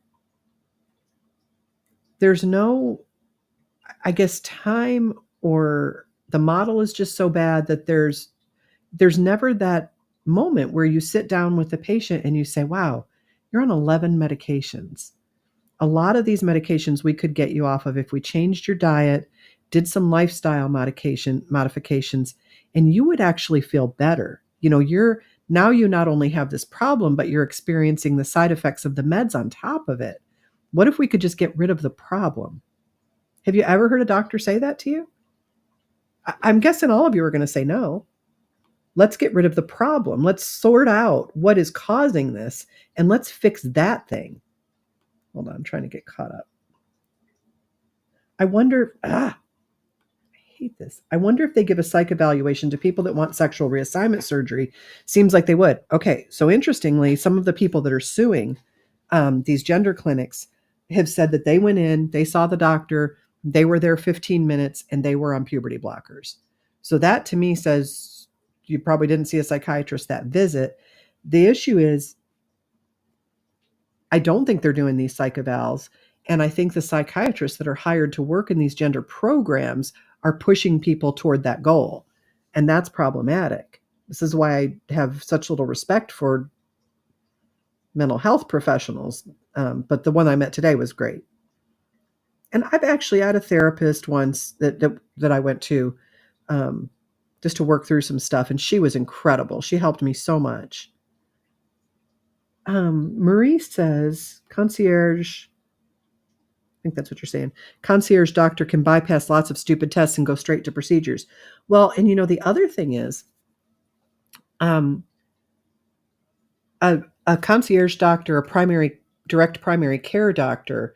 I guess time or the model is just so bad that there's never that moment where you sit down with the patient and you say, wow, you're on 11 medications. A lot of these medications we could get you off of if we changed your diet, did some lifestyle modifications, and you would actually feel better. You're now, you not only have this problem, but you're experiencing the side effects of the meds on top of it. What if we could just get rid of the problem? Have you ever heard a doctor say that to you? I'm guessing all of you are going to say no. Let's get rid of the problem. Let's sort out what is causing this and let's fix that thing. Hold on, I'm trying to get caught up. I wonder, I hate this. I wonder if they give a psych evaluation to people that want sexual reassignment surgery. Seems like they would. Okay, so interestingly, some of the people that are suing these gender clinics have said that they went in, they saw the doctor, they were there 15 minutes, and they were on puberty blockers. So that to me says you probably didn't see a psychiatrist that visit. The issue is, I don't think they're doing these psych evals. And I think the psychiatrists that are hired to work in these gender programs are pushing people toward that goal. And that's problematic. This is why I have such little respect for mental health professionals. But the one I met today was great. And I've actually had a therapist once that I went to just to work through some stuff. And she was incredible. She helped me so much. Marie says, concierge, I think that's what you're saying. Concierge doctor can bypass lots of stupid tests and go straight to procedures. Well, and the other thing is, a concierge doctor, a direct primary care doctor,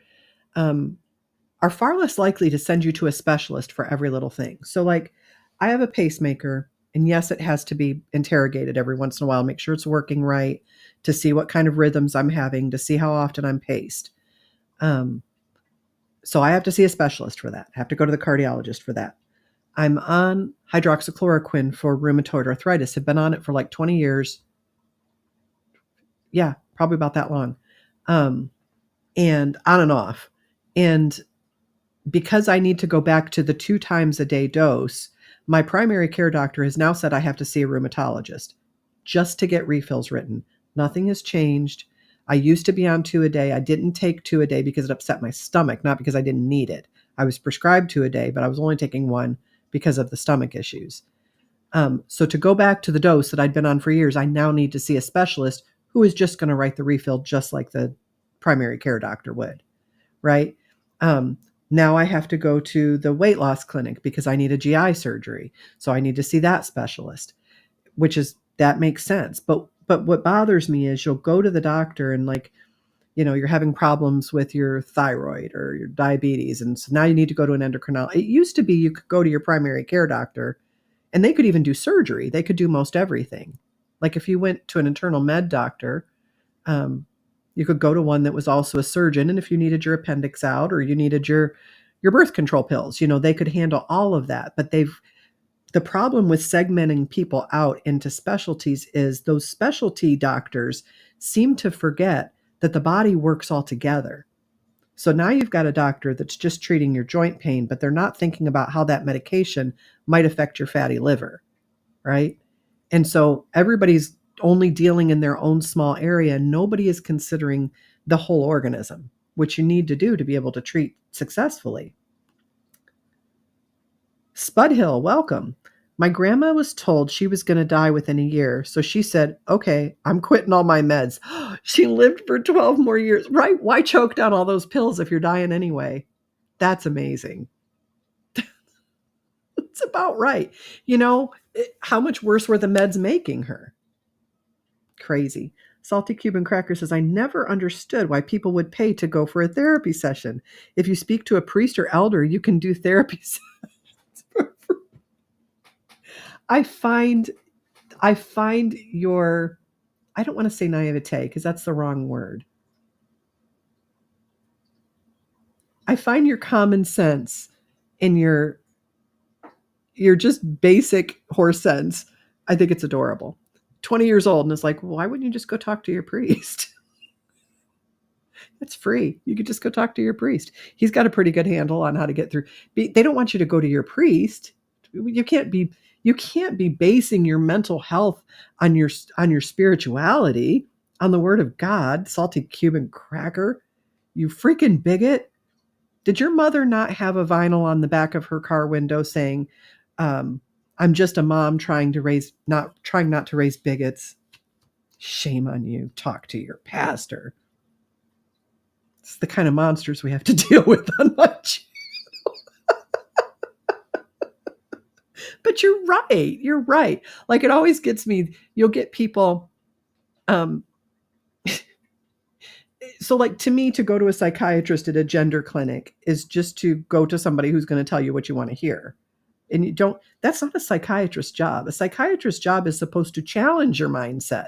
are far less likely to send you to a specialist for every little thing. So, like, I have a pacemaker, and yes, it has to be interrogated every once in a while, make sure it's working right, to see what kind of rhythms I'm having, to see how often I'm paced. So I have to see a specialist for that. I have to go to the cardiologist for that. I'm on hydroxychloroquine for rheumatoid arthritis. I've been on it for like 20 years. Yeah, probably about that long. And on and off. And because I need to go back to the 2 times a day dose, my primary care doctor has now said I have to see a rheumatologist just to get refills written. Nothing has changed. I used to be on 2 a day. I didn't take 2 a day because it upset my stomach, not because I didn't need it. I was prescribed 2 a day, but I was only taking 1 because of the stomach issues. So to go back to the dose that I'd been on for years, I now need to see a specialist who is just going to write the refill just like the primary care doctor would, right? Now I have to go to the weight loss clinic because I need a GI surgery. So I need to see that specialist, that makes sense. But what bothers me is you'll go to the doctor and you're having problems with your thyroid or your diabetes. And so now you need to go to an endocrinologist. It used to be you could go to your primary care doctor and they could even do surgery. They could do most everything. Like if you went to an internal med doctor, you could go to one that was also a surgeon. And if you needed your appendix out or you needed your birth control pills, they could handle all of that. But the problem with segmenting people out into specialties is those specialty doctors seem to forget that the body works all together. So now you've got a doctor that's just treating your joint pain, but they're not thinking about how that medication might affect your fatty liver, right? And so everybody's only dealing in their own small area. Nobody is considering the whole organism, which you need to do to be able to treat successfully. Spud Hill, welcome. My grandma was told she was going to die within a year, so she said, okay, I'm quitting all my meds. She lived for 12 more years. Right? Why choke down all those pills if you're dying anyway? That's amazing. It's about right. How much worse were the meds making her? Crazy. Salty Cuban Cracker says, I never understood why people would pay to go for a therapy session. If you speak to a priest or elder, you can do therapy sessions. I find your, I don't want to say naivete because that's the wrong word. I find your common sense and your just basic horse sense. I think it's adorable. 20 years old and it's like, why wouldn't you just go talk to your priest? It's free. You could just go talk to your priest. He's got a pretty good handle on how to get through. They don't want you to go to your priest. You can't be basing your mental health on your spirituality, on the word of God. Salty Cuban cracker, you freaking bigot. Did your mother not have a vinyl on the back of her car window saying, "I'm just a mom trying not to raise bigots"? Shame on you. Talk to your pastor. It's the kind of monsters we have to deal with on my channel. But you're right. You're right. Like, it always gets me. You'll get people. So, like, to me, to go to a psychiatrist at a gender clinic is just to go to somebody who's going to tell you what you want to hear. And that's not a psychiatrist's job. A psychiatrist's job is supposed to challenge your mindset.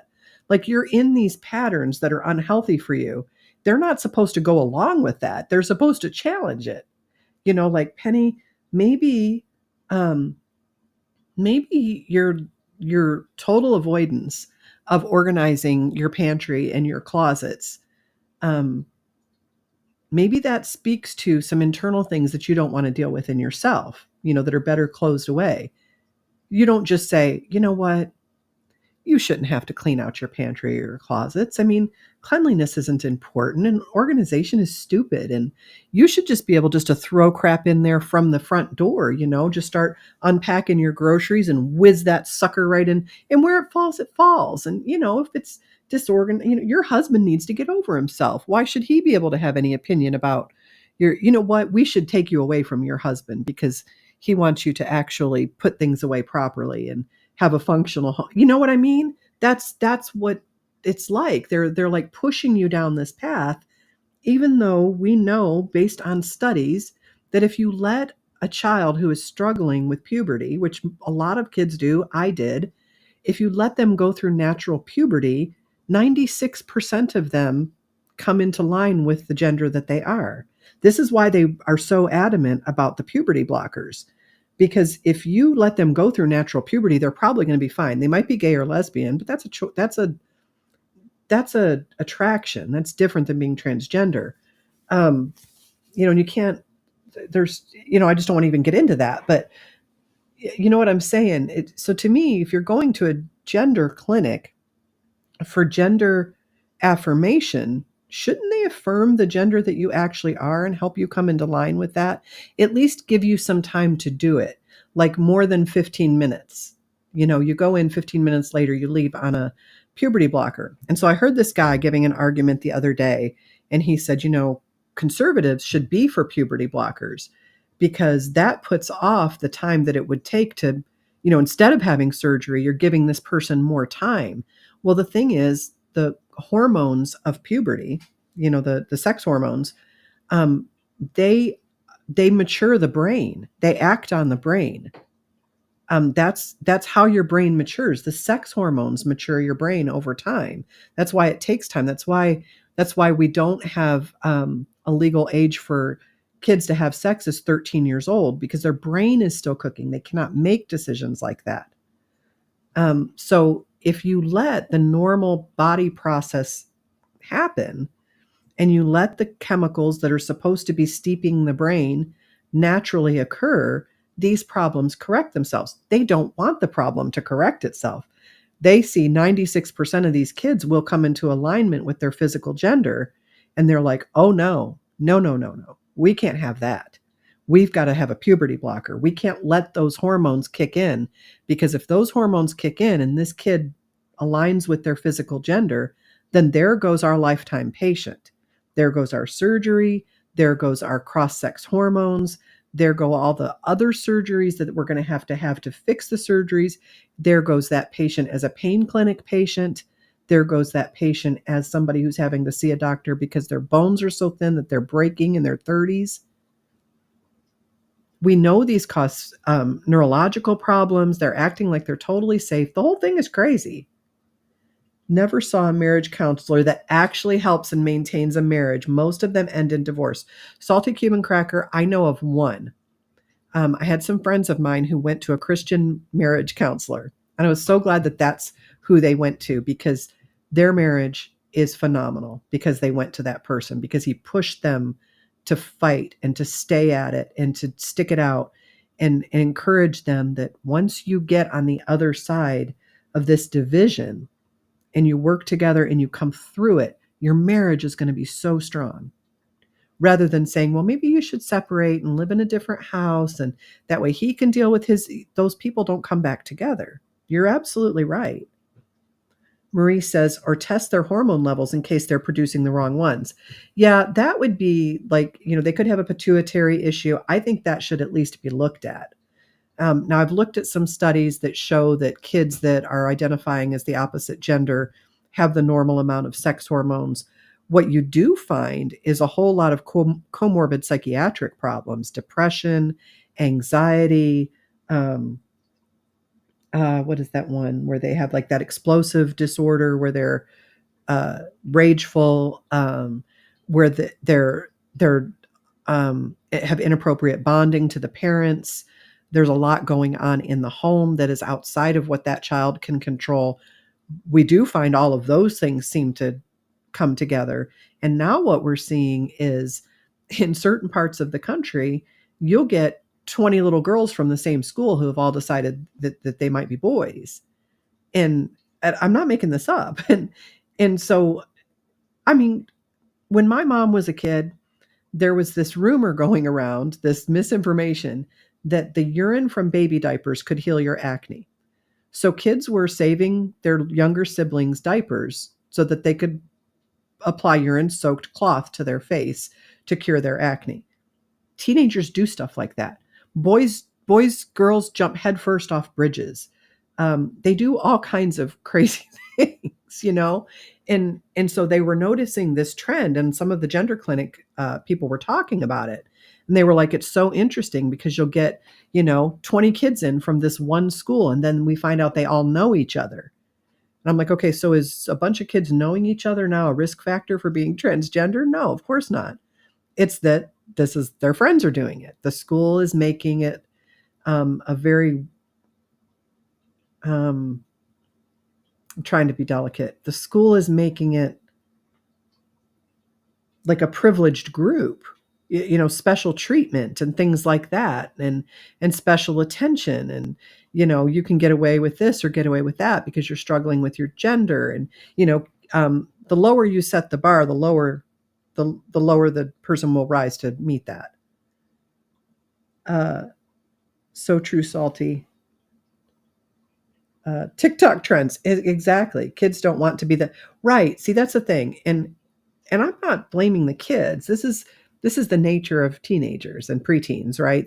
Like, you're in these patterns that are unhealthy for you. They're not supposed to go along with that. They're supposed to challenge it. Like, Penny, maybe your total avoidance of organizing your pantry and your closets, maybe that speaks to some internal things that you don't want to deal with in yourself, that are better closed away. You don't just say, you know what, you shouldn't have to clean out your pantry or your closets. I mean, cleanliness isn't important and organization is stupid. And you should just be able just to throw crap in there from the front door, just start unpacking your groceries and whiz that sucker right in. And where it falls, it falls. And, if it's disorganized, your husband needs to get over himself. Why should he be able to have any opinion about what? We should take you away from your husband because he wants you to actually put things away properly and have a functional home. You know what I mean? That's what it's like. They're like pushing you down this path, even though we know based on studies that if you let a child who is struggling with puberty, which a lot of kids do, I did, if you let them go through natural puberty, 96% of them come into line with the gender that they are. This is why they are so adamant about the puberty blockers. Because if you let them go through natural puberty, they're probably going to be fine. They might be gay or lesbian, but that's a attraction. That's different than being transgender. And you can't. There's, I just don't want to even get into that. But you know what I'm saying? So to me, if you're going to a gender clinic for gender affirmation, shouldn't they affirm the gender that you actually are and help you come into line with that? At least give you some time to do it, like more than 15 minutes. You go in 15 minutes later, you leave on a puberty blocker. And so I heard this guy giving an argument the other day, and he said, conservatives should be for puberty blockers because that puts off the time that it would take to, instead of having surgery, you're giving this person more time. Well, the thing is, the hormones of puberty, the sex hormones, they mature the brain. They act on the brain. That's how your brain matures. The sex hormones mature your brain over time. That's why it takes time. That's why we don't have a legal age for kids to have sex is 13 years old, because their brain is still cooking. They cannot make decisions like that. So if you let the normal body process happen and you let the chemicals that are supposed to be steeping the brain naturally occur, these problems correct themselves. They don't want the problem to correct itself. They see 96% of these kids will come into alignment with their physical gender, and they're like, oh no. We can't have that. We've got to have a puberty blocker. We can't let those hormones kick in, because if those hormones kick in and this kid aligns with their physical gender, then there goes our lifetime patient. There goes our surgery. There goes our cross-sex hormones. There go all the other surgeries that we're going to have to fix the surgeries. There goes that patient as a pain clinic patient. There goes that patient as somebody who's having to see a doctor because their bones are so thin that they're breaking in their 30s. We know these cause neurological problems. They're acting like they're totally safe. The whole thing is crazy. Never saw a marriage counselor that actually helps and maintains a marriage. Most of them end in divorce. Salty Cuban cracker, I know of one. I had some friends of mine who went to a Christian marriage counselor, and I was so glad that that's who they went to, because their marriage is phenomenal because they went to that person, because he pushed them to fight and to stay at it and to stick it out, and encourage them that once you get on the other side of this division and you work together and you come through it, your marriage is going to be so strong. Rather than saying, well, maybe you should separate and live in a different house, and that way he can deal with his, those people don't come back together. You're absolutely right. Marie says, or test their hormone levels in case they're producing the wrong ones. Yeah, that would be like, they could have a pituitary issue. I think that should at least be looked at. Now, I've looked at some studies that show that kids that are identifying as the opposite gender have the normal amount of sex hormones. What you do find is a whole lot of comorbid psychiatric problems, depression, anxiety. What is that one where they have like that explosive disorder where they're rageful, where they're have inappropriate bonding to the parents. There's a lot going on in the home that is outside of what that child can control. We do find all of those things seem to come together. And now what we're seeing is in certain parts of the country, you'll get 20 little girls from the same school who have all decided that they might be boys. And I'm not making this up. And so, I mean, when my mom was a kid, there was this rumor going around, this misinformation, that the urine from baby diapers could heal your acne. So kids were saving their younger siblings' diapers so that they could apply urine-soaked cloth to their face to cure their acne. Teenagers do stuff like that. Girls jump headfirst off bridges. They do all kinds of crazy things. And so they were noticing this trend, and some of the gender clinic people were talking about it. And they were like, it's so interesting because you'll get, 20 kids in from this one school, and then we find out they all know each other. And I'm like, okay, so is a bunch of kids knowing each other now a risk factor for being transgender? No, of course not. It's that their friends are doing it. The school is making it a very, I'm trying to be delicate. The school is making it like a privileged group, special treatment and things like that, and special attention, and you can get away with this or get away with that because you're struggling with your gender, and the lower you set the bar, the lower the person will rise to meet that. So true, Salty. TikTok trends, exactly. Kids don't want to be the right. See, that's the thing, and I'm not blaming the kids. This is the nature of teenagers and preteens, right?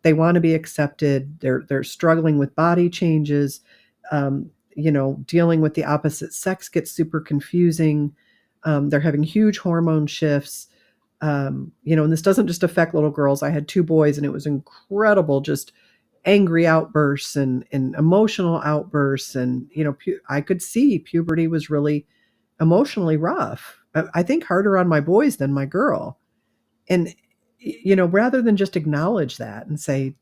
They want to be accepted. They're struggling with body changes. Dealing with the opposite sex gets super confusing. They're having huge hormone shifts. And this doesn't just affect little girls. I had 2 boys, and it was incredible, just angry outbursts and emotional outbursts. And, I could see puberty was really emotionally rough. I think harder on my boys than my girl. And, rather than just acknowledge that and say,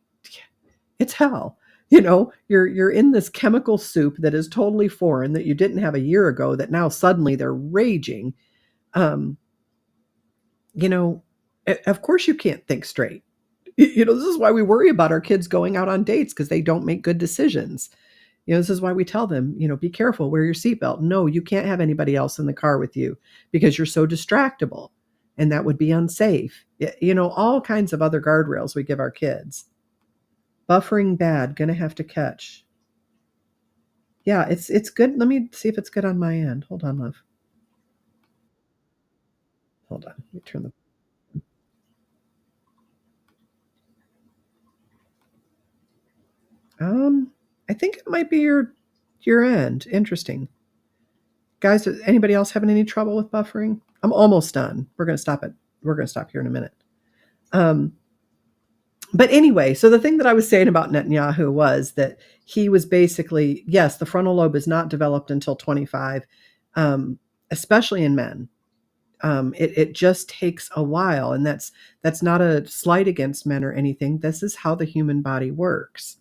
it's hell, you're in this chemical soup that is totally foreign, that you didn't have a year ago, that now suddenly they're raging. Um, of course you can't think straight. This is why we worry about our kids going out on dates, because they don't make good decisions. This is why we tell them, be careful, wear your seatbelt. No, you can't have anybody else in the car with you because you're so distractible, and that would be unsafe. All kinds of other guardrails we give our kids. Buffering bad, gonna have to catch. Yeah, it's good. Let me see if it's good on my end. Hold on, love. Hold on. Let me turn the I think it might be your end. Interesting. Guys, anybody else having any trouble with buffering? I'm almost done. We're gonna stop here in a minute. But anyway, so the thing that I was saying about Netanyahu was that he was basically, yes, the frontal lobe is not developed until 25, especially in men. It just takes a while, and that's not a slight against men or anything. This is how the human body works.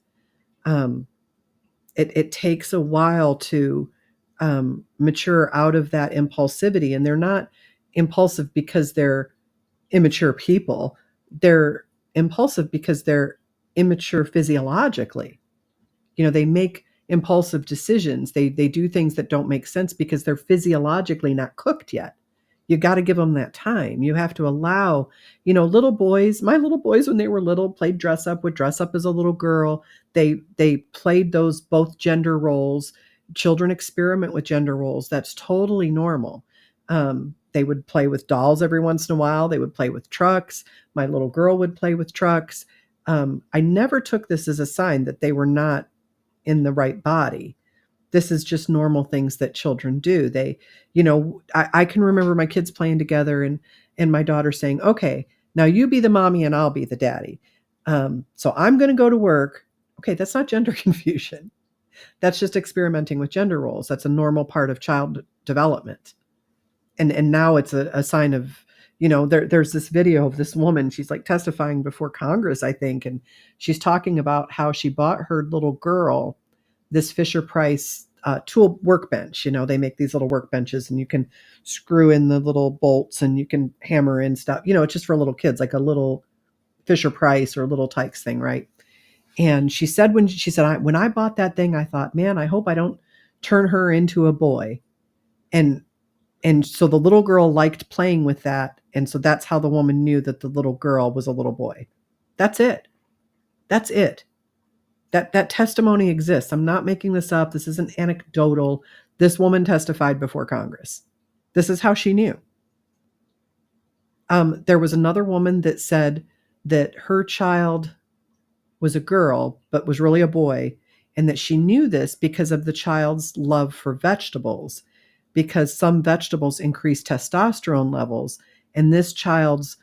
It takes a while to mature out of that impulsivity. And they're not impulsive because they're immature people. They're impulsive because they're immature physiologically. They make impulsive decisions. They do things that don't make sense because they're physiologically not cooked yet. You got to give them that time. You have to allow, little boys. My little boys, when they were little, played dress up, would dress up as a little girl. They played those both gender roles. Children experiment with gender roles. That's totally normal. They would play with dolls every once in a while. They would play with trucks. My little girl would play with trucks. I never took this as a sign that they were not in the right body. This is just normal things that children do. I can remember my kids playing together and my daughter saying, okay, now you be the mommy and I'll be the daddy. So I'm going to go to work. Okay, that's not gender confusion. That's just experimenting with gender roles. That's a normal part of child development. And now it's a sign of, there's this video of this woman. She's like testifying before Congress, I think. And she's talking about how she bought her little girl this Fisher Price tool workbench. They make these little workbenches and you can screw in the little bolts and you can hammer in stuff. It's just for little kids, like a little Fisher Price or a little Tykes thing, right? And she said, when I bought that thing, I thought, man, I hope I don't turn her into a boy. And so the little girl liked playing with that. And so that's how the woman knew that the little girl was a little boy. That's it. That's it. That testimony exists. I'm not making this up. This isn't anecdotal. This woman testified before Congress. This is how she knew. There was another woman that said that her child was a girl, but was really a boy, and that she knew this because of the child's love for vegetables, because some vegetables increase testosterone levels, and this child's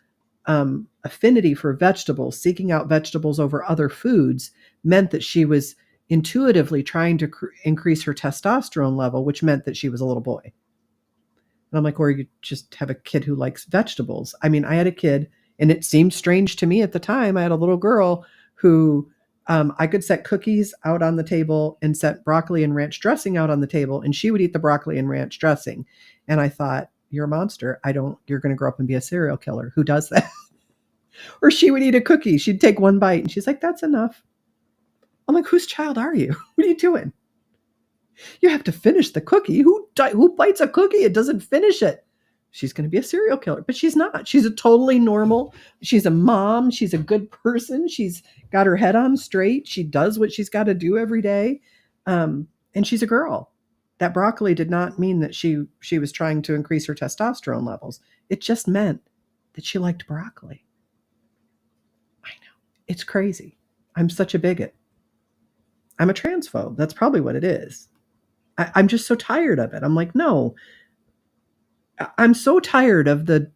affinity for vegetables, seeking out vegetables over other foods, meant that she was intuitively trying to increase her testosterone level, which meant that she was a little boy. And I'm like, or you just have a kid who likes vegetables. I mean, I had a kid, and it seemed strange to me at the time. I had a little girl who I could set cookies out on the table and set broccoli and ranch dressing out on the table, and she would eat the broccoli and ranch dressing. And I thought, you're a monster. You're going to grow up and be a serial killer. Who does that? Or she would eat a cookie. She'd take one bite and she's like, that's enough. I'm like, whose child are you? What are you doing? You have to finish the cookie. Who bites a cookie? It doesn't finish it. She's going to be a serial killer, but she's not. She's a totally normal. She's a mom. She's a good person. She's got her head on straight. She does what she's got to do every day. And she's a girl. That broccoli did not mean that she was trying to increase her testosterone levels. It just meant that she liked broccoli. I know. It's crazy. I'm such a bigot. I'm a transphobe. That's probably what it is. I'm just so tired of it. I'm like, no. I'm so tired of the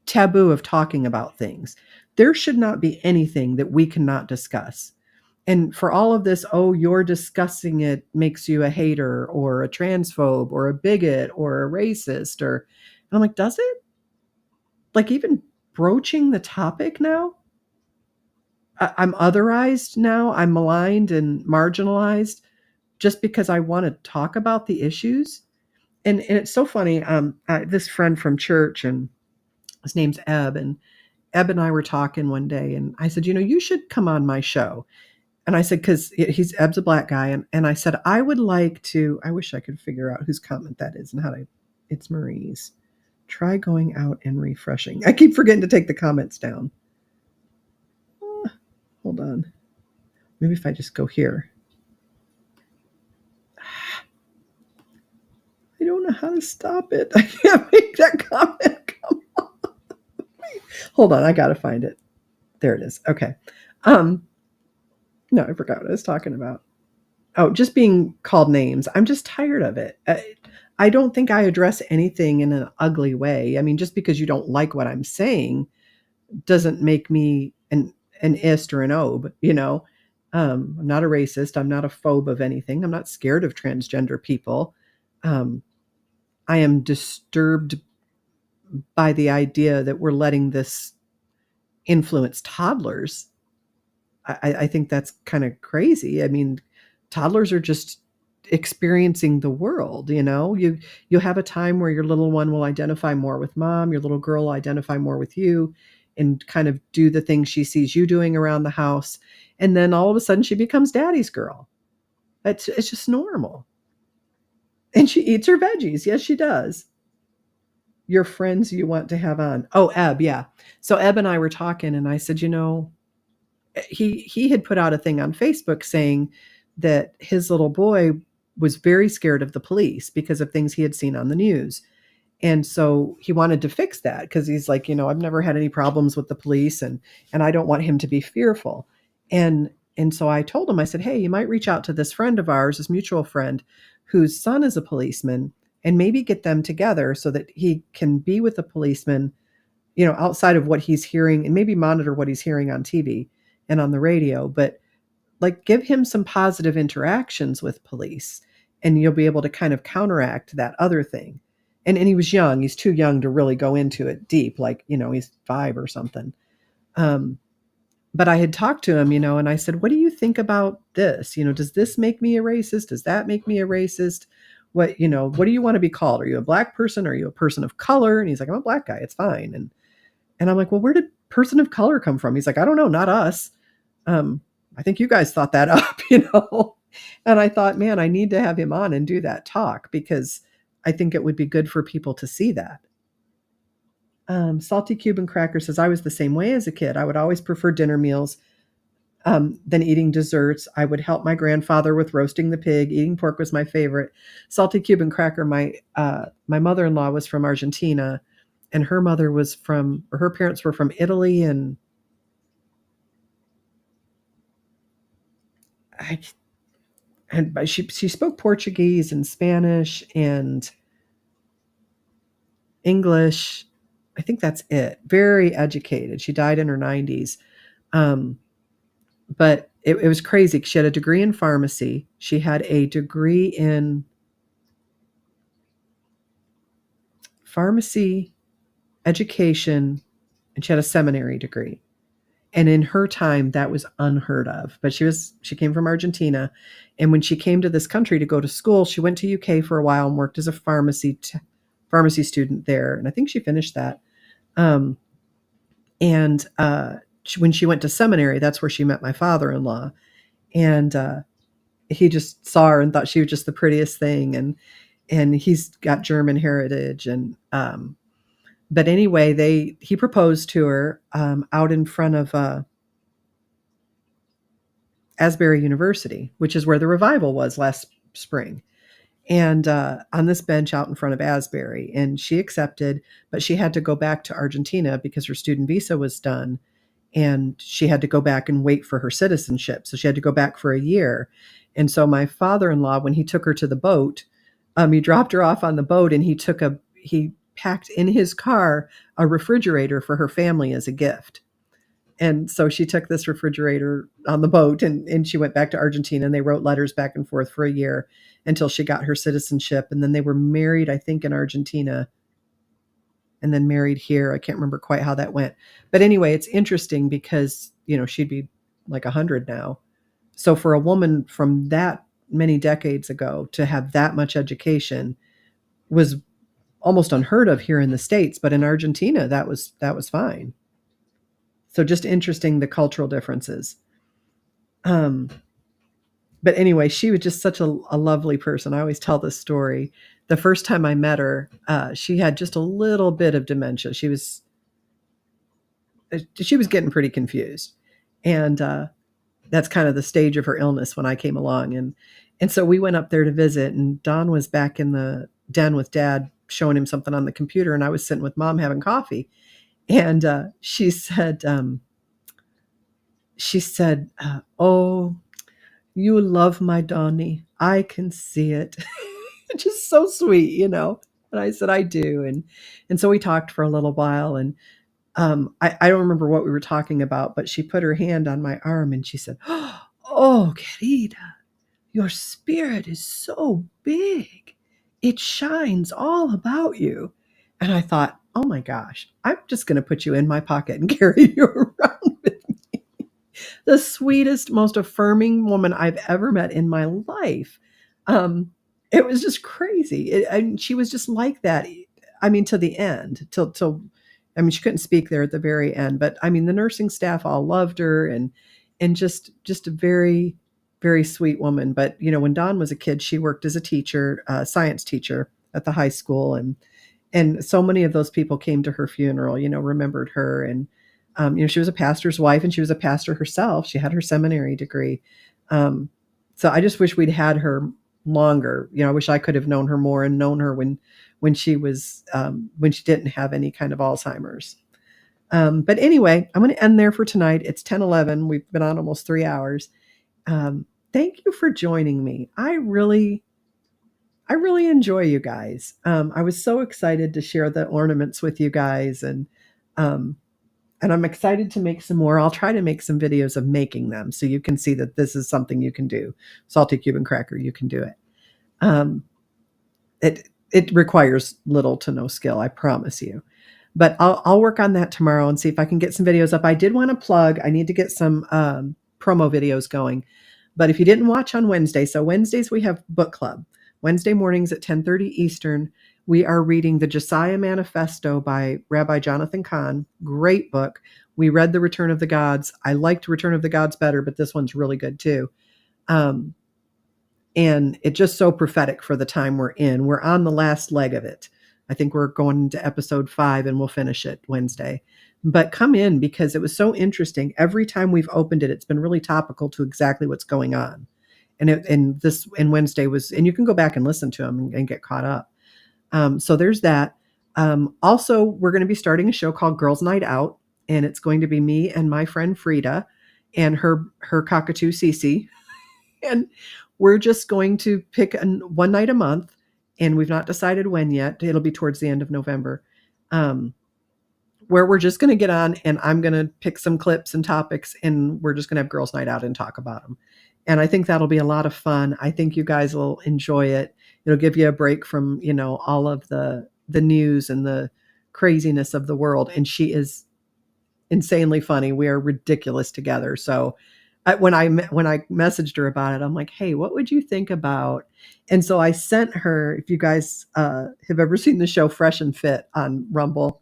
taboo of talking about things. There should not be anything that we cannot discuss. And for all of this, oh, you're discussing it makes you a hater or a transphobe or a bigot or a racist. And I'm like, does it? Like, even broaching the topic now? I'm otherized now. I'm maligned and marginalized just because I want to talk about the issues. And it's so funny. This friend from church, and his name's Eb, and Eb and I were talking one day, and I said, you should come on my show. And I said, because Eb's a black guy, and I said, I would like to, I wish I could figure out whose comment that is and it's Marie's. Try going out and refreshing. I keep forgetting to take the comments down. Hold on. Maybe if I just go here. I don't know how to stop it. I can't make that comment come on. Hold on, I gotta find it. There it is. Okay. No, I forgot what I was talking about. Oh, just being called names. I'm just tired of it. I don't think I address anything in an ugly way. I mean, just because you don't like what I'm saying doesn't make me an ist or an obe, I'm not a racist. I'm not a phobe of anything. I'm not scared of transgender people. I am disturbed by the idea that we're letting this influence toddlers. I think that's kind of crazy. I mean, toddlers are just experiencing the world. You have a time where your little one will identify more with mom, your little girl will identify more with you, and kind of do the things she sees you doing around the house. And then all of a sudden she becomes daddy's girl. It's just normal. And she eats her veggies. Yes, she does. Your friends you want to have on. Oh, Eb, yeah. So Eb and I were talking, and I said, he had put out a thing on Facebook saying that his little boy was very scared of the police because of things he had seen on the news. And so he wanted to fix that because he's like, I've never had any problems with the police, and I don't want him to be fearful. And so I told him, I said, hey, you might reach out to this friend of ours, this mutual friend, whose son is a policeman, and maybe get them together so that he can be with a policeman, outside of what he's hearing, and maybe monitor what he's hearing on TV and on the radio, but like give him some positive interactions with police, and you'll be able to kind of counteract that other thing. And he was young. He's too young to really go into it deep, like, he's 5 or something. But I had talked to him, and I said, what do you think about this? Does this make me a racist? Does that make me a racist? What do you want to be called? Are you a black person? Are you a person of color? And he's like, I'm a black guy. It's fine. And I'm like, well, where did person of color come from? He's like, I don't know, not us. I think you guys thought that up, And I thought, man, I need to have him on and do that talk because I think it would be good for people to see that. Salty Cuban Cracker says, I was the same way as a kid. I would always prefer dinner meals than eating desserts. I would help my grandfather with roasting the pig. Eating pork was my favorite. Salty Cuban Cracker, my mother-in-law was from Argentina, and her parents were from Italy, and she spoke Portuguese and Spanish and English. I think that's it. Very educated. She died in her 90s. But it was crazy. She had a degree in pharmacy. She had a degree in pharmacy, education, and she had a seminary degree. And in her time, that was unheard of. But she came from Argentina. And when she came to this country to go to school, she went to UK for a while and worked as a pharmacy student there. And I think she finished that. When she went to seminary, that's where she met my father-in-law. And he just saw her and thought she was just the prettiest thing. And he's got German heritage. And but anyway, he proposed to her out in front of Asbury University, which is where the revival was last spring. And on this bench out in front of Asbury. And she accepted, but she had to go back to Argentina because her student visa was done. And she had to go back and wait for her citizenship. So she had to go back for a year. And so my father-in-law, when he took her to the boat, he dropped her off on the boat, and he packed in his car a refrigerator for her family as a gift. And so she took this refrigerator on the boat, and she went back to Argentina, and they wrote letters back and forth for a year until she got her citizenship. And then they were married, I think, in Argentina, and then married here. I can't remember quite how that went. But anyway, it's interesting because, she'd be like 100 now. So for a woman from that many decades ago to have that much education was almost unheard of here in the States. But in Argentina, that was fine. So just interesting, the cultural differences. But anyway, she was just such a lovely person. I always tell this story. The first time I met her, she had just a little bit of dementia. She was getting pretty confused. And that's kind of the stage of her illness when I came along. And so we went up there to visit, and Don was back in the den with Dad showing him something on the computer, and I was sitting with Mom having coffee. And she said, oh, you love my Donnie. I can see it. Just so sweet, And I said, I do. And so we talked for a little while, and I don't remember what we were talking about, but she put her hand on my arm and she said, oh, querida, your spirit is so big. It shines all about you. And I thought, oh my gosh, I'm just going to put you in my pocket and carry you around with me. The sweetest, most affirming woman I've ever met in my life. Um, it was just crazy. And she was just like that. I mean, to the end, till I mean, she couldn't speak there at the very end, but I mean, the nursing staff all loved her, and just a very, very sweet woman. But when Dawn was a kid, she worked as a teacher, science teacher at the high school, and so many of those people came to her funeral, remembered her. And she was a pastor's wife, and she was a pastor herself. She had her seminary degree. So I just wish we'd had her longer. I wish I could have known her more and known her when she was when she didn't have any kind of Alzheimer's. But anyway, I'm going to end there for tonight. It's 10:11. We've been on almost 3 hours. Thank you for joining me. I really enjoy you guys. I was so excited to share the ornaments with you guys, um, and I'm excited to make some more. I'll try to make some videos of making them so you can see that this is something you can do. Salty Cuban cracker, you can do it. Um, it requires little to no skill, I promise you. But I'll work on that tomorrow and see if I can get some videos up. I did want to plug. I need to get some promo videos going. But if you didn't watch on Wednesday, so Wednesdays we have book club. Wednesday mornings at 10:30 Eastern, we are reading the Josiah Manifesto by Rabbi Jonathan Cahn. Great book. We read The Return of the Gods. I liked Return of the Gods better, but this one's really good too. And it's just so prophetic for the time we're in. We're on the last leg of it. I think we're going to episode 5 and we'll finish it Wednesday. But come in because it was so interesting. Every time we've opened it, it's been really topical to exactly what's going on. And Wednesday was, and you can go back and listen to them and get caught up. So there's that. Also, we're going to be starting a show called Girls Night Out, and it's going to be me and my friend Frida and her cockatoo Cece. And we're just going to pick one night a month, and we've not decided when yet. It'll be towards the end of November, where we're just going to get on, and I'm going to pick some clips and topics, and we're just going to have girls' night out and talk about them. And I think that'll be a lot of fun. I think you guys will enjoy it. It'll give you a break from, all of the news and the craziness of the world. And she is insanely funny. We are ridiculous together. So when I messaged her about it, I'm like, hey, what would you think about? And so I sent her, if you guys have ever seen the show Fresh and Fit on Rumble,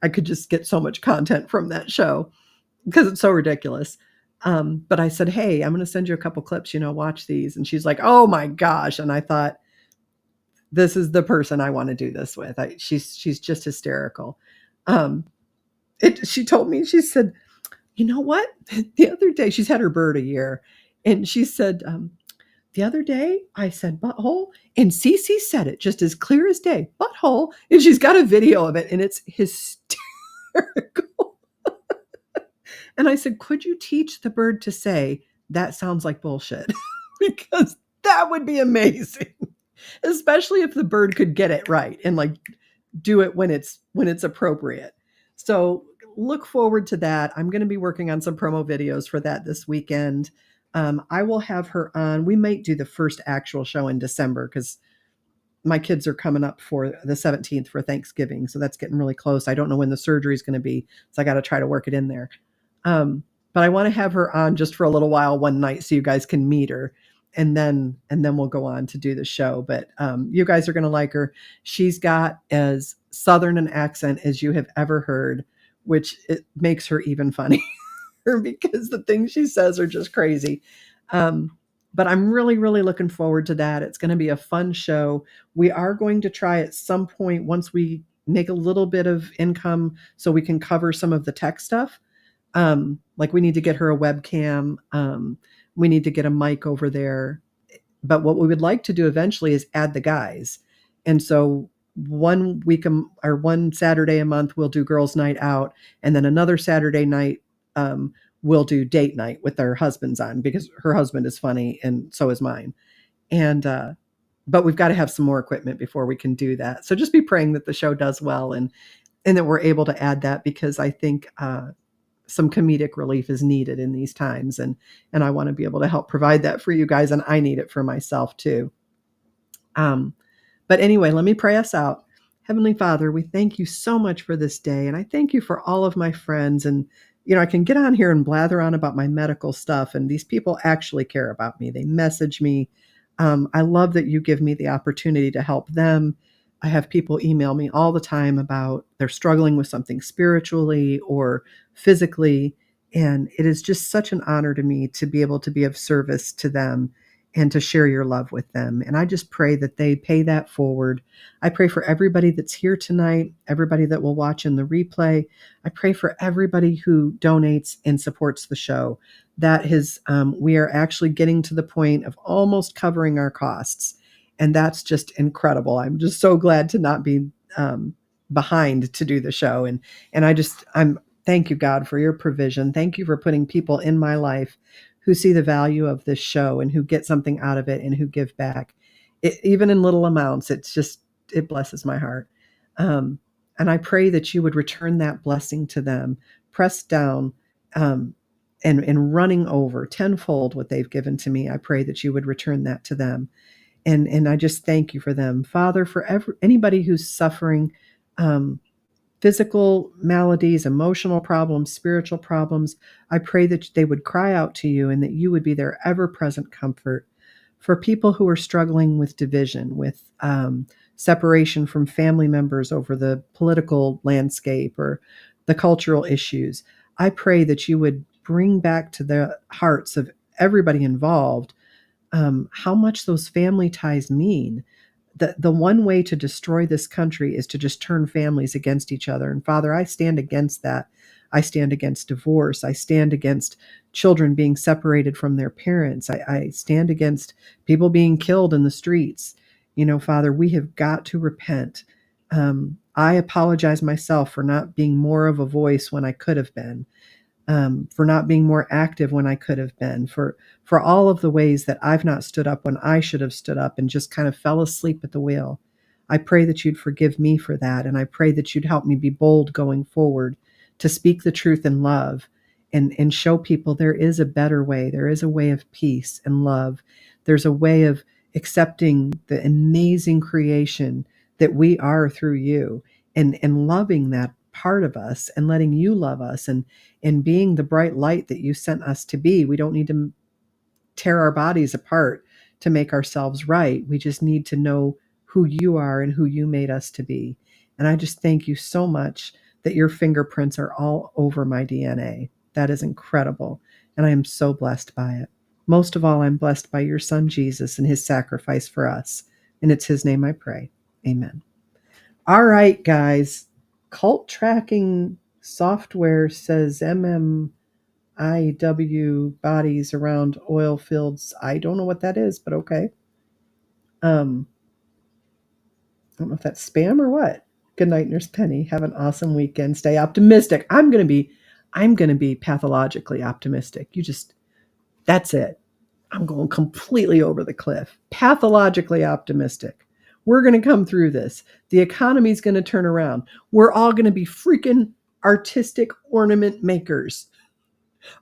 I could just get so much content from that show because it's so ridiculous. But I said, hey, I'm going to send you a couple clips, watch these. And she's like, oh my gosh. And I thought, this is the person I want to do this with. She's just hysterical. She told me, she said, you know what? The other day, she's had her bird a year. And she said, the other day I said butthole, and Cece said it just as clear as day, butthole. And she's got a video of it, and it's hysterical. And I said, could you teach the bird to say, that sounds like bullshit? Because that would be amazing. Especially if the bird could get it right and do it when it's appropriate. So look forward to that. I'm going to be working on some promo videos for that this weekend. I will have her on. We might do the first actual show in December because my kids are coming up for the 17th for Thanksgiving. So that's getting really close. I don't know when the surgery is going to be. So I got to try to work it in there. But I want to have her on just for a little while one night so you guys can meet her. And then we'll go on to do the show. But you guys are going to like her. She's got as Southern an accent as you have ever heard, which it makes her even funnier because the things she says are just crazy. But I'm really, really looking forward to that. It's going to be a fun show. We are going to try at some point once we make a little bit of income so we can cover some of the tech stuff. Like we need to get her a webcam. We need to get a mic over there. But what we would like to do eventually is add the guys. And so one week or one Saturday a month, we'll do girls' night out. And then another Saturday night, we'll do date night with our husbands on because her husband is funny and so is mine. And, but we've got to have some more equipment before we can do that. So just be praying that the show does well and that we're able to add that because I think, some comedic relief is needed in these times. And I want to be able to help provide that for you guys. And I need it for myself too. But anyway, let me pray us out. Heavenly Father, we thank you so much for this day. And I thank you for all of my friends. And, I can get on here and blather on about my medical stuff. And these people actually care about me. They message me. I love that you give me the opportunity to help them. I have people email me all the time about they're struggling with something spiritually or physically. And it is just such an honor to me to be able to be of service to them and to share your love with them. And I just pray that they pay that forward. I pray for everybody that's here tonight, everybody that will watch in the replay. I pray for everybody who donates and supports the show. That is, we are actually getting to the point of almost covering our costs. And that's just incredible. I'm just so glad to not be behind to do the show. And I'm thank you, God, for your provision. Thank you for putting people in my life who see the value of this show and who get something out of it and who give back. Even in little amounts, it blesses my heart. Um, and I pray that you would return that blessing to them, pressed down, um, and running over tenfold what they've given to me. I pray that you would return that to them. And I just thank you for them. Father, for anybody who's suffering um, physical maladies, emotional problems, spiritual problems, I pray that they would cry out to you and that you would be their ever present comfort. For people who are struggling with division, with separation from family members over the political landscape or the cultural issues, I pray that you would bring back to the hearts of everybody involved how much those family ties mean. The one way to destroy this country is to just turn families against each other. And Father, I stand against that. I stand against divorce. I stand against children being separated from their parents. I stand against people being killed in the streets. Father, we have got to repent. I apologize myself for not being more of a voice when I could have been, for not being more active when I could have been, for all of the ways that I've not stood up when I should have stood up and just kind of fell asleep at the wheel. I pray that you'd forgive me for that, and I pray that you'd help me be bold going forward to speak the truth in love and show people there is a better way. There is a way of peace and love. There's a way of accepting the amazing creation that we are through you and loving that part of us and letting you love us and being the bright light that you sent us to be. We don't need to tear our bodies apart to make ourselves right. We just need to know who you are and who you made us to be. And I just thank you so much that your fingerprints are all over my DNA. That is incredible. And I am so blessed by it. Most of all, I'm blessed by your son, Jesus, and his sacrifice for us. And it's his name I pray. Amen. All right, guys. Cult tracking software says MMIW bodies around oil fields. I don't know what that is, but okay. I don't know if that's spam or what. Good night, Nurse Penny. Have an awesome weekend. Stay optimistic. I'm gonna be pathologically optimistic. That's it. I'm going completely over the cliff. Pathologically optimistic. We're going to come through this. The economy's going to turn around. We're all going to be freaking artistic ornament makers.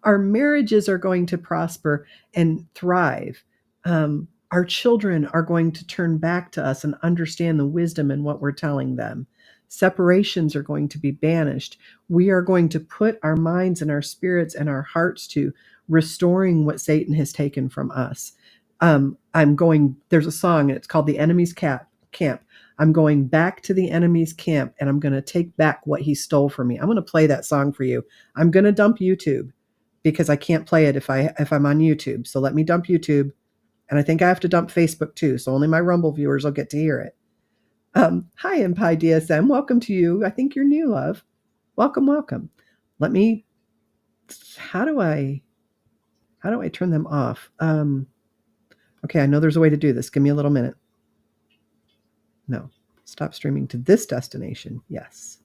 Our marriages are going to prosper and thrive. Our children are going to turn back to us and understand the wisdom in what we're telling them. Separations are going to be banished. We are going to put our minds and our spirits and our hearts to restoring what Satan has taken from us. There's a song and it's called The Enemy's Camp. I'm going back to the enemy's camp and I'm going to take back what he stole from me. I'm going to play that song for you. I'm going to dump YouTube because I can't play it if I'm on YouTube. So let me dump YouTube. And I think I have to dump Facebook too. So only my Rumble viewers will get to hear it. Hi, MPI DSM. Welcome to you. I think you're new, love. Welcome, welcome. How do I turn them off? Okay, I know there's a way to do this. Give me a little minute. No, stop streaming to this destination. Yes.